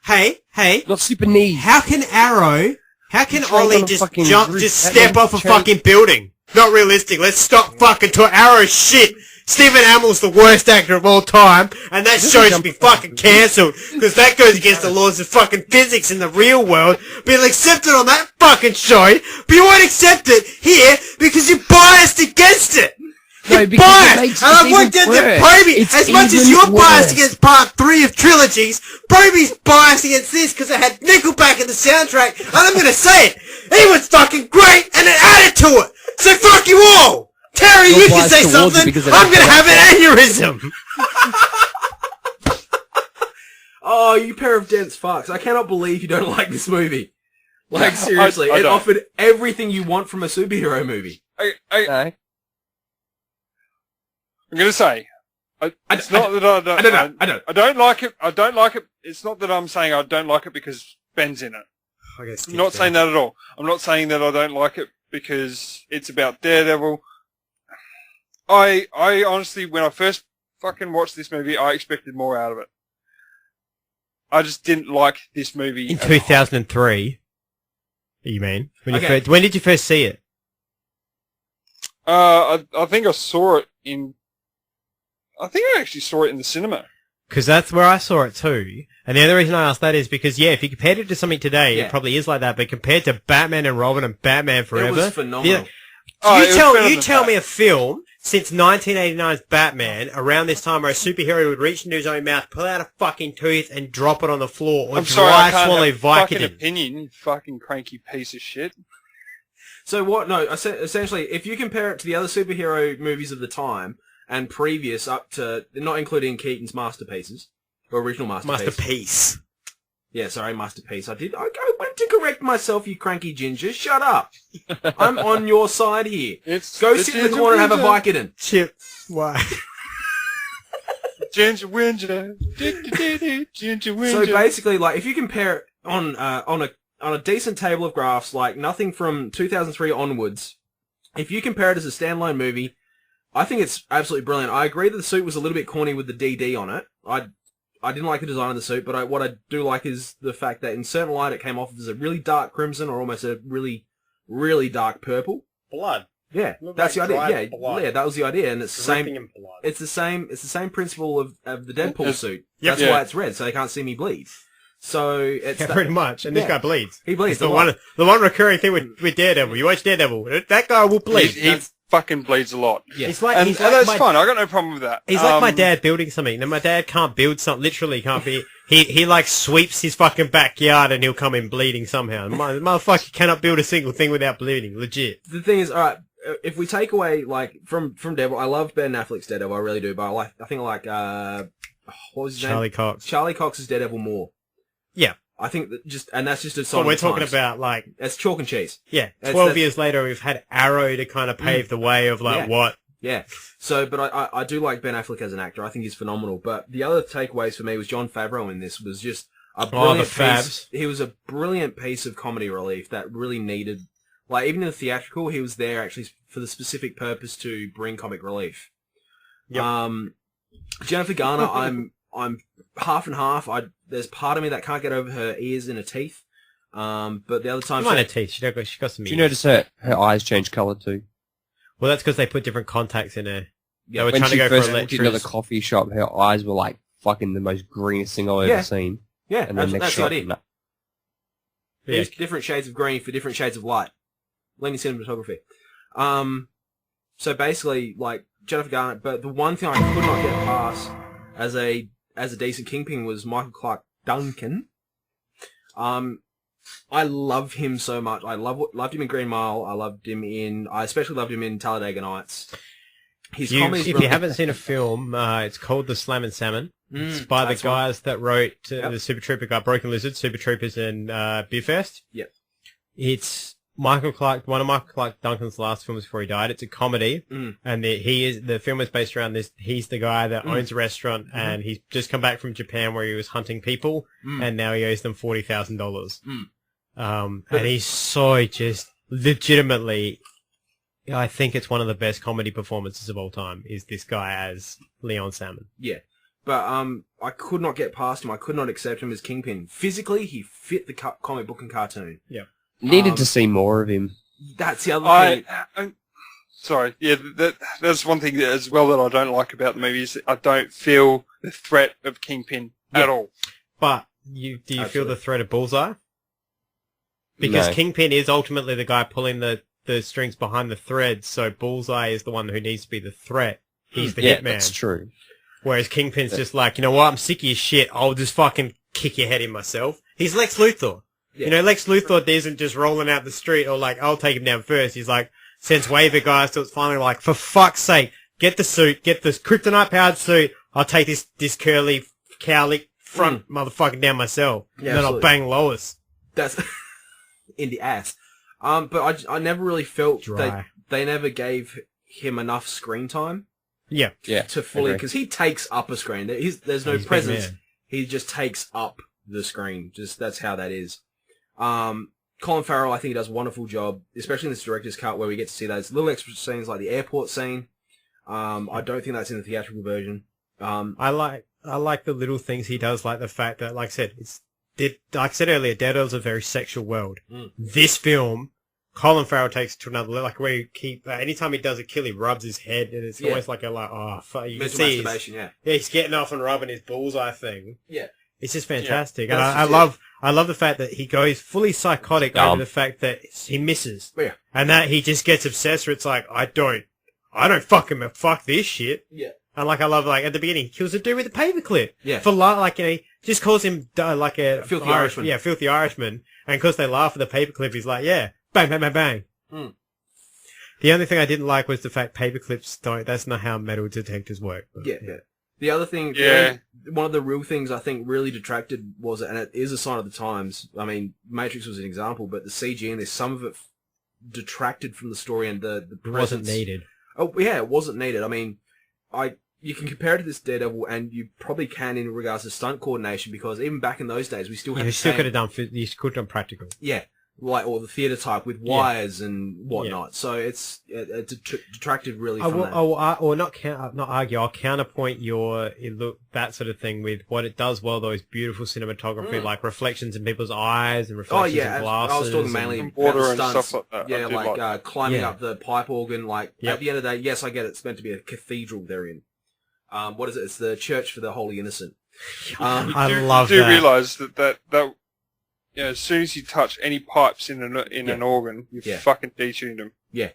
Hey, not super knees. how can trained Ollie on a just fucking jump, roof. just That step man off a trained- fucking building? Not realistic. Let's stop fucking to Arrow shit. Stephen Amell's the worst actor of all time, and that show should be fucking cancelled, because that goes against the laws of fucking physics in the real world. But you'll accept it on that fucking show, but you won't accept it here because you're biased against it. No, You're because it biased! makes And it I've worked even out that worse. Proby, It's as much as even you're biased worse. against part 3 of trilogies, Proby's biased against this because it had Nickelback in the soundtrack, and I'm gonna say it, he was fucking great, and it added to it! So fuck you all! Terry, You're you can biased say towards it something, because it I'm has gonna have an aneurysm! Oh, you pair of dense fucks. I cannot believe you don't like this movie. Like, seriously, I it don't. offered everything you want from a superhero movie. I'm No. gonna say, it's not that I don't like it. I don't like it. It's not that I'm saying I don't like it because Ben's in it. I'm not saying that at all. I'm not saying that I don't like it because it's about Daredevil. I honestly, when I first fucking watched this movie, I expected more out of it. I just didn't like this movie. In 2003, you mean? When did you first see it? I think I saw it in. I think I actually saw it in the cinema. Because that's where I saw it too. And the other reason I asked that is because, yeah, if you compared it to something today, Yeah. it probably is like that. But compared to Batman and Robin and Batman Forever, It was phenomenal. you tell me a film since 1989's Batman around this time where a superhero would reach into his own mouth, pull out a fucking tooth, and drop it on the floor, or I'm sorry, I can't swallow have a fucking Vicodin. opinion, you fucking cranky piece of shit. So what? No, essentially, if you compare it to the other superhero movies of the time and previous, up to not including Keaton's masterpieces or original masterpiece. Masterpiece. Yeah, sorry, masterpiece. I went to correct myself, you cranky ginger. Shut up. I'm on your side here. Go sit in the corner and have a Vicodin. Chip. Why? Ginger Winger. Ginger Winger. So basically, like, if you compare it on a decent table of graphs, like nothing from 2003 onwards, if you compare it as a standalone movie, I think it's absolutely brilliant. I agree that the suit was a little bit corny with the DD on it. I didn't like the design of the suit, but what I do like is the fact that in certain light it came off as a really dark crimson or almost a really, really dark purple. Blood. Yeah, Looked that's like the idea. dried Yeah, blood. yeah, that was the idea, and it's the same. Dripping in blood. It's the same principle of the Deadpool suit. Yep. That's why it's red, so they can't see me bleed. So it's Yeah, pretty much. And this guy bleeds. He bleeds It's the a lot. one recurring thing with Daredevil. You watch Daredevil, that guy will bleed. He fucking bleeds a lot. Yeah. He's like, And he's like that's my, fine. I got no problem with that. He's like my dad building something. Now my dad can't build something. Literally can't be. He like sweeps his fucking backyard and he'll come in bleeding somehow. The motherfucker cannot build a single thing without bleeding. Legit. The thing is, alright, if we take away, like, from Daredevil, I love Ben Affleck's Daredevil, I really do, but I think I like, what was his name? Charlie Cox. Charlie Cox's Daredevil more. Yeah. I think that that's just a sign But of we're the talking times. about like, It's chalk and cheese. yeah, That's- 12 that's- years later we've had Arrow to kind of pave the way of like Yeah. what. Yeah. So, but I do like Ben Affleck as an actor. I think he's phenomenal. But the other takeaways for me was Jon Favreau in this was just a brilliant the Favs. piece. He was a brilliant piece of comedy relief that really needed, like, even in the theatrical, he was there actually for the specific purpose to bring comic relief. Yep. Jennifer Garner, I'm half and half. There's part of me that can't get over her ears and her teeth. But the other time, Come on, her teeth. She got some Do you ears. notice her eyes change colour too? Well, that's because they put different contacts in her. Yeah, They were When trying to she go first for walked into the electros. coffee shop, her eyes were like fucking the most greenest thing I've Yeah. ever seen. yeah, And then that's next the shot, idea. no. Yeah. Use different shades of green for different shades of light. Leaning cinematography. So basically, like, Jennifer Garner, but the one thing I could not get past as a decent Kingpin was Michael Clarke Duncan. I love him so much. I loved him in Green Mile. I especially loved him in Talladega Nights. His comedy's If you brilliant. haven't seen a film, it's called The Slam and Salmon. It's by the that's one. guys that wrote Yep. the Super Trooper guy, Broken Lizard, Super Troopers, and Beer Fest. Yep. It's one of Michael Clarke Duncan's last films before he died. It's a comedy, and the film is based around this. He's the guy that owns a restaurant, and he's just come back from Japan where he was hunting people, and now he owes them $40,000. And he's so just legitimately, I think it's one of the best comedy performances of all time, is this guy as Leon Salmon. Yeah. But I could not get past him. I could not accept him as Kingpin. Physically, he fit the comic book and cartoon. Yeah. Needed to see more of him. That's the other thing. Sorry, yeah, that's one thing as well that I don't like about the movie is I don't feel the threat of Kingpin at all. But do you feel the threat of Bullseye? Because No. Kingpin is ultimately the guy pulling the strings behind the threads, so Bullseye is the one who needs to be the threat. He's the hitman. That's true. Whereas Kingpin's just like, you know what, I'm sick of your shit, I'll just fucking kick your head in myself. He's Lex Luthor. Yeah. You know, Lex Luthor isn't just rolling out the street or like, I'll take him down first. He's like, sends waiver guys till it's finally like, for fuck's sake, get the suit, get this kryptonite-powered suit, I'll take this curly, cowlick front motherfucker down myself. Yeah, and then I'll bang Lois. That's in the ass. But I never really felt that they never gave him enough screen time. Yeah. To fully, because he takes up a screen. There's no presence. He just takes up the screen. Just that's how that is. Colin Farrell, I think he does a wonderful job, especially in this director's cut where we get to see those little extra scenes like the airport scene. I don't think that's in the theatrical version. I like the little things he does, like the fact that, like I said earlier, Daredevil's a very sexual world. This film, Colin Farrell takes it to another level, like where he anytime he does a kill, he rubs his head, and it's always like fuck. You can see he's getting off and rubbing his bullseye thing. Yeah. It's just fantastic. And I love the fact that he goes fully psychotic over the fact that he misses. Yeah. And that he just gets obsessed where it's like, I don't fucking fuck this shit. Yeah. And like, I love, like, at the beginning, he kills a dude with a paperclip. Yeah. For like, you know, he just calls him like a filthy Irishman. Yeah, filthy Irishman. And because they laugh at the paperclip, he's like, yeah, bang, bang, bang, bang. The only thing I didn't like was the fact paperclips that's not how metal detectors work. But, yeah. The other thing, one of the real things I think really detracted was, and it is a sign of the times, I mean, Matrix was an example, but the CG in this, some of it detracted from the story and the presence. It wasn't needed. Oh, yeah, it wasn't needed. I mean, you can compare it to this Daredevil, and you probably can in regards to stunt coordination, because even back in those days, we still had you could have done practical. Yeah. Like, or the theatre type with wires and whatnot. Yeah. So it detracted really from that. I'll counterpoint that sort of thing with what it does well, though, is beautiful cinematography, like reflections in people's eyes and reflections in glasses. I was talking mainly and water and stunts. stuff like that. Yeah, like climbing up the pipe organ. Like, at the end of the day, yes, I get it's meant to be a cathedral they're in. What is it? It's the Church for the Holy Innocent. I love that. You do realise that you know, as soon as you touch any pipes in an organ, you fucking detuned them. Yeah.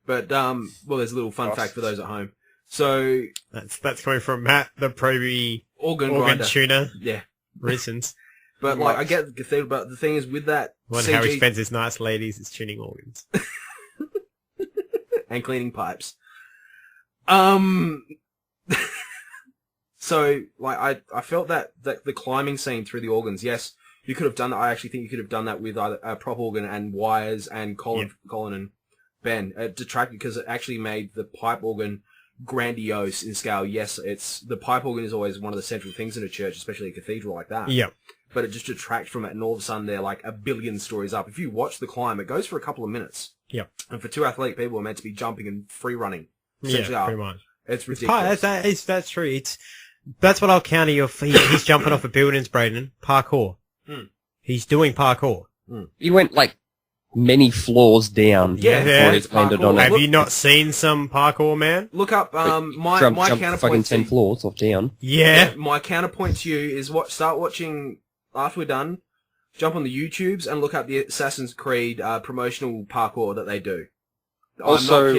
But, well, there's a little fun fact for those at home. So... That's coming from Matt, the probie organ tuner. Yeah. Reasons. But, like, I get the cathedral, but the thing is with that CG... how he spends his nights, ladies, is tuning organs. And cleaning pipes. So, like, I felt that the climbing scene through the organs, yes... You could have done that. I actually think you could have done that with either a prop organ and wires and Colin and Ben. It detracted because it actually made the pipe organ grandiose in scale. Yes, the pipe organ is always one of the central things in a church, especially a cathedral like that. Yeah. But it just detracts from it, and all of a sudden they're like a billion stories up. If you watch the climb, it goes for a couple of minutes. Yeah. And for two athletic people, are meant to be jumping and free running. Yeah, pretty much. It's ridiculous. That's true. That's what I'll counter your. He's jumping off of buildings, Braden. Parkour. He's doing parkour. He went like many floors down. Yeah. He's landed on Have you not seen some parkour, man? Look up my counterpoint. Fucking 10 floors off down. Yeah. My counterpoint to you is start watching after we're done. Jump on the YouTubes and look up the Assassin's Creed promotional parkour that they do. Also,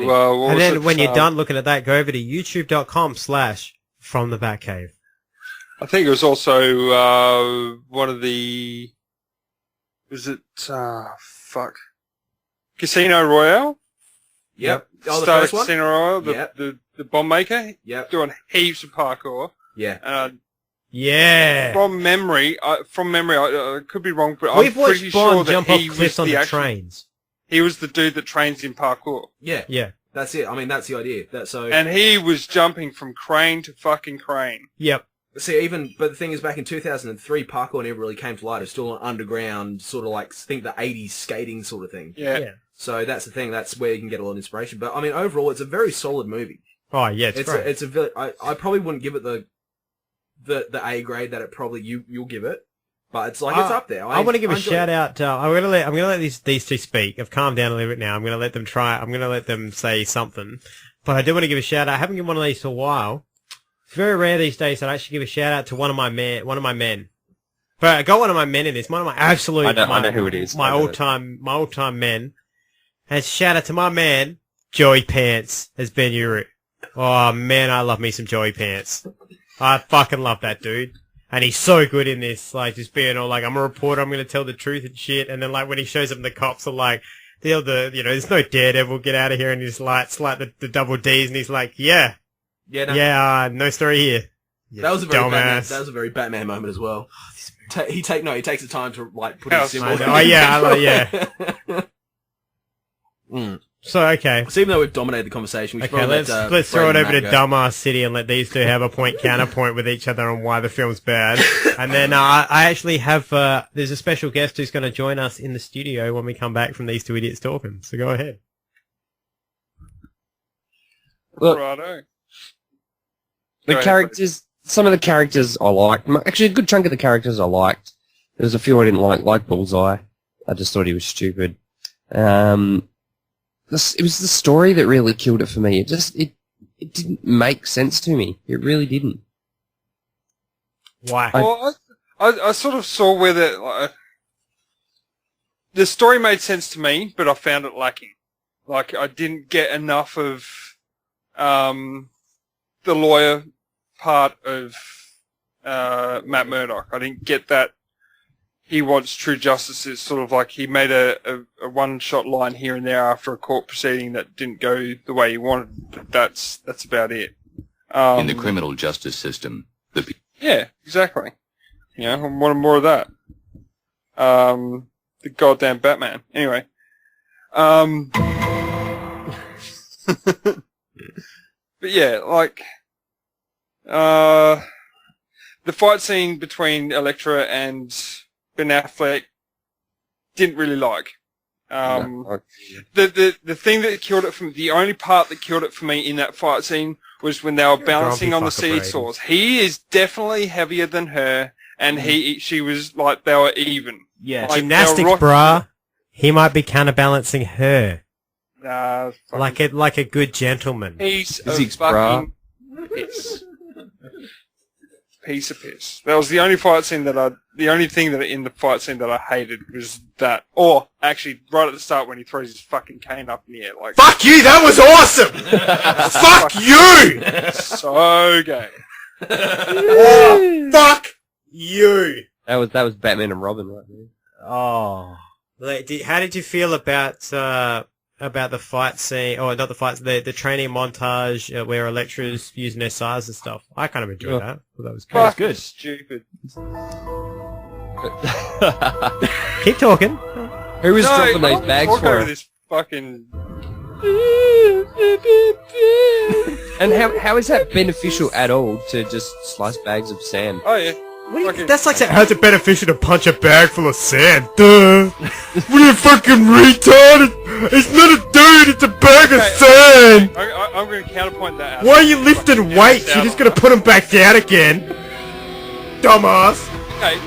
and then when you're done looking at that, go over to youtube.com/From the Batcave. I think it was also one of the... Was it... Casino Royale? Yep. Oh, the first one? Casino Royale, the bomb maker? Yep. Doing heaps of parkour. Yeah. Yeah. From memory, I could be wrong, but I'm pretty sure that jump he off was on the trains. He was the dude that trains in parkour. Yeah. Yeah. That's it. I mean, that's the idea. And he was jumping from crane to fucking crane. Yep. See, but the thing is, back in 2003, parkour never really came to light. It was still an underground, sort of like, think the 80s skating sort of thing. Yeah. So that's the thing. That's where you can get a lot of inspiration. But I mean, overall, it's a very solid movie. Oh yeah, it's great. It's a I probably wouldn't give it the A grade that it probably you'll give it, but it's like it's up there. I want to give a shout out. I'm gonna let these two speak. I've calmed down a little bit now. I'm gonna let them try. I'm gonna let them say something. But I do want to give a shout out. I haven't given one of these for a while. It's very rare these days that I actually give a shout out to one of my men. But I got one of my men in this. One of my absolute. I know who it is. My old time men. And shout out to my man, Joey Pants, as Ben Urich. Oh man, I love me some Joey Pants. I fucking love that dude. And he's so good in this, like, just being all like, I'm a reporter, I'm gonna tell the truth and shit. And then, like, when he shows up, the cops are like, there's no Daredevil, get out of here. And he's like, it's like the double D's, and he's like, no story here. That was a very Batman moment as well. He takes the time to, like, put his symbol. So, okay. So even though we've dominated the conversation, we should let's throw it over to Dumbass City and let these two have a counterpoint with each other on why the film's bad. And then I actually have, there's a special guest who's going to join us in the studio when we come back from these two idiots talking. So go ahead. Look, Righto. Some of the characters I liked. Actually, a good chunk of the characters I liked. There was a few I didn't like Bullseye. I just thought he was stupid. It was the story that really killed it for me. It didn't make sense to me. It really didn't. Why? I sort of saw where the story made sense to me, but I found it lacking. Like, I didn't get enough of the lawyer part of Matt Murdock. I didn't get that he wants true justice. It's sort of like he made a one-shot line here and there after a court proceeding that didn't go the way he wanted. But that's about it. In the criminal justice system, yeah, exactly. You know, I wanted more of that. The goddamn Batman. Anyway. But yeah, like, the fight scene between Elektra and Ben Affleck didn't really like. The thing that killed it from the only part that killed it for me in that fight scene was when they were balancing on the seesaws. He is definitely heavier than her, and she was like they were even. Yeah, like, gymnastics, brah. He might be counterbalancing her. Like a good gentleman. Piece of fucking piss. Piece of piss. That was the only fight scene the only thing that in the fight scene that I hated was that. Or, actually, right at the start when he throws his fucking cane up in the air. Like, fuck you, that was awesome! Fuck you! So gay. Oh, fuck you! That was Batman and Robin right there. Oh. How did you feel about the fight scene, or not the fight, the training montage where Elektra's using her size and stuff? I kind of enjoyed that. Well, that was good. Fuck, good. Stupid. Keep talking. Who was dropping those bags for her? This fucking... And how is that beneficial at all to just slice bags of sand? Oh yeah. That's like saying, how's it beneficial to punch a bag full of sand? Duh! What are you fucking retarded? It's not a dude, it's a bag of sand! I'm going to counterpoint that out. Why are you lifting weights? You're just going to put them back down again. Dumbass. Okay,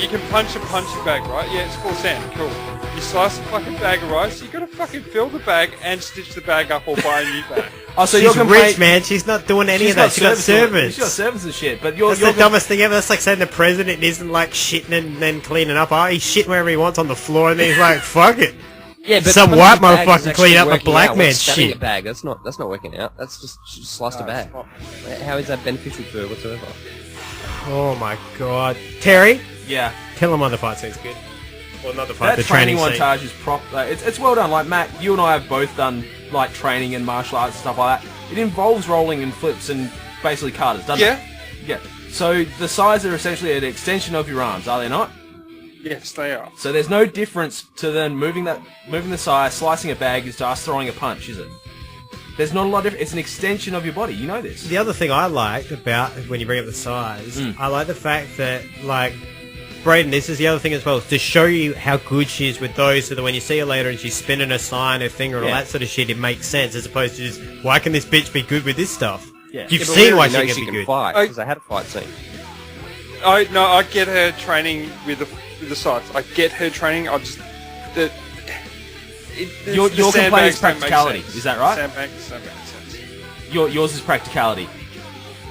you can punch a bag, right? Yeah, it's full of sand. Cool. You slice a fucking bag of rice, you got to fucking fill the bag and stitch the bag up or buy a new bag. Oh, so she's rich, man. She's not doing any of that. She's got servants. She's got servants and shit. But that's the dumbest thing ever. That's like saying the president isn't like shitting and then cleaning up. Oh, he's shitting wherever he wants on the floor, and then he's like, "Fuck it." Yeah, but some white motherfucker clean up the black man's shit. A bag. That's not working out. That's just she sliced a bag. How is that beneficial to her whatsoever? Oh my god, Terry. Yeah. Tell him why the fight scene's good. Well, not the fight. That the training montage scene. is it's well done. Like Matt, you and I have both done like training and martial arts and stuff like that. It involves rolling and flips and basically katas, doesn't it? Yeah. So the sides are essentially an extension of your arms, are they not? Yes, they are. So there's no difference to then moving the side, slicing a bag is just throwing a punch, is it? There's not a lot of... It's an extension of your body. You know this. The other thing I liked about when you bring up the size, I like the fact that, like, Braden, this is the other thing as well, to show you how good she is with those, so that when you see her later and she's spinning her sign, her finger, and all that sort of shit, it makes sense, as opposed to just, why can this bitch be good with this stuff? Yeah. You've seen why she can be good. Because they had a fight scene. I get her training with the scythe. I get her training. I just your complaint is practicality. Is that right? Sandbags don't make sense. Yours is practicality.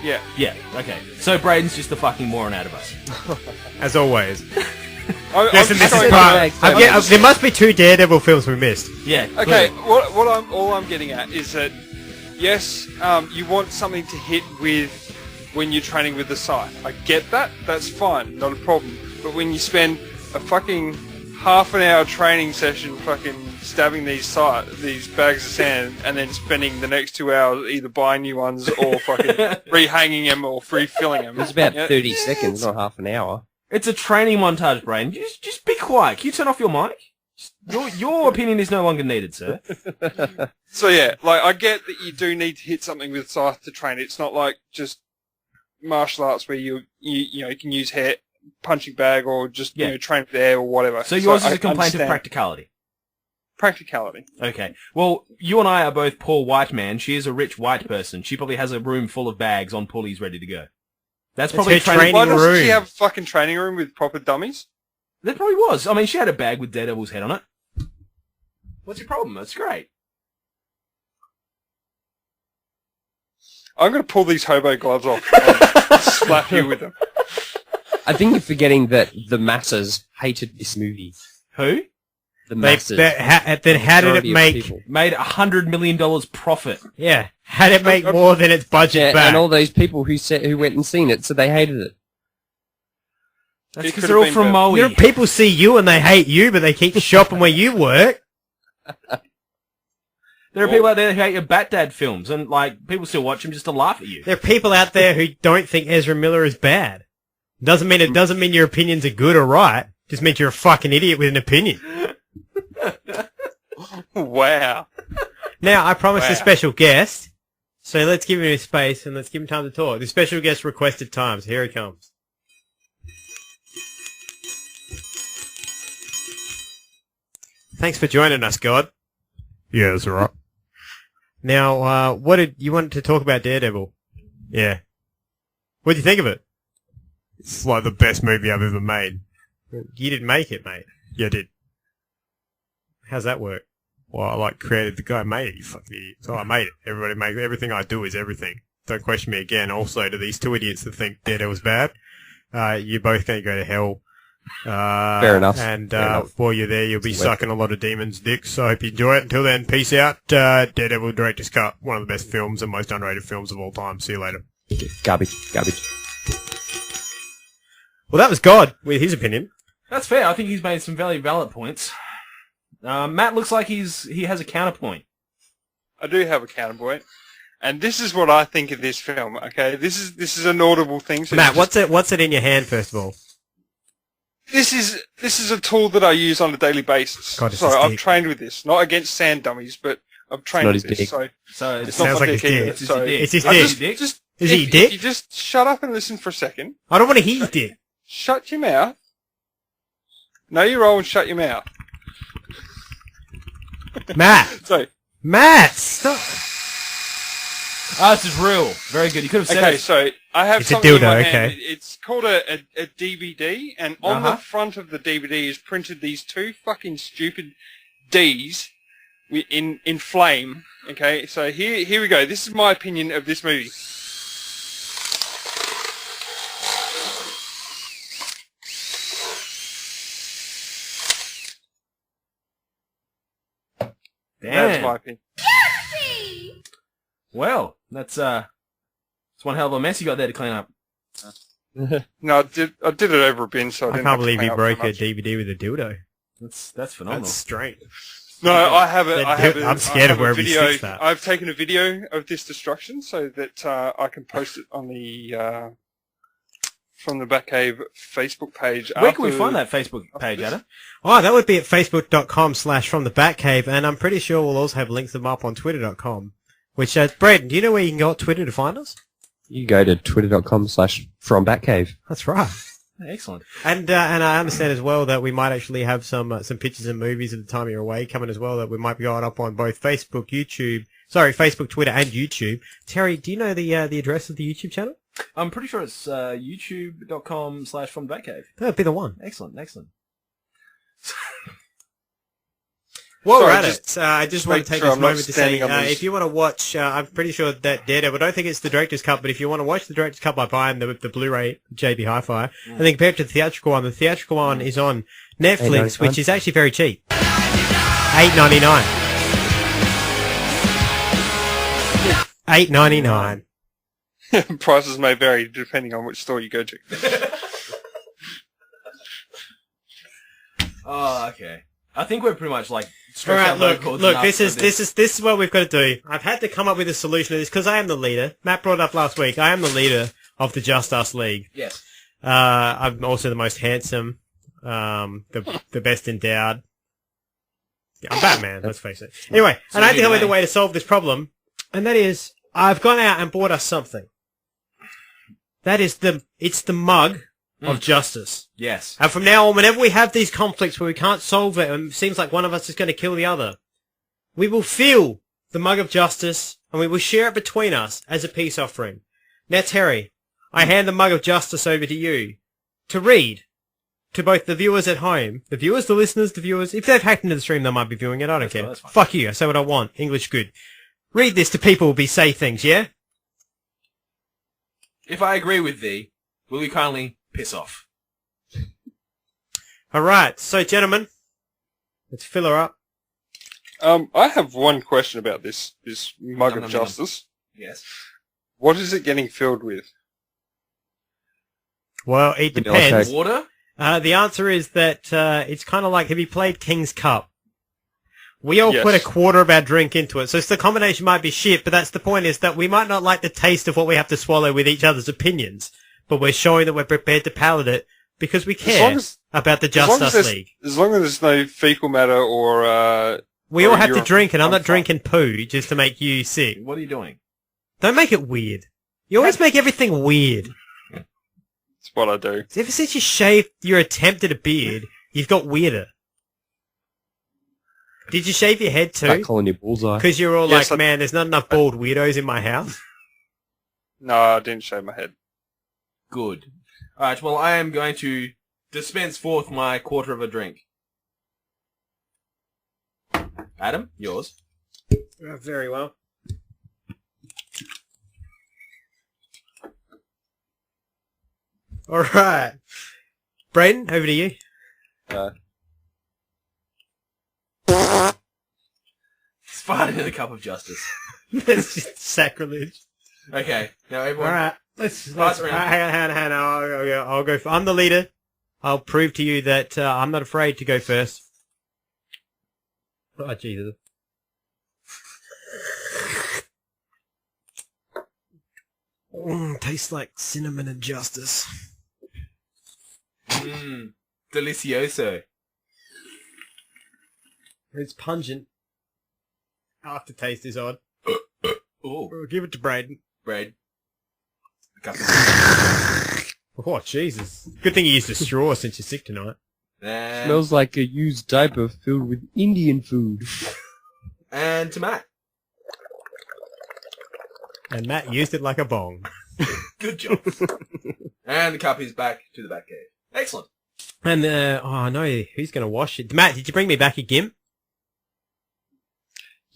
Yeah. Yeah. Okay. So Braden's just the fucking moron out of us. As always. Listen, this is part. There must be 2 Daredevil films we missed. Yeah. Okay. All I'm getting at is that yes, you want something to hit with when you're training with the scythe. I get that. That's fine. Not a problem. But when you spend a fucking half an hour training session fucking stabbing these bags of sand and then spending the next 2 hours either buying new ones or fucking rehanging them or refilling them. It's about 30 seconds, not half an hour. It's a training montage, Braden. Just be quiet. Can you turn off your mic? Your opinion is no longer needed, sir. So yeah, like I get that you do need to hit something with scythe to train. It's not like just martial arts where you can use hair, punching bag, or just train with air or whatever. So yours is a complaint of practicality. Practicality. Okay. Well, you and I are both poor white man. She is a rich white person. She probably has a room full of bags on pulleys ready to go. That's probably her training Why room. doesn't she have a fucking training room with proper dummies? There probably was. I mean, she had a bag with Daredevil's head on it. What's your problem? That's great. I'm going to pull these hobo gloves off and slap you with them. I think you're forgetting that the masses hated this movie. Who? The masses. How did it make... Made $100 million profit. Yeah. How did it make more than its budget back? And all those people who went and seen it, so they hated it. That's because they're all from Maui. You know, people see you and they hate you, but they keep shopping where you work. There are people out there who hate your Bat-Dad films, and like people still watch them just to laugh at you. There are people out there who don't think Ezra Miller is bad. It doesn't mean your opinions are good or right. Just means you're a fucking idiot with an opinion. Wow. Now, I promised a special guest, so let's give him his space and let's give him time to talk. The special guest requested time, so here he comes. Thanks for joining us, God. Yeah, that's all right. Now, what did you want to talk about Daredevil? Yeah. What did you think of it? It's like the best movie I've ever made. You didn't make it, mate. Yeah, I did. How's that work? Well, I created the guy who made it, you fucking idiot. So I made it. Everybody makes everything I do is everything. Don't question me again. Also, to these 2 idiots that think Daredevil's bad, you're both going to go to hell. Fair enough. And Fair enough. while you're there, you'll be sucking a lot of demons' dicks. So I hope you enjoy it. Until then, peace out. Daredevil Director's Cut, one of the best films and most underrated films of all time. See you later. Garbage. Well, that was God with his opinion. That's fair. I think he's made some very valid points. Matt looks like he has a counterpoint. I do have a counterpoint, and this is what I think of this film. Okay, this is an audible thing. So Matt, what's it in your hand first of all? This is a tool that I use on a daily basis. God, so I've trained with this, not against sand dummies, but I've trained with this. So it it's sounds not like my his dick either. dick. So It's his dick. Just Is he if dick? you just shut up and listen for a second. I don't want to hear your dick. Shut your mouth. Know your role and shut your mouth. Matt, stop. This is real. Very good. You could have said Okay, it. so I have It's a something in dildo, my okay. hand. It's called a DVD, and on the front of the DVD is printed these 2 fucking stupid D's in flame. Okay, so here we go. This is my opinion of this movie. Damn. That's my opinion. Well, that's one hell of a mess you got there to clean up. No, I did it over a bin, so I I didn't can't have to believe clean you up broke too a much. DVD with a dildo. That's phenomenal. That's strange. No, I have it. I'm scared of wherever he video. sticks that. I've taken a video of this destruction so that I can post it on the from the Batcave Facebook page. Where can we find that Facebook page, Adam? Oh, that would be at facebook.com/fromthebatcave, and I'm pretty sure we'll also have links them up on twitter.com. Which, Braden, do you know where you can go on Twitter to find us? You go to twitter.com/frombatcave. That's right. Excellent. And I understand as well that we might actually have some pictures and movies at the time you're away coming as well that we might be going up on both Facebook, Twitter, and YouTube. Terry, do you know the address of the YouTube channel? I'm pretty sure it's youtube.com/FromTheBatcave. That'd be the one. Excellent. Well, Sorry, we're at it. I just want to take this moment to say, if you want to watch, I'm pretty sure that Daredevil, I don't think it's the director's cut, but if you want to watch the director's cut by buying the Blu-ray JB Hi-Fi, and then compare it to the theatrical one is on Netflix, which is actually very cheap. $8.99. $8.99. Prices may vary depending on which store you go to. Oh, okay. I think we're pretty much like all right, look. This is what we've got to do. I've had to come up with a solution to this because I am the leader. Matt brought it up last week. I am the leader of the Just Us League. Yes. I'm also the most handsome, the best endowed. Yeah, I'm Batman. Let's face it. Anyway, So and I had to you're come up with a the way to solve this problem, and that is I've gone out and bought us something. That is it's the mug of justice. Yes. And from now on, whenever we have these conflicts where we can't solve it and it seems like one of us is going to kill the other, we will fill the mug of justice and we will share it between us as a peace offering. Now, Terry, I hand the mug of justice over to you to read to both the viewers at home, the listeners, the viewers. If they've hacked into the stream, they might be viewing it. I don't care. That's fine. Fuck you. I say what I want. English good. Read this to people who say things, yeah? If I agree with thee, will you kindly piss off? All right. So, gentlemen, let's fill her up. I have one question about this mug of justice. Yes. What is it getting filled with? Well, it depends. Water? The answer is that it's kind of like, have you played King's Cup? We all put a quarter of our drink into it, so the combination might be shit, but that's the point, is that we might not like the taste of what we have to swallow with each other's opinions, but we're showing that we're prepared to palate it because we care about the Just Us League. As long as there's no fecal matter or... we all have to drink, and I'm not drinking poo just to make you sick. What are you doing? Don't make it weird. You always make everything weird. That's what I do. Ever since you shaved your attempt at a beard, you've got weirder. Did you shave your head too? Start calling you bullseye. Because you're all like, man, there's not enough bald weirdos in my house. No, I didn't shave my head. Good. Alright, well, I am going to dispense forth my quarter of a drink. Adam, yours. Very well. Alright. Braden, over to you. Farted in a cup of justice. That's just sacrilege. Okay, now everyone... Alright, let's pass around. Hang on, I'll go. I'm the leader. I'll prove to you that I'm not afraid to go first. Oh, Jesus. Tastes like cinnamon and justice. Delicioso. It's pungent. Aftertaste is odd. Oh. Give it to Braden. Bread. Oh, Jesus. Good thing you used a straw since you're sick tonight. Smells like a used diaper filled with Indian food. And to Matt. And Matt used it like a bong. Good job. And the cup is back to the Batcave. Excellent. And, oh no, who's going to wash it? Matt, did you bring me back a gimp?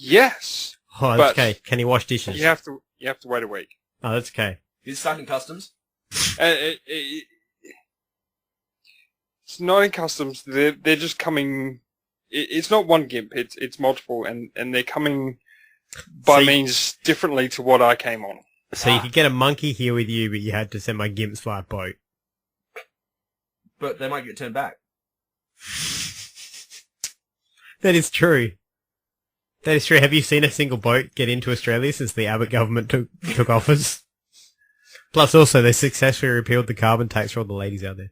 Yes. Oh, that's okay. Can he wash dishes? You have to wait a week. Oh, that's okay. He's stuck in customs? It's not in customs. They're just coming... It's not one gimp. It's multiple, and they're coming by means differently to what I came on. So you could get a monkey here with you, but you had to send my gimps via boat. But they might get turned back. That is true. That is true. Have you seen a single boat get into Australia since the Abbott government took office? Plus, also, they successfully repealed the carbon tax for all the ladies out there.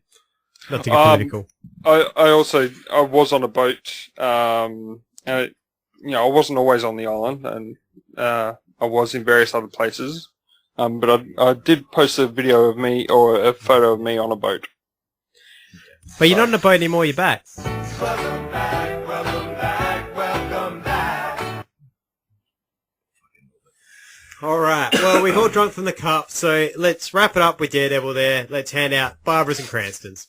Not to get political. I was on a boat. And I wasn't always on the island, and I was in various other places. But I did post a video of me, or a photo of me on a boat. But you're not in a boat anymore, you're back. Welcome back, welcome back, welcome back. Alright, well, we've all drunk from the cup, so let's wrap it up with Daredevil there. Let's hand out Barbara's and Cranstons.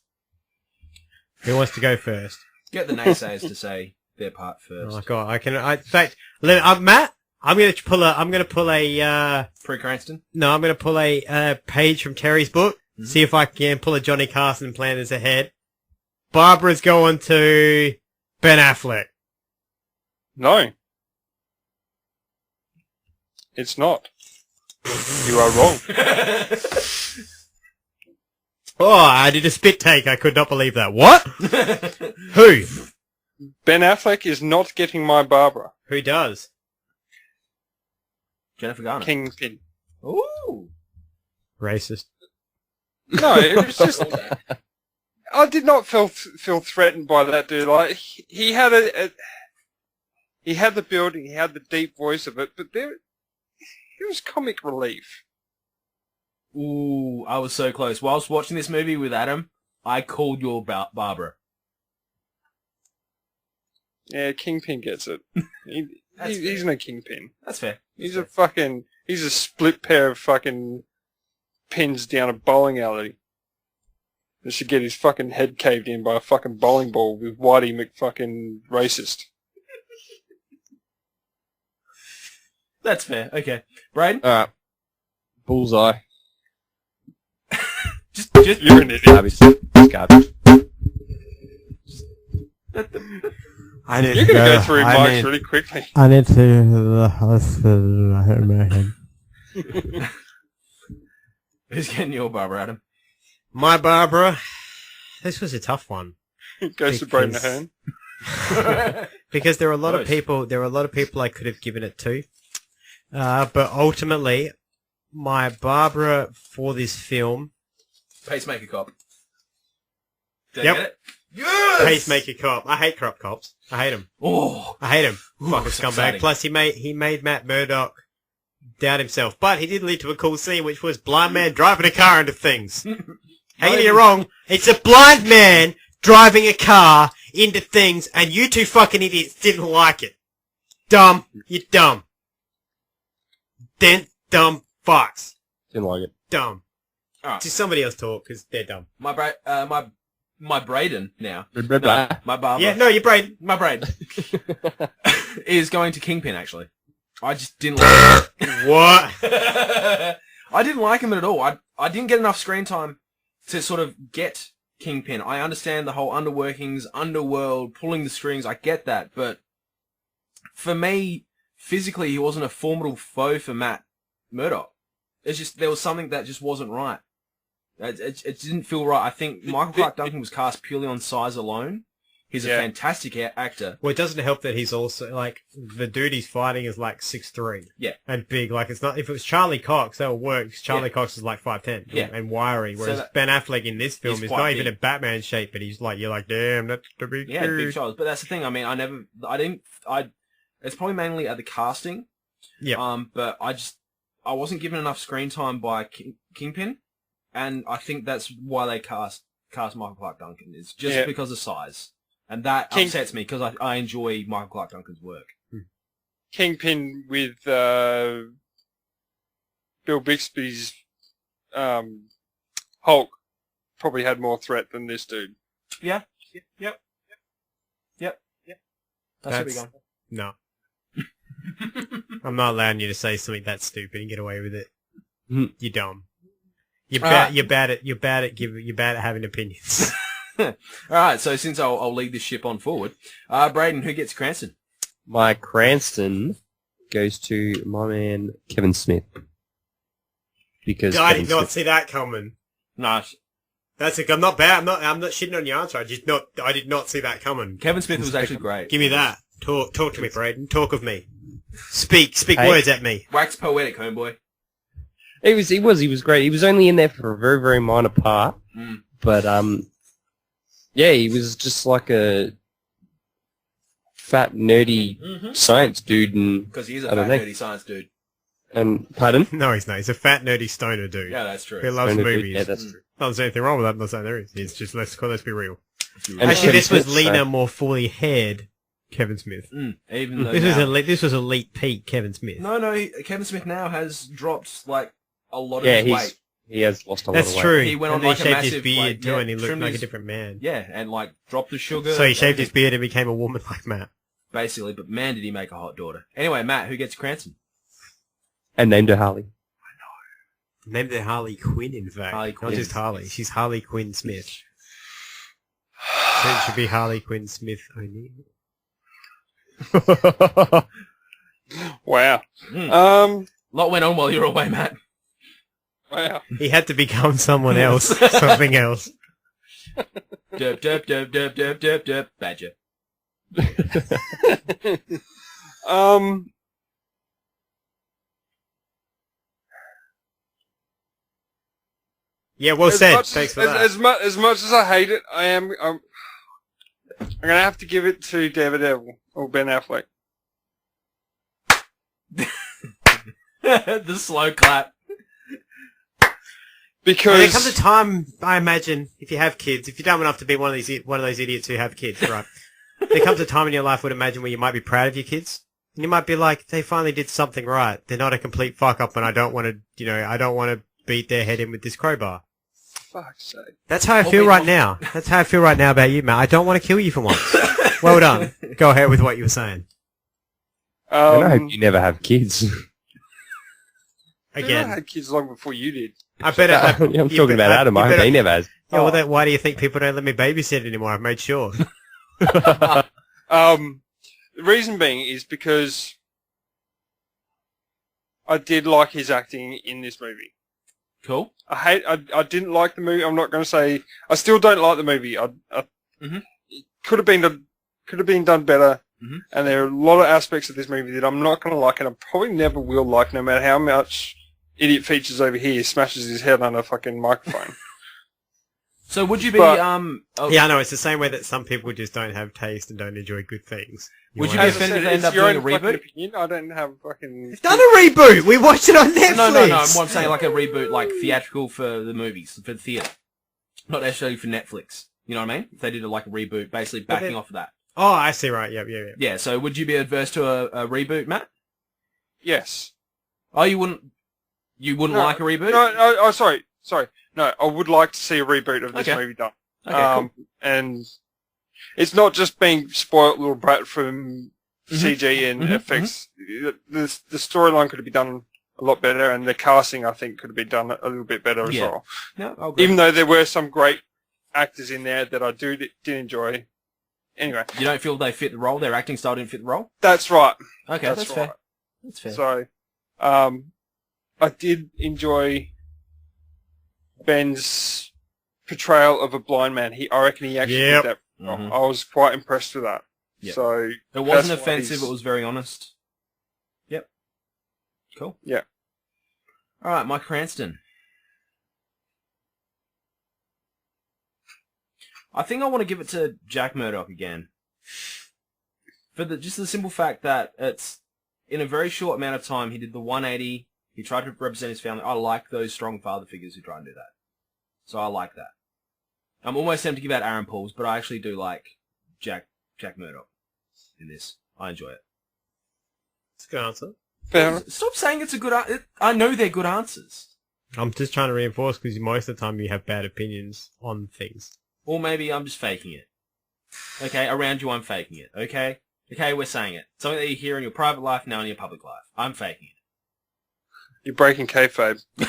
Who wants to go first? Get the naysayers to say their part first. Oh my god, in fact, Matt, I'm gonna pull a, Pre-Cranston? No, I'm gonna pull a page from Terry's book, see if I can pull a Johnny Carson plan as ahead. Barbara's going to Ben Affleck. No. It's not. You are wrong. Oh, I did a spit take. I could not believe that. What? Who? Ben Affleck is not getting my Barbara. Who does? Jennifer Garner. Kingpin. Ooh. Racist. No, it was just... I did not feel threatened by that dude. Like, he had he had the building, he had the deep voice of it, but it was comic relief. Ooh, I was so close. Whilst watching this movie with Adam, I called your Barbara. Yeah, Kingpin gets it. He's no Kingpin. That's fair. He's a split pair of fucking pins down a bowling alley. He should get his fucking head caved in by a fucking bowling ball with Whitey McFucking racist. That's fair. Okay. Braden? Alright. Bullseye. Just You're an idiot. Garbage. It's garbage. I need You're going to go through Mike's really quickly. I need to the hospital. I hurt my head. Who's getting your Barbara, Adam? My Barbara. This was a tough one. Goes to Braden Ahern. Because there were a lot of people. There were a lot of people I could have given it to, but ultimately, my Barbara for this film. Pacemaker cop. Did Yep. I get it? Yes! Pacemaker cop. I hate corrupt cops. I hate him. Oh, I hate him. Ooh, Fucking so scumbag. exciting. Plus, he made Matt Murdock doubt himself. But he did lead to a cool scene, which was blind man driving a car into things. Hang get it wrong. It's a blind man driving a car into things, and you two fucking idiots didn't like it. Dumb. You're dumb. Dumb fucks. Didn't like it. Dumb. Alright. Just somebody else talk, because they're dumb. My Braden now. Blah, blah. My Barbara. Yeah, no, you're Braden. My Braden is going to Kingpin, actually. I just didn't like him. What? I didn't like him at all. I didn't get enough screen time to sort of get Kingpin. I understand the whole underworkings, underworld, pulling the strings. I get that. But for me, physically, he wasn't a formidable foe for Matt Murdock. It's just, there was something that just wasn't right. It didn't feel right. I think Michael Clark Duncan was cast purely on size alone. He's a fantastic actor. Well, it doesn't help that he's also, like, the dude he's fighting is, like, 6'3". Yeah. And big. Like, it's not, if it was Charlie Cox, that would work, 'cause Charlie Cox is, like, 5'10". Yeah. And wiry. Whereas Ben Affleck in this film is not even a Batman shape, but he's like, you're like, damn, that's the big Yeah, dude. big shoulders. But that's the thing. I mean, it's probably mainly at the casting. Yeah. But I wasn't given enough screen time by Kingpin. And I think that's why they cast Michael Clark Duncan. It's just because of size. And that upsets me because I enjoy Michael Clark Duncan's work. Kingpin with Bill Bixby's Hulk probably had more threat than this dude. Yeah. Yep. That's where we're going. No. I'm not allowing you to say something that stupid and get away with it. You're dumb. You're bad at having opinions. All right, so since I'll lead this ship on forward, Braden, who gets Cranston? My Cranston goes to my man Kevin Smith. Because I Kevin did not Smith- see that coming. Nice. That's I'm not bad. I'm not shitting on your answer. I did not see that coming. Kevin Smith was actually great. Give me that. Talk to me, Braden. Talk of me. Speak Hey. words at me. Wax poetic, homeboy. He was great. He was only in there for a very, very minor part. But, yeah, he was just like a fat, nerdy science dude. Because he is a fat, nerdy science dude. And, pardon? No, he's not. He's a fat, nerdy stoner dude. Yeah, that's true. Who loves Stoner dude, movies. yeah, that's true. Not there's anything wrong with that. I'm not saying there is. It's just, let's be real. And Actually, this Kevin was Smith, leaner, so- more fully haired Kevin Smith. Even though This was elite peak Kevin Smith. No, Kevin Smith now has dropped like a lot of Yeah, his weight. he has lost a lot of weight. That's true. He went and on then like he a shaved his massive, beard like, too, yeah, and he looked trimmed like a his- different man. Yeah, and like dropped the sugar. So he shaved his everything, beard and became a woman like Matt. basically. But man, did he make a hot daughter. Anyway, Matt, who gets Cranston? And named her Harley. Named her Harley Quinn, in fact. Harley Not Quinn. just Harley. She's Harley Quinn Smith. So it should be Harley Quinn Smith O'Neill. Wow. A lot went on while you were away, Matt. Wow. He had to become someone else. Something else. Derp, derp, derp, derp, derp, derp, derp. Badger. Yeah, well As said. much Thanks for as, that. as much as I hate it, I'm gonna have to give it to Daredevil or Ben Affleck. The slow clap. Because there comes a time, I imagine, if you have kids, if you're dumb enough to be one of those idiots who have kids, right? There comes a time in your life, I would imagine, where you might be proud of your kids. And you might be like, they finally did something right. They're not a complete fuck up, and I don't want to beat their head in with this crowbar. fuck's sake. That's how I feel right now. That's how I feel right now about you, Matt. I don't want to kill you for once. Well done. Go ahead with what you were saying. And I hope you never have kids. Again. I had kids long before you did. I'm talking about Adam. I hope he never has. Yeah, well, why do you think people don't let me babysit anymore? I've made sure. The reason being is because I did like his acting in this movie. Cool. I didn't like the movie. I'm not going to say I still don't like the movie. It could have been done better. Mm-hmm. And there are a lot of aspects of this movie that I'm not going to like, and I probably never will like, no matter how much Idiot Features over here smashes his head on a fucking microphone. So would you be Yeah, I know. It's the same way that some people just don't have taste and don't enjoy good things. Would you be offended if they end up doing a reboot? Opinion. I don't have fucking... It's done a reboot! We watched it on Netflix! No. I'm saying like a reboot, like theatrical for the movies, for the theatre. Not necessarily for Netflix. You know what I mean? If they did like a reboot, basically backing off of that. Oh, I see, right. Yep. Yeah, so would you be adverse to a reboot, Matt? Yes. Oh, you wouldn't like a reboot? No, sorry. No, I would like to see a reboot of this movie done. Okay, cool. And it's not just being spoiled little brat from CG and effects. The storyline could have been done a lot better, and the casting, I think, could have been done a little bit better as well. No, I'll agree. Even though there were some great actors in there that I did enjoy. Anyway. You don't feel they fit the role? Their acting style didn't fit the role? That's right. Okay, that's fair. That's fair. So, I did enjoy Ben's portrayal of a blind man. I reckon he actually did that. I was quite impressed with that. Yep. So it wasn't offensive. It was very honest. Yep. Cool. Yeah. All right, Mike Cranston. I think I want to give it to Jack Murdoch again. For just the simple fact that it's in a very short amount of time, he did the 180. He tried to represent his family. I like those strong father figures who try and do that. So I like that. I'm almost tempted to give out Aaron Pauls, but I actually do like Jack Murdoch in this. I enjoy it. It's a good answer. Fair. Stop saying it's a good answer. I know they're good answers. I'm just trying to reinforce because most of the time you have bad opinions on things. Or maybe I'm just faking it. Okay, around you I'm faking it. Okay? Okay, we're saying it. Something that you hear in your private life, now in your public life. I'm faking it. You're breaking kayfabe. I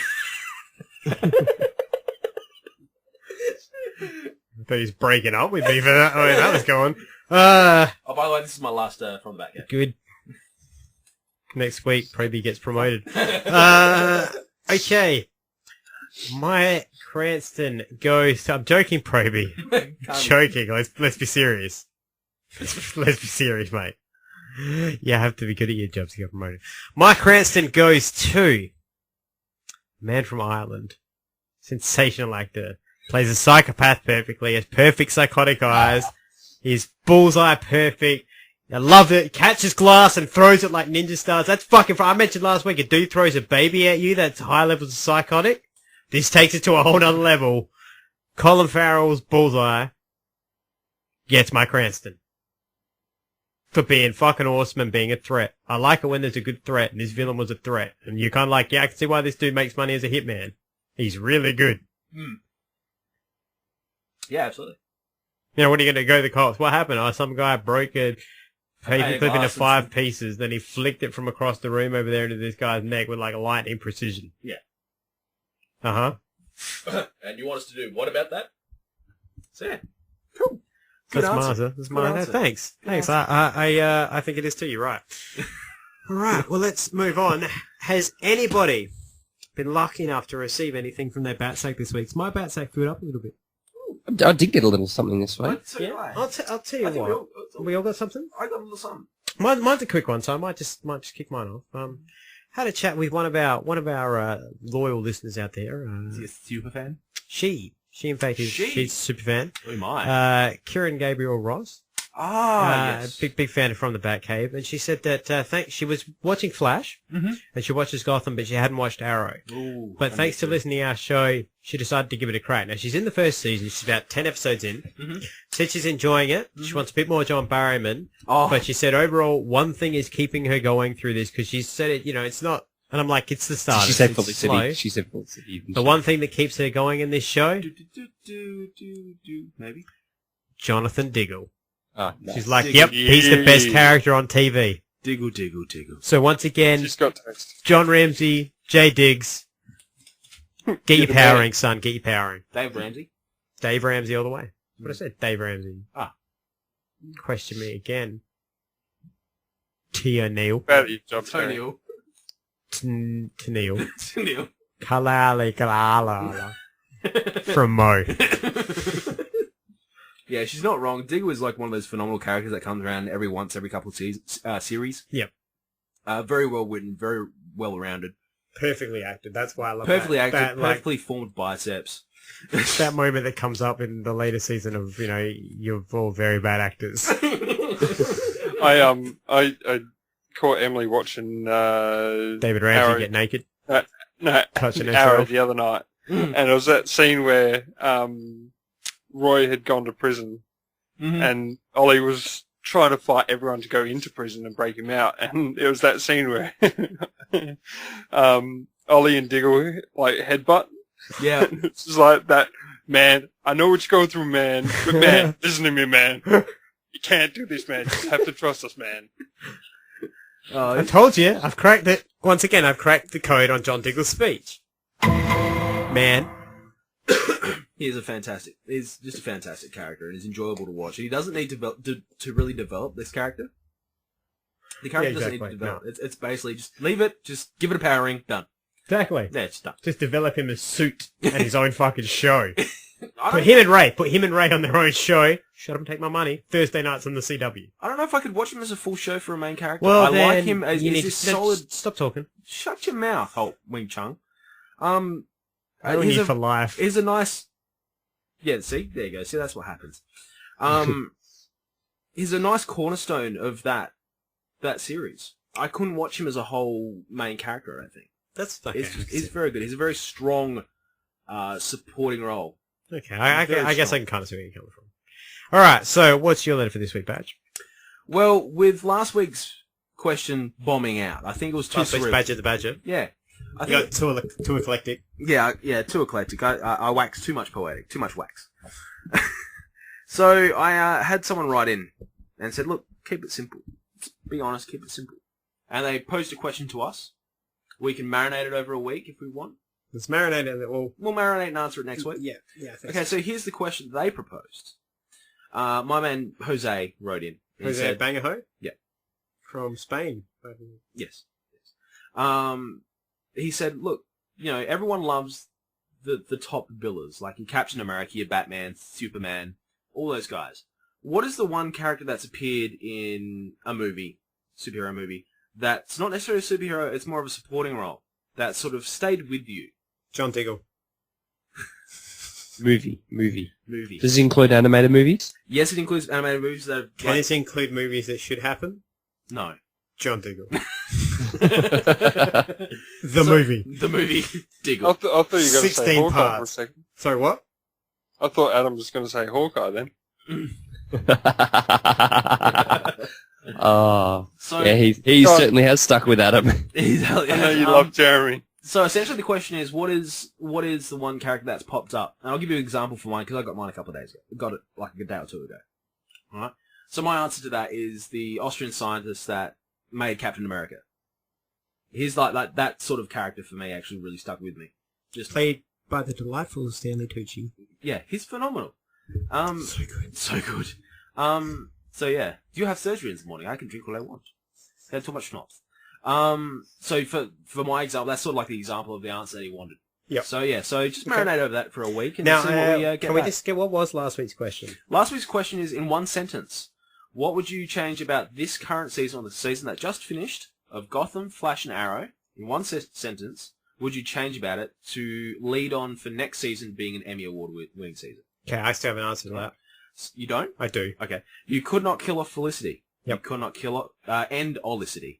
thought he was breaking up with me for that. Oh, yeah, that was going. Oh, by the way, this is my last from the Batcave. Good. Next week, Proby gets promoted. Okay. My Cranston goes to... I'm joking, Proby. Joking. Let's be serious. Let's be serious, mate. You have to be good at your job to get promoted. My Cranston goes to... Man from Ireland. Sensational actor. Plays a psychopath perfectly. Has perfect psychotic eyes. His bullseye perfect. I love it. Catches glass and throws it like ninja stars. That's fucking fun. I mentioned last week a dude throws a baby at you. That's high levels of psychotic. This takes it to a whole nother level. Colin Farrell's bullseye. gets my Cranston. For being fucking awesome and being a threat. I like it when there's a good threat, and this villain was a threat. And you're kind of like, yeah, I can see why this dude makes money as a hitman. He's really good. Yeah, absolutely. You know, when are you going to go to the cops? What happened? Oh, some guy broke a paper clip into 5 pieces, then he flicked it from across the room over there into this guy's neck with like a lightning precision. Yeah. Uh-huh. And you want us to do what about that? So yeah. Cool. Good That's answer. Martha. That's Martha. Thanks. Thanks. I think it is too. You're right. All right. Well, let's move on. Has anybody been lucky enough to receive anything from their Batsack this week? Is my Batsack filled up a little bit? I did get a little something this week. Yeah. I'll tell you what. We all got something? I got a little something. Mine's a quick one, so I might just kick mine off. Had a chat with one of our loyal listeners out there. Is he a super fan? She in fact is she's a super fan. Oh my. Kieran Gabriel Ross. Yes. Big fan from the Batcave, and she said that she was watching Flash, and she watches Gotham, but she hadn't watched Arrow. Ooh, but thanks to listening to our show, she decided to give it a crack. Now she's in the first season; she's about 10 episodes in. Said she's enjoying it. She wants a bit more John Barrowman, but she said overall one thing is keeping her going through this because she said it. You know, it's not. And I'm like, it's the start. She said Felicity. She said Felicity. The one thing that keeps her going in this show, maybe Jonathan Diggle. Oh, nice. She's like, yep, he's the best character on TV. Diggle. So once again, She's got taste. John Ramsey, Jay Diggs, get your powering, son. Get your powering. Dave Ramsey. Dave Ramsey all the way. That's what I said. Dave Ramsey. Question me again. T. O'Neill. Better job, O'Neill. T'Neill. O'Neill. Kalala. From Mo. Yeah, she's not wrong. Diggle is like one of those phenomenal characters that comes around every couple of series. Yep. Very well written, very well rounded. Perfectly acted. That's why I love Perfectly that. acted, perfectly formed biceps. That moment that comes up in the later season of, you're all very bad actors. I caught Emily watching David Ramsey Arrow. get naked. No, Touching Arrow herself. the other night. And it was that scene where Roy had gone to prison and Ollie was trying to fight everyone to go into prison and break him out. And it was that scene where Ollie and Diggle like headbutt. Yeah. It's just like that, man, I know what you're going through, man, but man, listen to me, man. You can't do this, man. You just have to trust us, man. I told you, I've cracked it. Once again, I've cracked the code on John Diggle's speech. Man. He's just a fantastic character, and he's enjoyable to watch. He doesn't need to really develop this character. The character doesn't need to develop. No. It's basically just leave it, just give it a powering, done. Exactly. Yeah, it's done. Just develop him a suit and his own fucking show. Put him and Ray on their own show. Shut up and take my money. Thursday nights on the CW. I don't know if I could watch him as a full show for a main character. Well, I like him as he's solid. Stop talking. Shut your mouth, Wing Chun. I don't need for life. He's a nice. Yeah, see, there you go. See, that's what happens. He's a nice cornerstone of that series. I couldn't watch him as a whole main character. I don't think that's okay. He's very good. He's a very strong supporting role. Okay, I guess I can kind of see where you're coming from. All right, so what's your letter for this week, Badge? Well, with last week's question bombing out, I think it was too surreal. Badger the Badger. Yeah. I think too eclectic. Yeah, too eclectic. I wax too much poetic, too much wax. So I had someone write in and said, look, keep it simple. Be honest, keep it simple. And they posed a question to us. We can marinate it over a week if we want. Let's marinate it. We'll marinate and answer it next week. Yeah. Okay, so here's the question they proposed. My man Jose wrote in. Jose said, Bangaho? Yeah. From Spain. Yes. He said, look, everyone loves the top billers, like in Captain America, your Batman, Superman, all those guys. What is the one character that's appeared in a movie, superhero movie, that's not necessarily a superhero, it's more of a supporting role, that sort of stayed with you? John Diggle. Movie. Does it include animated movies? Yes, it includes animated movies that... Can it include movies that should happen? No. John Diggle. The movie. Diggle. I thought you were going to say 16 Hawkeye parts. for a second. Sorry, what? I thought Adam was going to say Hawkeye then. Oh, So yeah, he certainly has stuck with Adam. I know you love Jeremy. So essentially, the question is, what is the one character that's popped up? And I'll give you an example for mine because I got mine a couple of days ago. Got it like a day or two ago. All right. So my answer to that is the Austrian scientist that made Captain America. He's like that sort of character for me. Actually, really stuck with me. Just Played by the delightful Stanley Tucci. yeah, he's phenomenal. So good. So good. So yeah, do you have surgery in the morning? I can drink what I want. Had too much schnapps. So for my example, that's sort of like the example of the answer that he wanted. Yep. So yeah, so just marinate over that for a week and Now, see what we get can we back. just get what was last week's question? Last week's question is in one sentence. What would you change about this current season or the season that just finished of Gotham, Flash, and Arrow? In one sentence, would you change about it to lead on for next season being an Emmy Award winning season? Okay, I still have an answer to that. You don't? I do. Okay. You could not kill off Felicity. Yep. You could not kill end Olicity.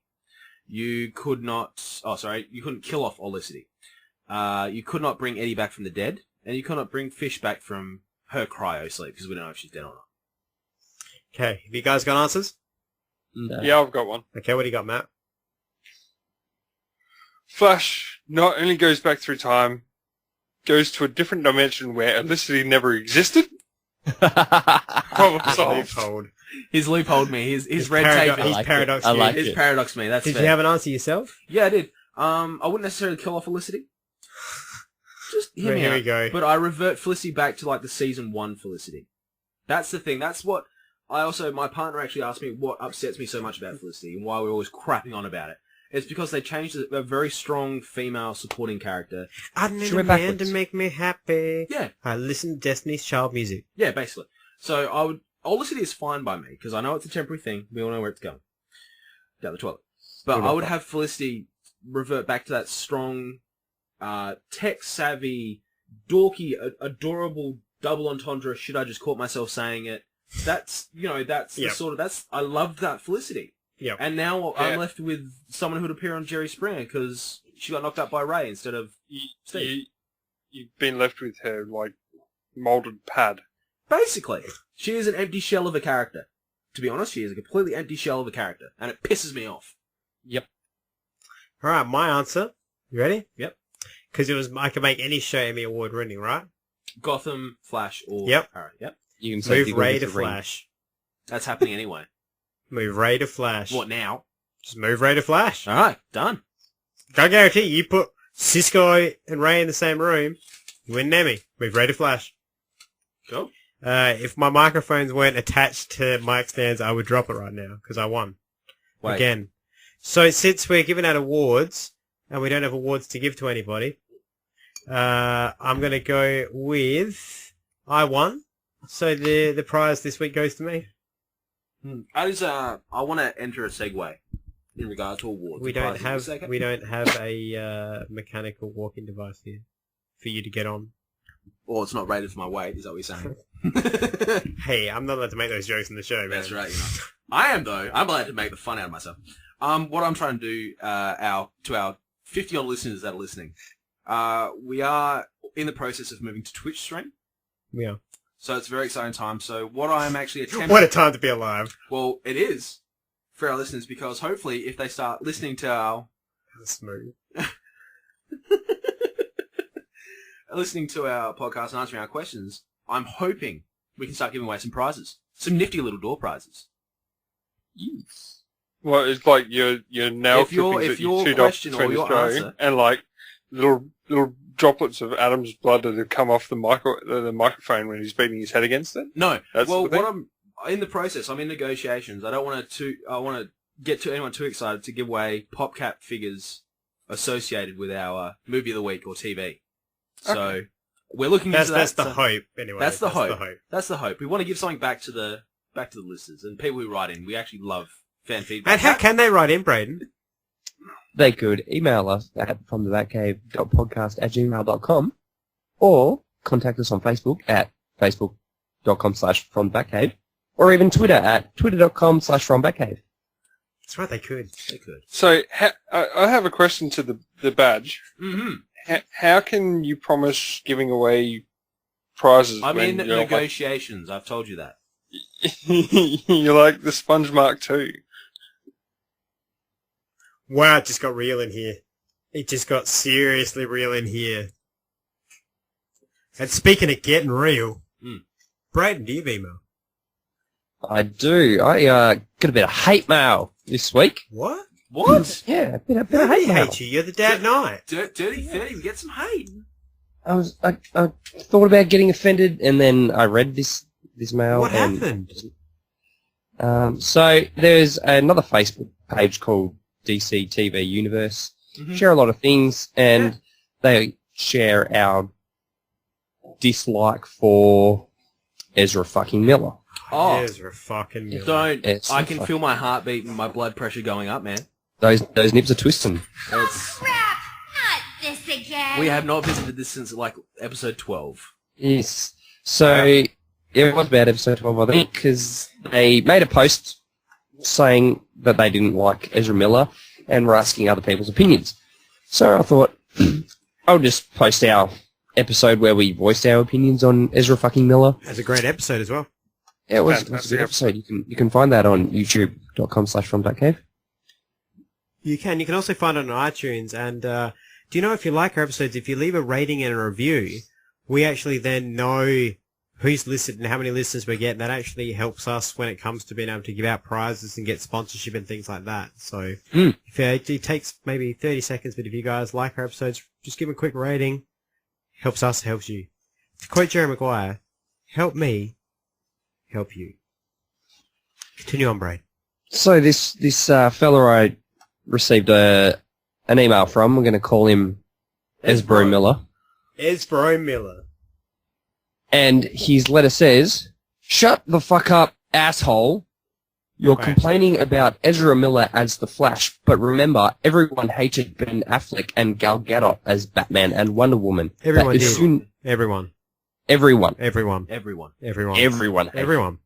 You could not... Oh, sorry. You couldn't kill off Olicity. You could not bring Eddie back from the dead. And you could not bring Fish back from her cryo sleep because we don't know if she's dead or not. Okay, have you guys got answers? No. Yeah, I've got one. Okay, what do you got, Matt? Flash not only goes back through time, goes to a different dimension where Elicity never existed. Problem solved. Loophole. He's loopholed me. He's red paradox- taped he's me. paradoxed I you. like He's it. paradoxed me. That's Did fair. you have an answer yourself? Yeah, I did. I wouldn't necessarily kill off Felicity. Just hear me Here out. we go. But I revert Felicity back to like the season 1 Felicity. That's the thing. That's what my partner actually asked me what upsets me so much about Felicity and why we're always crapping on about it. It's because they changed a very strong female supporting character. I need She a went man backwards. to make me happy. Yeah. I listen to Destiny's Child music. Yeah, basically. So Olicity is fine by me because I know it's a temporary thing. We all know where it's going. Down the toilet. But I would have Felicity revert back to that strong, tech-savvy, dorky, adorable double entendre. Should I just caught myself saying it? That's the sort of, I loved that Felicity. Yeah. And now I'm left with someone who'd appear on Jerry Springer because she got knocked up by Ray instead of Steve. You've been left with her, like, moulded pad. Basically, she is an empty shell of a character. To be honest, she is a completely empty shell of a character, and it pisses me off. Yep. All right, my answer. You ready? Yep. Because I could make any show Emmy Award winning, right? Gotham, Flash, or Yep. Arrow. Yep. You can say Move Diggle Ray gets to a ring. Flash. That's happening anyway. Move Ray to Flash. What now? Just move Ray to Flash. All right, done. I guarantee you put Cisco and Ray in the same room, you win an Emmy. Move Ray to Flash. Cool. If my microphones weren't attached to mic stands, I would drop it right now because I won. Wait. Again. So since we're giving out awards and we don't have awards to give to anybody, I'm going to go with I won. So the prize this week goes to me. I want to enter a segue in regard to awards. We don't Prizes. have a mechanical walking device here for you to get on. Or it's not rated for my weight, is that what you're saying? Hey, I'm not allowed to make those jokes in the show, man. That's right, I am, though. I'm allowed to make the fun out of myself. What I'm trying to do, to our 50-odd listeners that are listening, we are in the process of moving to Twitch stream. Yeah. So it's a very exciting time. So what I am actually attempting... What a time to be alive. Well, it is for our listeners because hopefully if they start listening to our... Smooth. listening to our podcast and answering our questions, I'm hoping we can start giving away some prizes. Some nifty little door prizes. Yes. Well, it's like your nail If your- clippings if that you your chewed question off or between your Australia, answer- and like little droplets of Adam's blood that have come off the microphone when he's beating his head against it. No. That's Well, the thing? what I'm in the process, I'm in negotiations. I want to get to anyone too excited to give away PopCap figures associated with our movie of the week or TV. So we're looking into that. That's the hope, anyway. That's the hope. That's the hope. We want to give something back to the listeners and people who write in. We actually love fan feedback. And how can they write in, Braden? They could email us at fromthebatcave.podcast@gmail.com or contact us on Facebook at facebook.com/fromthebatcave or even Twitter at twitter.com/fromthebatcave. That's right, they could. So I have a question to the badge. Mm-hmm. How can you promise giving away prizes? I'm when in you're negotiations. I've told you that. You like the sponge mark too. Wow, it just got real in here. It just got seriously real in here. And speaking of getting real, Braden, do you have email? I do. I got a bit of hate mail this week. What? What? Yeah, a bit of Nobody hate mail. hates you. You're the dad knight. Dirty 30, we get some hate. I thought about getting offended, and then I read this mail. What happened? So there's another Facebook page called DC TV Universe. Share a lot of things, and they share our dislike for Ezra fucking Miller. Oh, Ezra fucking Miller. don't. Ezra I can fucking- feel my heartbeat and my blood pressure going up, man. Those nips are twisting. It's, Crap! Not this again! we have not visited this since, like, episode 12. Yes. So it was about episode 12, I think, because they made a post saying that they didn't like Ezra Miller and were asking other people's opinions. So I thought, I'll just post our episode where we voiced our opinions on Ezra fucking Miller. That's a great episode as well. Yeah, it was a good episode. You can find that on youtube.com/frombatcave. You can. You can also find it on iTunes. And do you know, if you like our episodes, if you leave a rating and a review, we actually then know who's listened and how many listeners we get. And that actually helps us when it comes to being able to give out prizes and get sponsorship and things like that. So if it takes maybe 30 seconds, but if you guys like our episodes, just give them a quick rating. Helps us, helps you. To quote Jerry Maguire, help me, help you. Continue on, Bray. So this fella I received an email from, we're going to call him Esbro Miller. Esbro Miller. And his letter says, "Shut the fuck up, asshole. You're complaining about Ezra Miller as the Flash, but remember, everyone hated Ben Affleck and Gal Gadot as Batman and Wonder Woman. Everyone But did. as soon- Everyone. Everyone. Everyone. Everyone. Everyone. Everyone hated Everyone.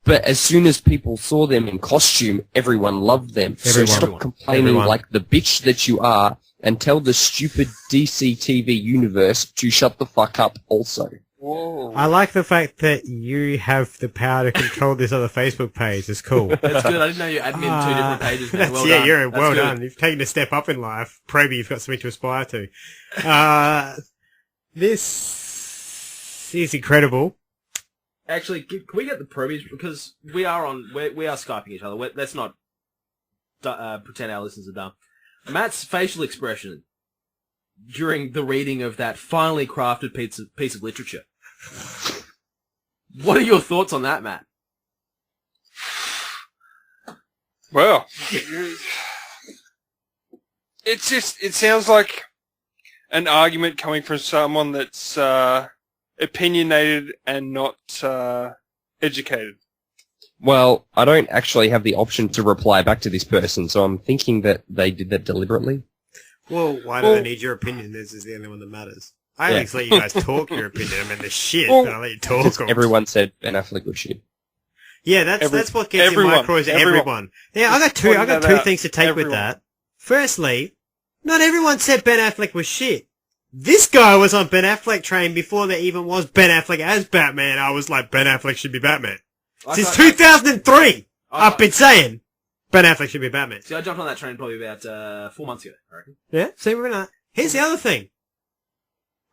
But as soon as people saw them in costume, everyone loved them. So Everyone. stop complaining Everyone. like the bitch that you are and tell the stupid DC TV universe to shut the fuck up also." Whoa. I like the fact that you have the power to control this other Facebook page. It's cool. That's good. I didn't know you admin 2 different pages, man. That's, Well yeah, done. you're That's well good. done. You've taken a step up in life. Probably you've got something to aspire to. This is incredible. Actually, can we get the probies? Because we are Skyping each other. Let's not pretend our listeners are dumb. Matt's facial expression during the reading of that finely crafted piece of literature. What are your thoughts on that, Matt? Well, it sounds like an argument coming from someone that's opinionated and not educated. Well, I don't actually have the option to reply back to this person, so I'm thinking that they did that deliberately. Well, why do they need your opinion? This is the only one that matters. I at least let you guys talk your opinion. I mean, the shit, but I let you talk. Everyone said Ben Affleck was shit. Yeah, that's what gets in my crows. Everyone. Yeah, I got two things to take with that. Firstly, not everyone said Ben Affleck was shit. This guy was on Ben Affleck train before there even was Ben Affleck as Batman. I was like, Ben Affleck should be Batman. Since 2003, I've been saying Ben Affleck should be Batman. See, I jumped on that train probably about 4 months ago, I reckon. Yeah, see, we're not. Here's the other thing.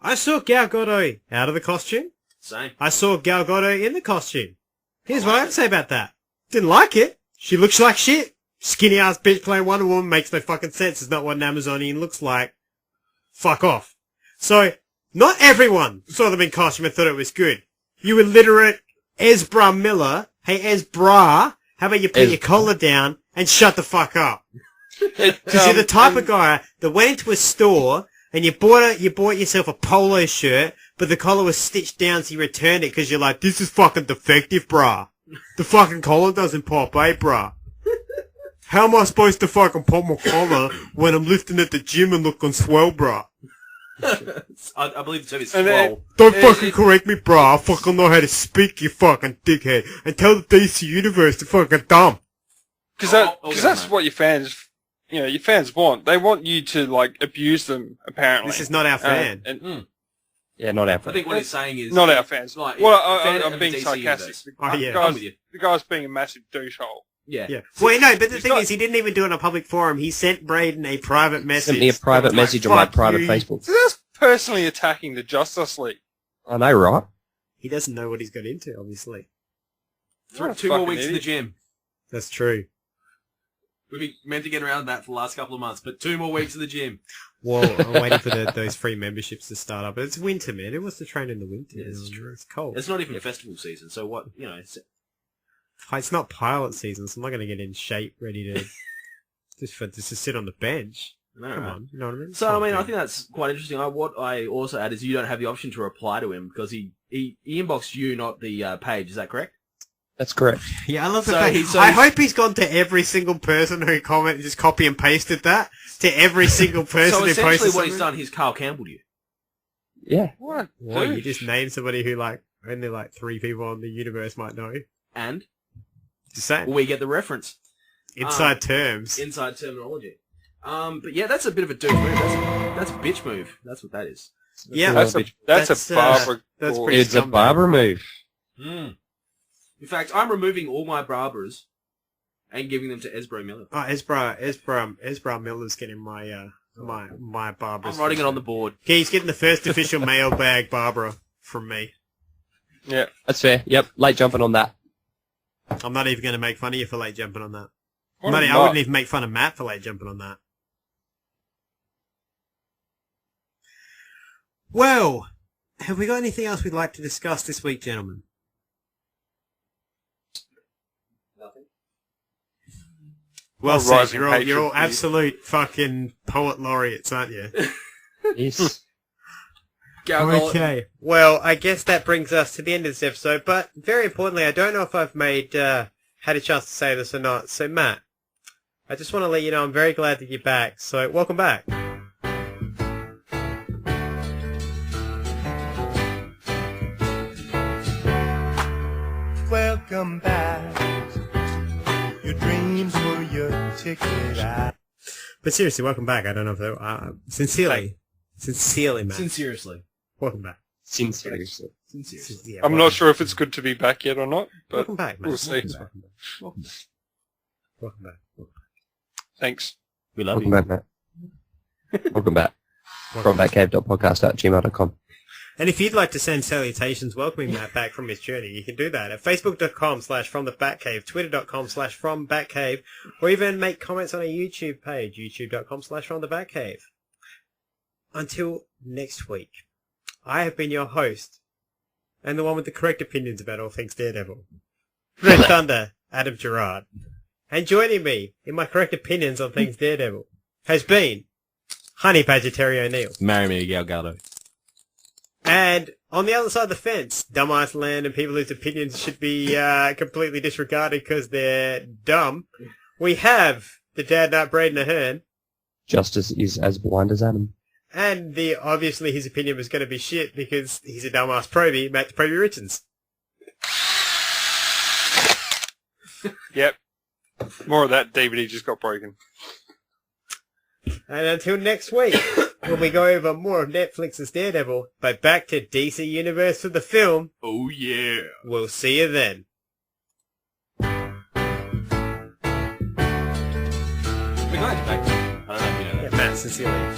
I saw Gal Gadot out of the costume. Same. I saw Gal Gadot in the costume. Here's what I have to say about that. Didn't like it. She looks like shit. Skinny ass bitch playing Wonder Woman makes no fucking sense. It's not what an Amazonian looks like. Fuck off. So, not everyone saw them in costume and thought it was good. You illiterate Ezra Miller. Hey, Ezra, how about you put your collar down and shut the fuck up? Because you're the type of guy that went into a store and you bought yourself a polo shirt, but the collar was stitched down, so you returned it because you're like, this is fucking defective, brah. The fucking collar doesn't pop, eh, brah? How am I supposed to fucking pop my collar when I'm lifting at the gym and looking swell, brah? I believe the term is swole. Don't fucking correct me, brah. I fucking know how to speak, you fucking dickhead. And tell the DC Universe to fucking dumb. Because that's what your fans want. They want you to, like, abuse them, apparently. This is not our fan. Yeah, not our I fans. think what he's saying is Not our fans. Like, Well, fan I'm of being DC sarcastic. universe. Oh, yeah. I'm with you. The guy's being a massive douchehole. Yeah. Yeah. Well, no, but the He's thing got- is, he didn't even do it on a public forum. He sent Braden a private message. Sent me a private It was like, message on my "Fuck private you." Facebook. So that's personally attacking the Justice League. I know, right? He doesn't know what he's got into, obviously. What a 2 more fucking weeks to the idiot. gym. That's true. We've been meant to get around that for the last couple of months, but 2 more weeks to the gym. Well, I'm waiting for those free memberships to start up. But it's winter, man. Who wants to train in the winter? Yeah, it's true. It's cold. It's not even festival season, so what, you know, It's not pilot season, so I'm not going to get in shape, ready to just to sit on the bench. no, Come right. on, you know what I mean? So, I mean, I think that's quite interesting. What I also add is you don't have the option to reply to him because he inboxed you, not the page. Is that correct? That's correct. Yeah, I love the So fact. he's- I hope he's gone to every single person who commented, just copy and pasted that to every single person So who essentially posted what he's something. done, he's Carl Campbelled you. Yeah. What? What, you Douche. just named somebody who only 3 people in the universe might know. And Just saying. we get the reference. Inside terms. Inside terminology. But yeah, that's a bit of a douche move. That's a bitch move. That's what that is. Yeah, That's a Barbara. that's Gordon. pretty It's a scumbag. Barbara move. In fact, I'm removing all my Barbaras and giving them to Esbro Miller. Oh, Esbra Miller's getting my my Barbara. I'm writing it on the board. Okay, he's getting the first official mailbag Barbara from me. Yeah. That's fair. Yep. Late jumping on that. I'm not even going to make fun of you for late jumping on that. What a I nut. wouldn't even make fun of Matt for late jumping on that. Well, have we got anything else we'd like to discuss this week, gentlemen? Nothing. Well Oh, said. rising You're all hatred for you. absolute fucking poet laureates, aren't you? Yes. Okay. Well, I guess that brings us to the end of this episode, but very importantly, I don't know if I've had a chance to say this or not. So, Matt, I just want to let you know I'm very glad that you're back. So, welcome back. Welcome back. Your dreams were your ticket out. But seriously, welcome back. I don't know if sincerely, Matt. Sincerely. Welcome back. Sincerely. Sincerely. Yeah, I'm not sure if it's good to be back yet or not, but Welcome back, Matt. we'll see. Welcome back. Welcome back. Welcome back. Thanks. We love Welcome you. back, Matt. Welcome back. From batcave.podcast@gmail.com. And if you'd like to send salutations welcoming Matt back from his journey, you can do that at facebook.com/fromthebatcave, twitter.com/frombatcave, or even make comments on our YouTube page, youtube.com/fromthebatcave. Until next week, I have been your host, and the one with the correct opinions about all things Daredevil, Red Thunder, Adam Gerard. And joining me in my correct opinions on things Daredevil has been Honey Badger Terry O'Neill. Marry me, Gal Gadot. And on the other side of the fence, dumbass land and people whose opinions should be completely disregarded because they're dumb, we have the Dad Nut Braden Ahern. Justice is as blind as Adam. And obviously his opinion was going to be shit because he's a dumbass probie, Matt the Probie Richards. Yep. More of that DVD just got broken. And until next week, when we go over more of Netflix's Daredevil, but back to DC Universe for the film, Oh yeah. we'll see you then. We're glad you're back. I don't know if you know Yeah, that. Matt, sincerely.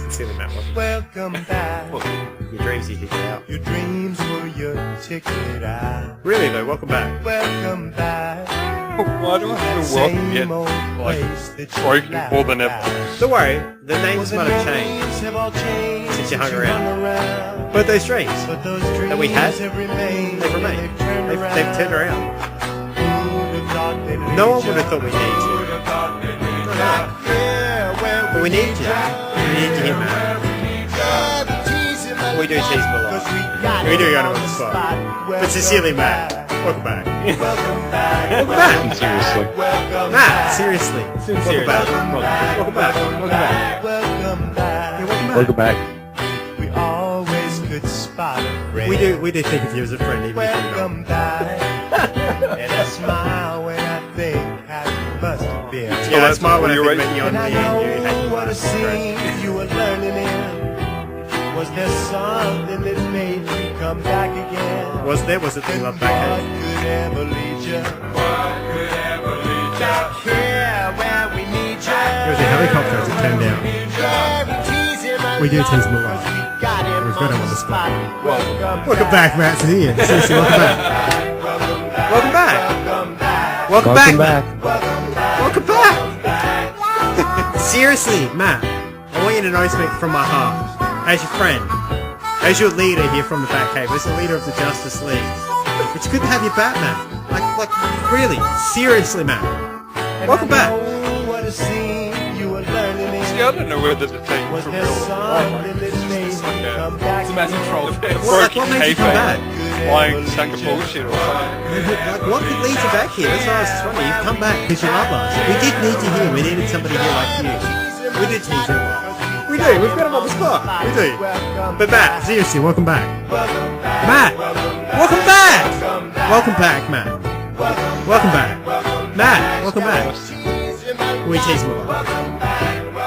Sincerely, Matt. Welcome back. Your dreams you kicked out. Your dreams were your ticket out. Really though, welcome back. Welcome back. Why do I have to welcome yet? Same old place that you Broken laughed more than about. ever. Don't worry, the names The might have names changed have all changed since you hung since around. But those dreams But those dreams that we had, have remained. they've remained. They've turned around. They've turned around. Who'd have thought they'd No one reach would have out? thought we need you. Who'd have thought they'd reach No. out? Yeah, well, But we need you. We need you here, man. We do tease him a lot. We do go on the spot. But sincerely, Matt, welcome back. Welcome back. Welcome back. Seriously. Matt, seriously. Welcome back. Welcome back. Welcome back. Welcome back. Yeah, welcome back. Welcome back. We always could spot a friend. We do think of you as a friend, even if you're not. Welcome back. And I smile when I think how you must have been. Yeah, I smile when I think You're about you on And I me and you know hate what a last great. scene you were learning in. Was there something that made you come back again? Was there? Was it the love What back? could ever lead you? Back here where we need you. It was a helicopter as it turned down. We do tease him a lot. We've got him on the spot. Welcome back, Matt. Seriously, welcome back. Welcome back. Welcome back. Welcome back. Seriously, Matt. I want you to know something from my heart. As your friend. As your leader here from the Batcave. As the leader of the Justice League. It's good to have you back, Matt. Like, really. Seriously, Matt. Welcome back. See, I don't know whether to take it from real life. It's a massive troll. What made you come back? Lying sack of bullshit or something. What could lead you back here? That's what I was just wondering. You've come back because you love us. We did need you here. We needed somebody here like you. We did tease you a lot. We do. We've got him on the spot. We do. But Matt, seriously, welcome back. Matt, welcome back. Welcome back, Matt. Welcome back. Matt, welcome back. We tease him a lot.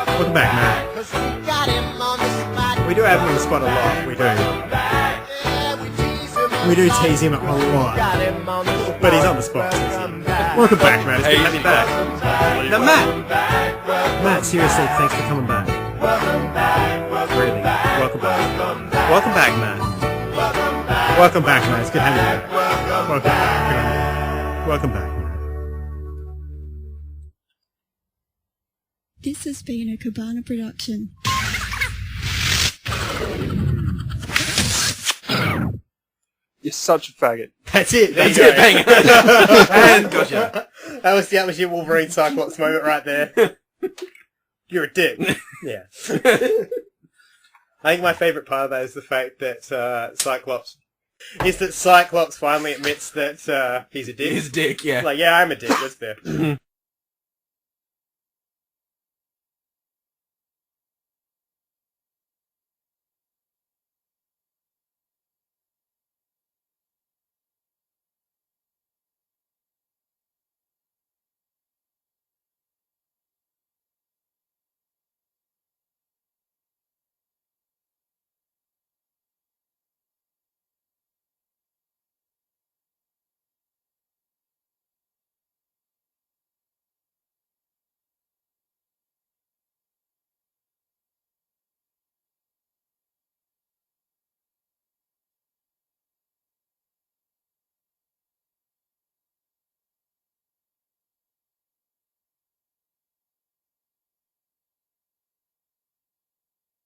Welcome back, Matt. We do have him on the spot a lot. We do. We do tease him a lot. But he's on the spot. Welcome back, Matt. It's good to have you back. Now, Matt, seriously, thanks for coming back. Really. Welcome back. Welcome back, Matt. Welcome back, Matt. It's good to have you back. Welcome back. Welcome back, Matt. This has been a Cabana production. You're such a faggot. That's it. That's it. Bang it. And gotcha. That was your Wolverine Cyclops moment right there. You're a dick. Yeah. I think my favourite part of that is the fact that Cyclops finally admits that he's a dick. He's a dick, yeah. Like, yeah, I'm a dick. That's fair.